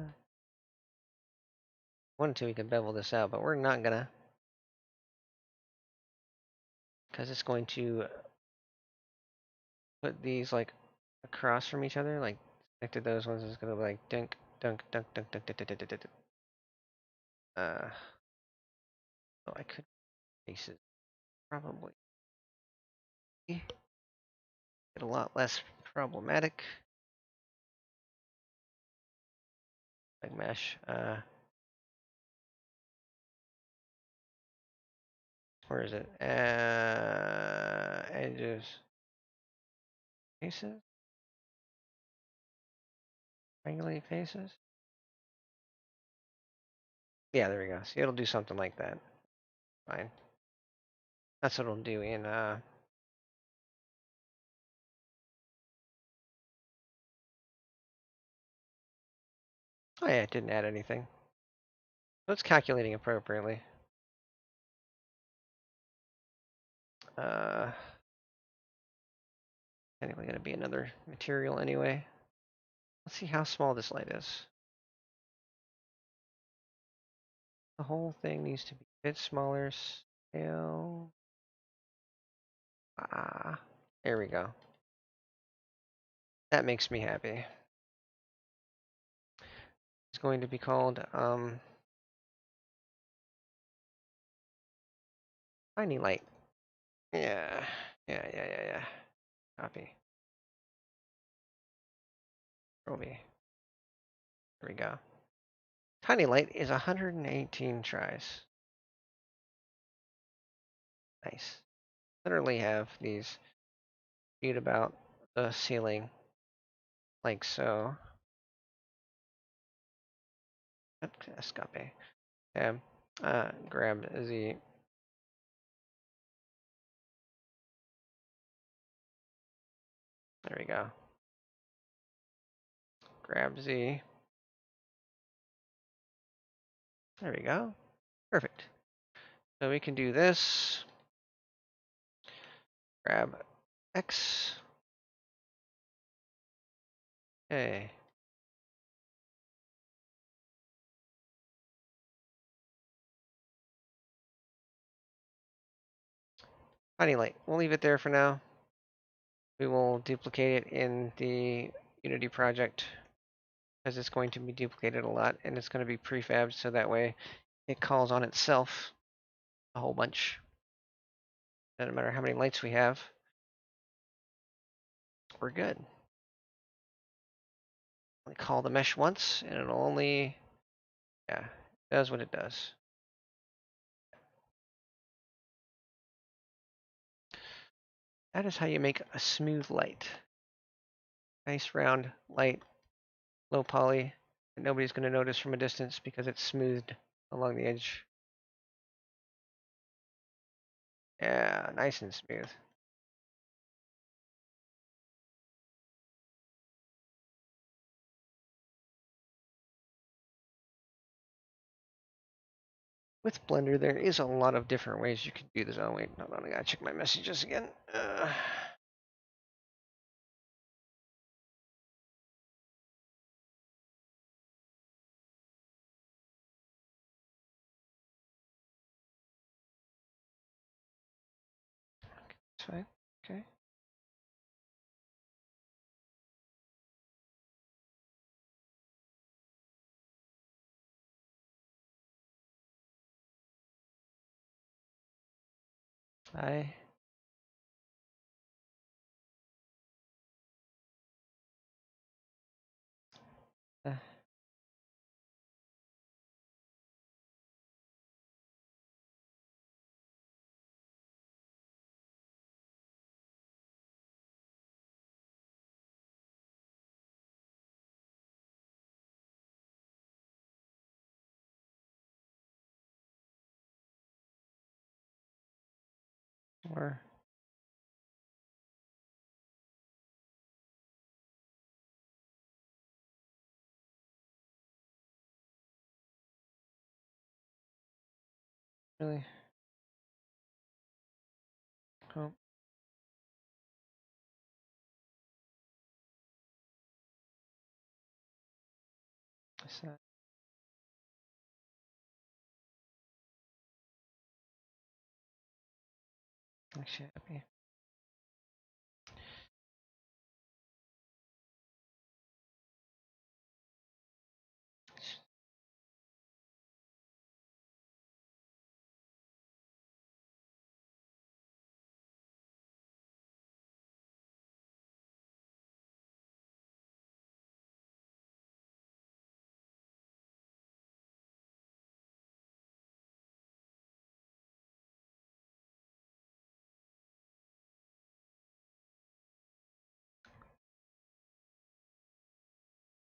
Wanted to, we could bevel this out, but we're not gonna. Because it's going to put these like across from each other, like connected those ones. It's gonna be like dunk, dunk, dunk, dunk, dunk, dunk, dunk, dunk, dunk, dunk. Oh, I could faces probably get a lot less problematic. Like mesh. Where is it? Edges. Faces? Triangulate faces? Yeah, there we go. See, it'll do something like that. Fine. That's what it'll do in, oh yeah, it didn't add anything. So it's calculating appropriately. Uh, Technically gonna be another material anyway. Let's see how small this light is. The whole thing needs to be a bit smaller. Scale. Ah, There we go. That makes me happy. It's going to be called Tiny Light. Yeah. Yeah. Copy. Roby. There we go. Tiny Light is 118 tries. Nice. Literally have these viewed about the ceiling like so. Escape. Okay. Grab Z. There we go. Grab Z. There we go. Perfect. So we can do this. Grab X. Okay. Tiny Light. We'll leave it there for now. We will duplicate it in the Unity project because it's going to be duplicated a lot and it's going to be prefabbed so that way it calls on itself a whole bunch. Doesn't matter how many lights we have, we're good. We call the mesh once and it'll only, yeah, it does what it does. That is how you make a smooth light. Nice round light, low poly, that nobody's going to notice from a distance because it's smoothed along the edge. Yeah, nice and smooth. With Blender, there is a lot of different ways you can do this. Oh wait, hold on, I gotta check my messages again. It's fine. Okay. I uh, or really? Oh, it's not actually happy.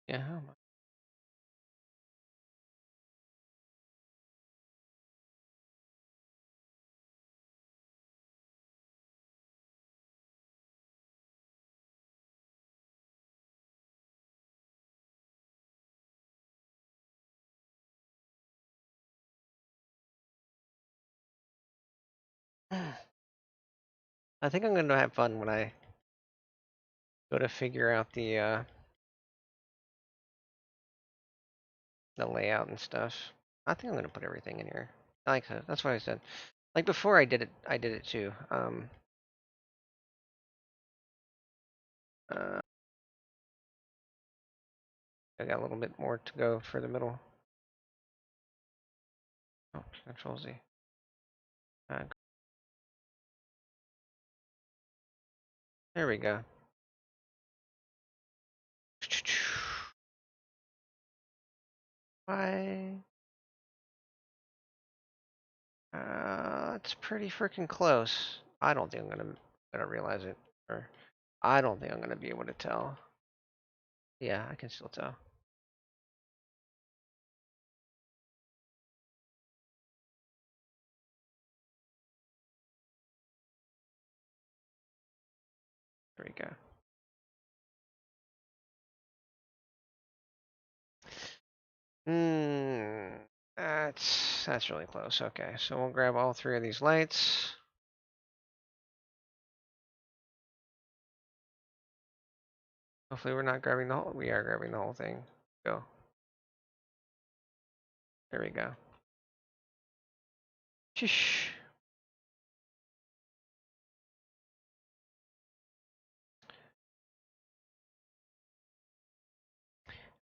Yeah, how much? I think I'm gonna have fun when I go to figure out the layout and stuff. I think I'm gonna put everything in here. I like that. That's what I said. Like before I did it too. Uh, I got a little bit more to go for the middle. Oh, Control Z. There we go. Why? It's pretty freaking close. I don't think I'm gonna realize it, or I don't think I'm gonna be able to tell. Yeah, I can still tell. There we go. Hmm, that's really close. Okay, so we'll grab all three of these lights. Hopefully we're not grabbing the whole. We are grabbing the whole thing. Go. There we go. Sheesh.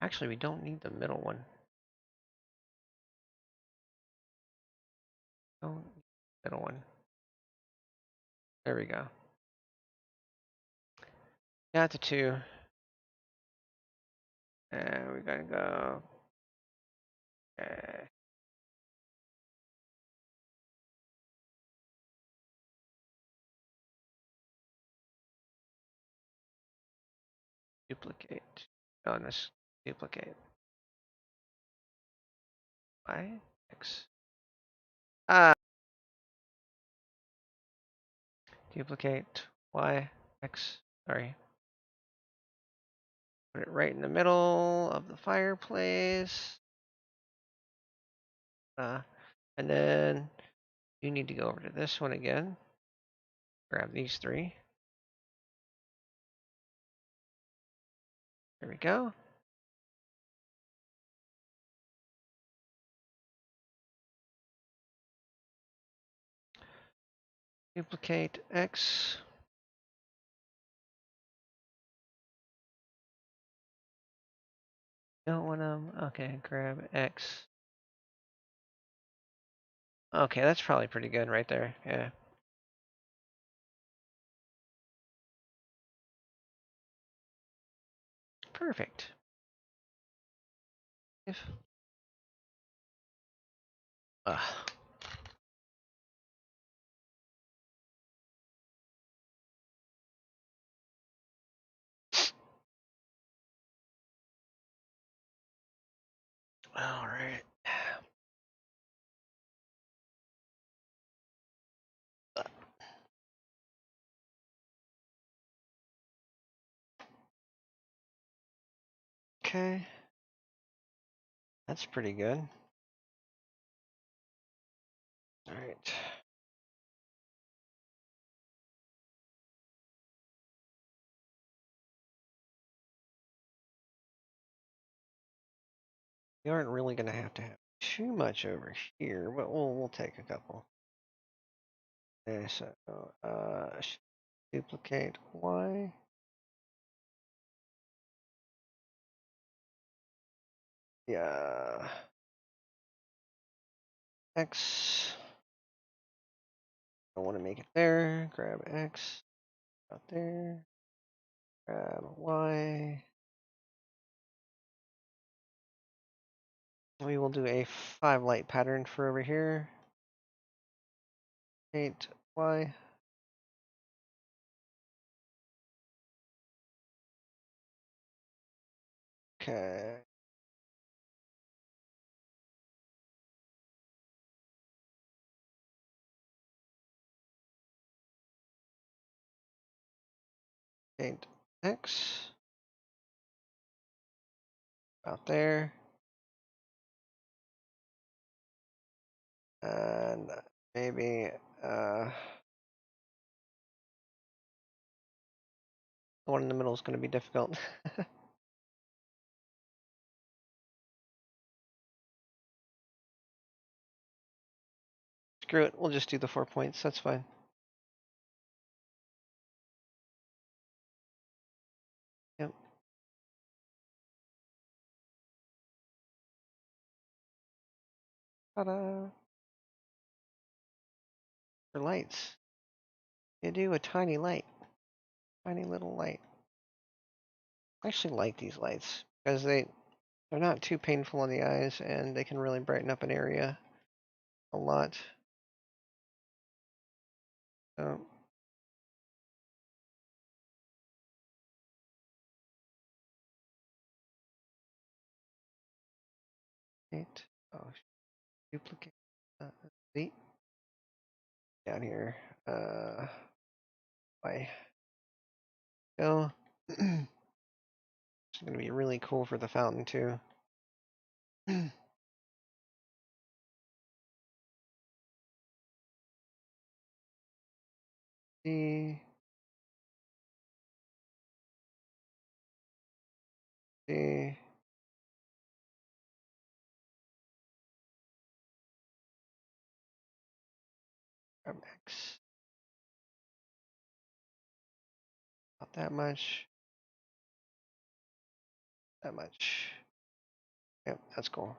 Actually, we don't need the middle one. Don't need the middle one. There we go. Got the two. And we gotta go. Duplicate. Oh, this duplicate. Y, X. Ah, duplicate Y, X. Sorry. Put it right in the middle of the fireplace. And then you need to go over to this one again. Grab these three. There we go. Duplicate X. Don't want them. Okay, grab X. Okay, that's probably pretty good right there. Yeah. Perfect. If. All right. Okay. That's pretty good. All right. We aren't really gonna have to have too much over here, but we'll take a couple. Okay, so duplicate Y. Yeah. X. I want to make it there. Grab X out there. Grab Y. We will do a 5 light pattern for over here. 8 Y. Okay. Paint X out there. And maybe the one in the middle is going to be difficult. Screw it, we'll just do the 4 points, that's fine. Ta-da! For lights. You do a tiny light. Tiny little light. I actually like these lights because they're not too painful on the eyes and they can really brighten up an area a lot. So, eight. Oh, duplicate. Delete. Down here. Why? Go. It's going to be really cool for the fountain too. See. See. Grab X. Not that much. That much. Yep, that's cool.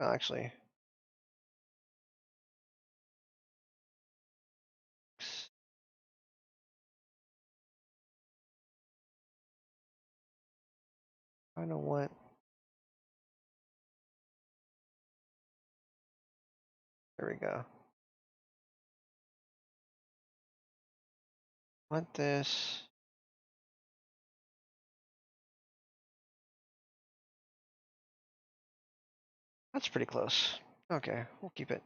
Oh, actually, X. I don't want. There we go. Want this. That's pretty close. Okay, we'll keep it.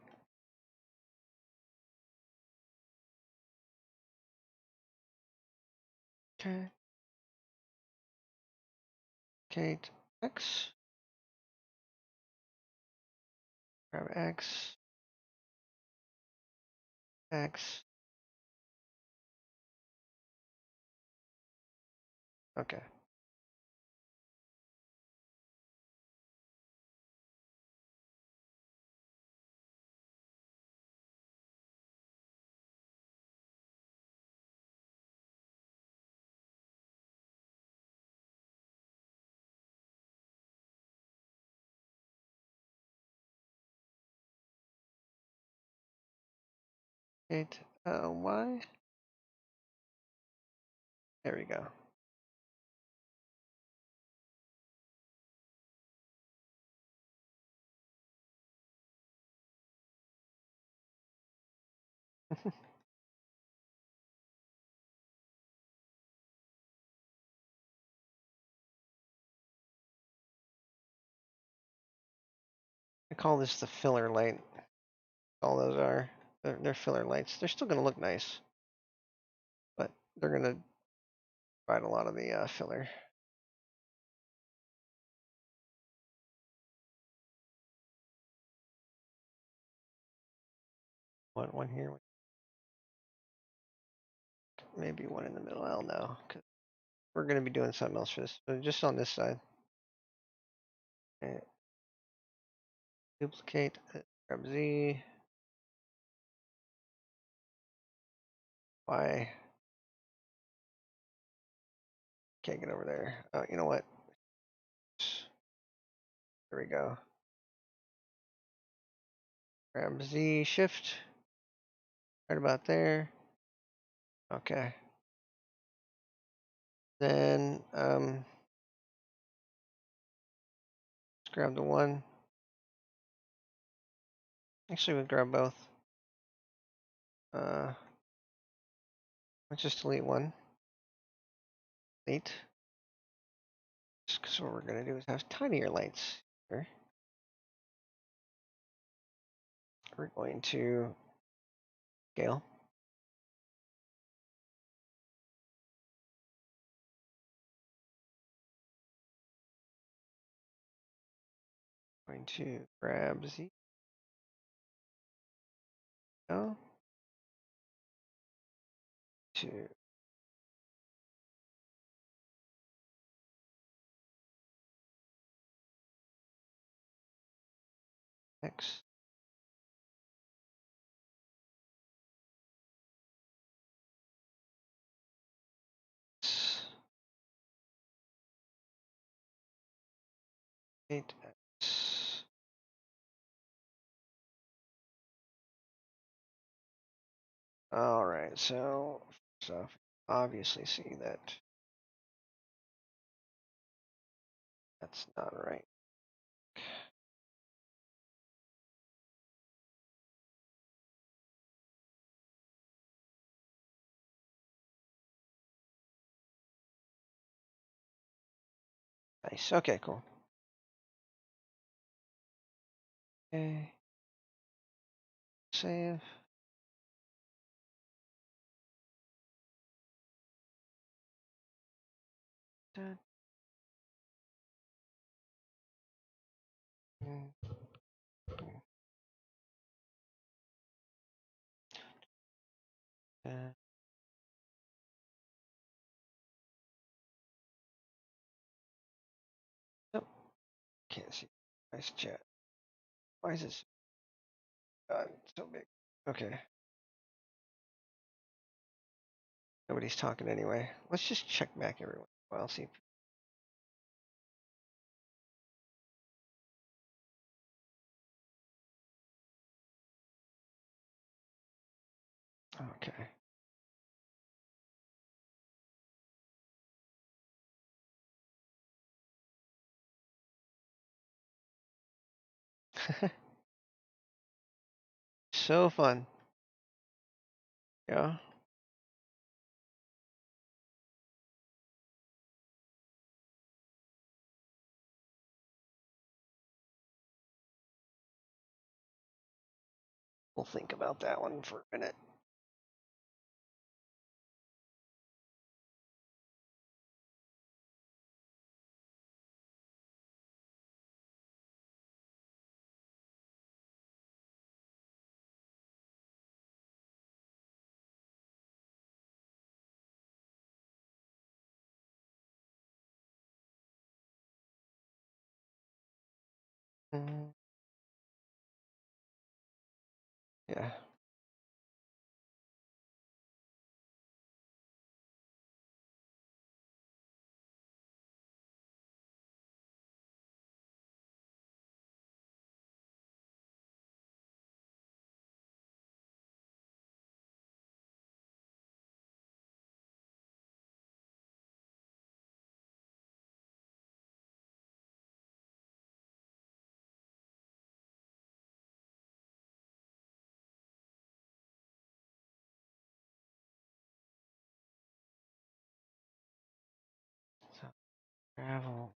Okay. Kate X. Grab X. X. Okay. Kate Y. There we go. I call this the filler light. All those are. They're filler lights. They're still going to look nice, but they're going to provide a lot of the filler. One here, maybe one in the middle. I don't know, because we're going to be doing something else for this. So just on this side. Okay. Duplicate. Grab Z. Y. Can't get over there. Oh, you know what? There we go. Grab Z, Shift. Right about there. Okay. Then let's grab the one. Actually, we'll grab both. Let's just delete one. Delete. Just because what we're gonna do is have tinier lights here. We're going to scale. Going to grab Z. Go. To X. Eight X. All right, so obviously see that that's not right. Nice. Okay, cool. Okay, save. Done. Mm, uh, Nope, can't see. Nice chat. Why is this so big? Okay, nobody's talking anyway. Let's just check back everyone. Well, see. Okay. So fun. Yeah. We'll think about that one for a minute. Mm, yeah. So travel.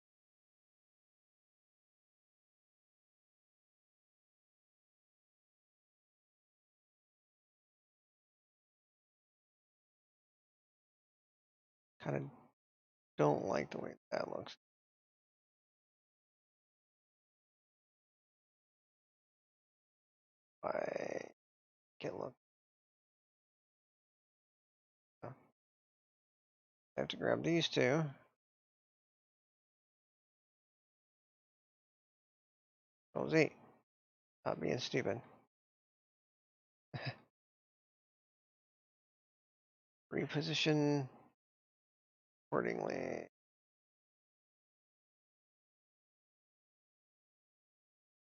Kind of don't like the way that looks. I can't look. I have to grab these two. Rosie, not being stupid. Reposition accordingly.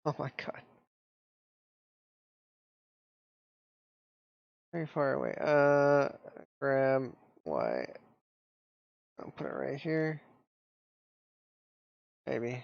Oh my god. Very far away. Grab Y. I'll put it right here. Maybe.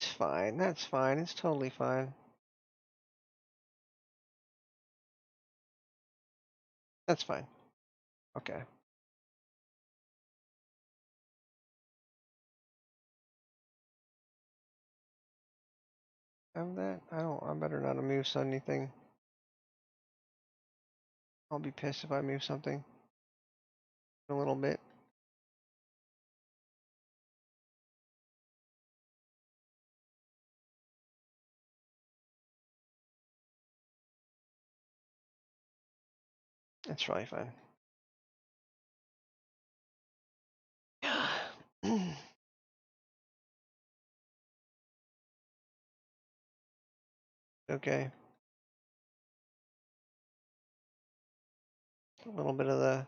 It's fine. That's fine. It's totally fine. That's fine. Okay. Have that? I don't. I better not move anything. I'll be pissed if I move something in a little bit. That's probably fine. Okay. A little bit of the.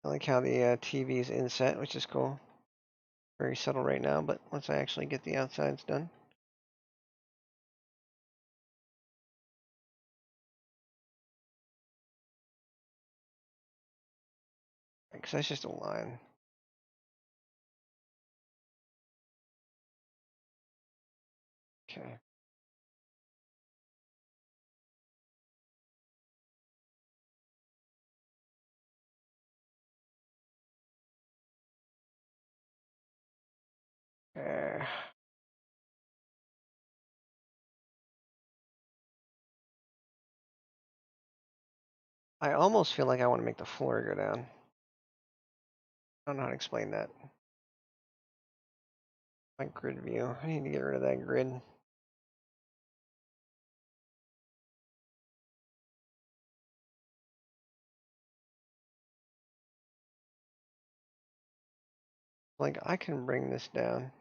I like how the TV is inset, which is cool. Very subtle right now, but once I actually get the outsides done. Because that's just a line. Okay. Uh, I almost feel like I want to make the floor go down. I don't know how to explain that. My grid view. I need to get rid of that grid. Like, I can bring this down.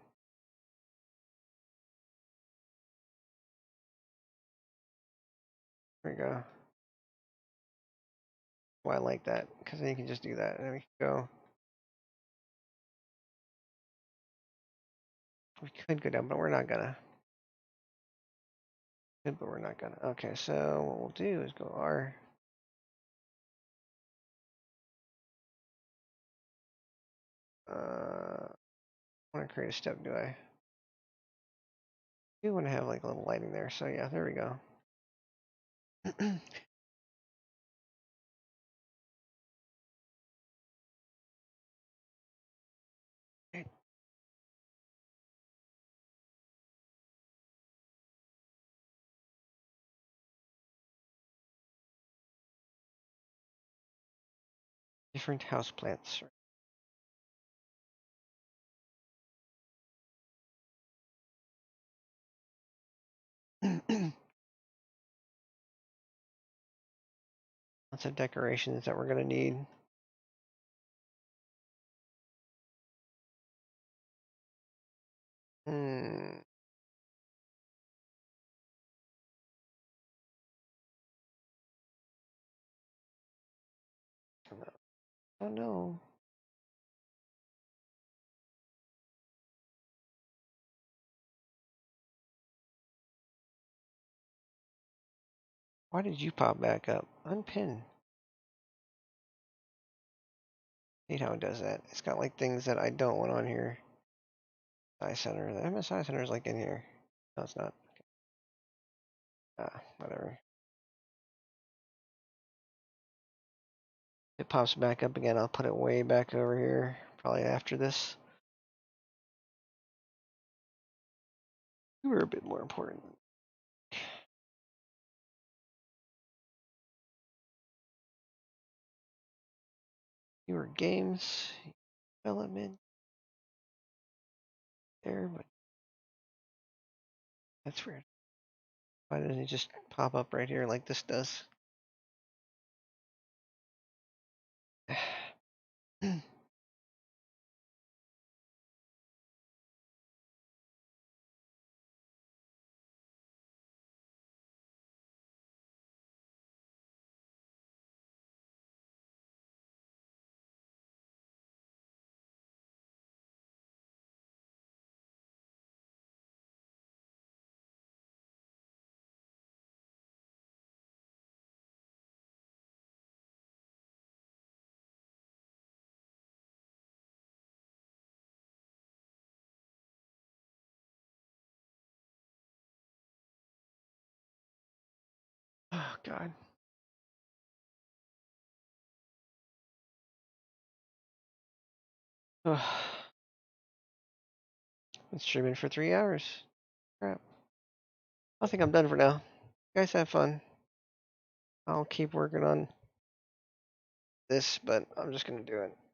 There we go. Well, I like that, because then you can just do that, and then we can go. We could go down, but we're not gonna. Could, but we're not gonna. Okay, so what we'll do is go R. I want to create a step, do I? I do want to have like a little lighting there, so yeah, there we go. Different house plants. Lots of decorations that we're gonna need. Hmm. Oh no. Why did you pop back up? Unpin. Hate how it does that. It's got like things that I don't want on here. Eye center. The MSI center is like in here. No, it's not. Ah, whatever. If it pops back up again, I'll put it way back over here. Probably after this. You were a bit more important. You were games development there, but that's weird. Why didn't it just pop up right here like this does? Oh God. Ugh. Been streaming for 3 hours. Crap. I think I'm done for now. You guys have fun. I'll keep working on this, but I'm just gonna do it.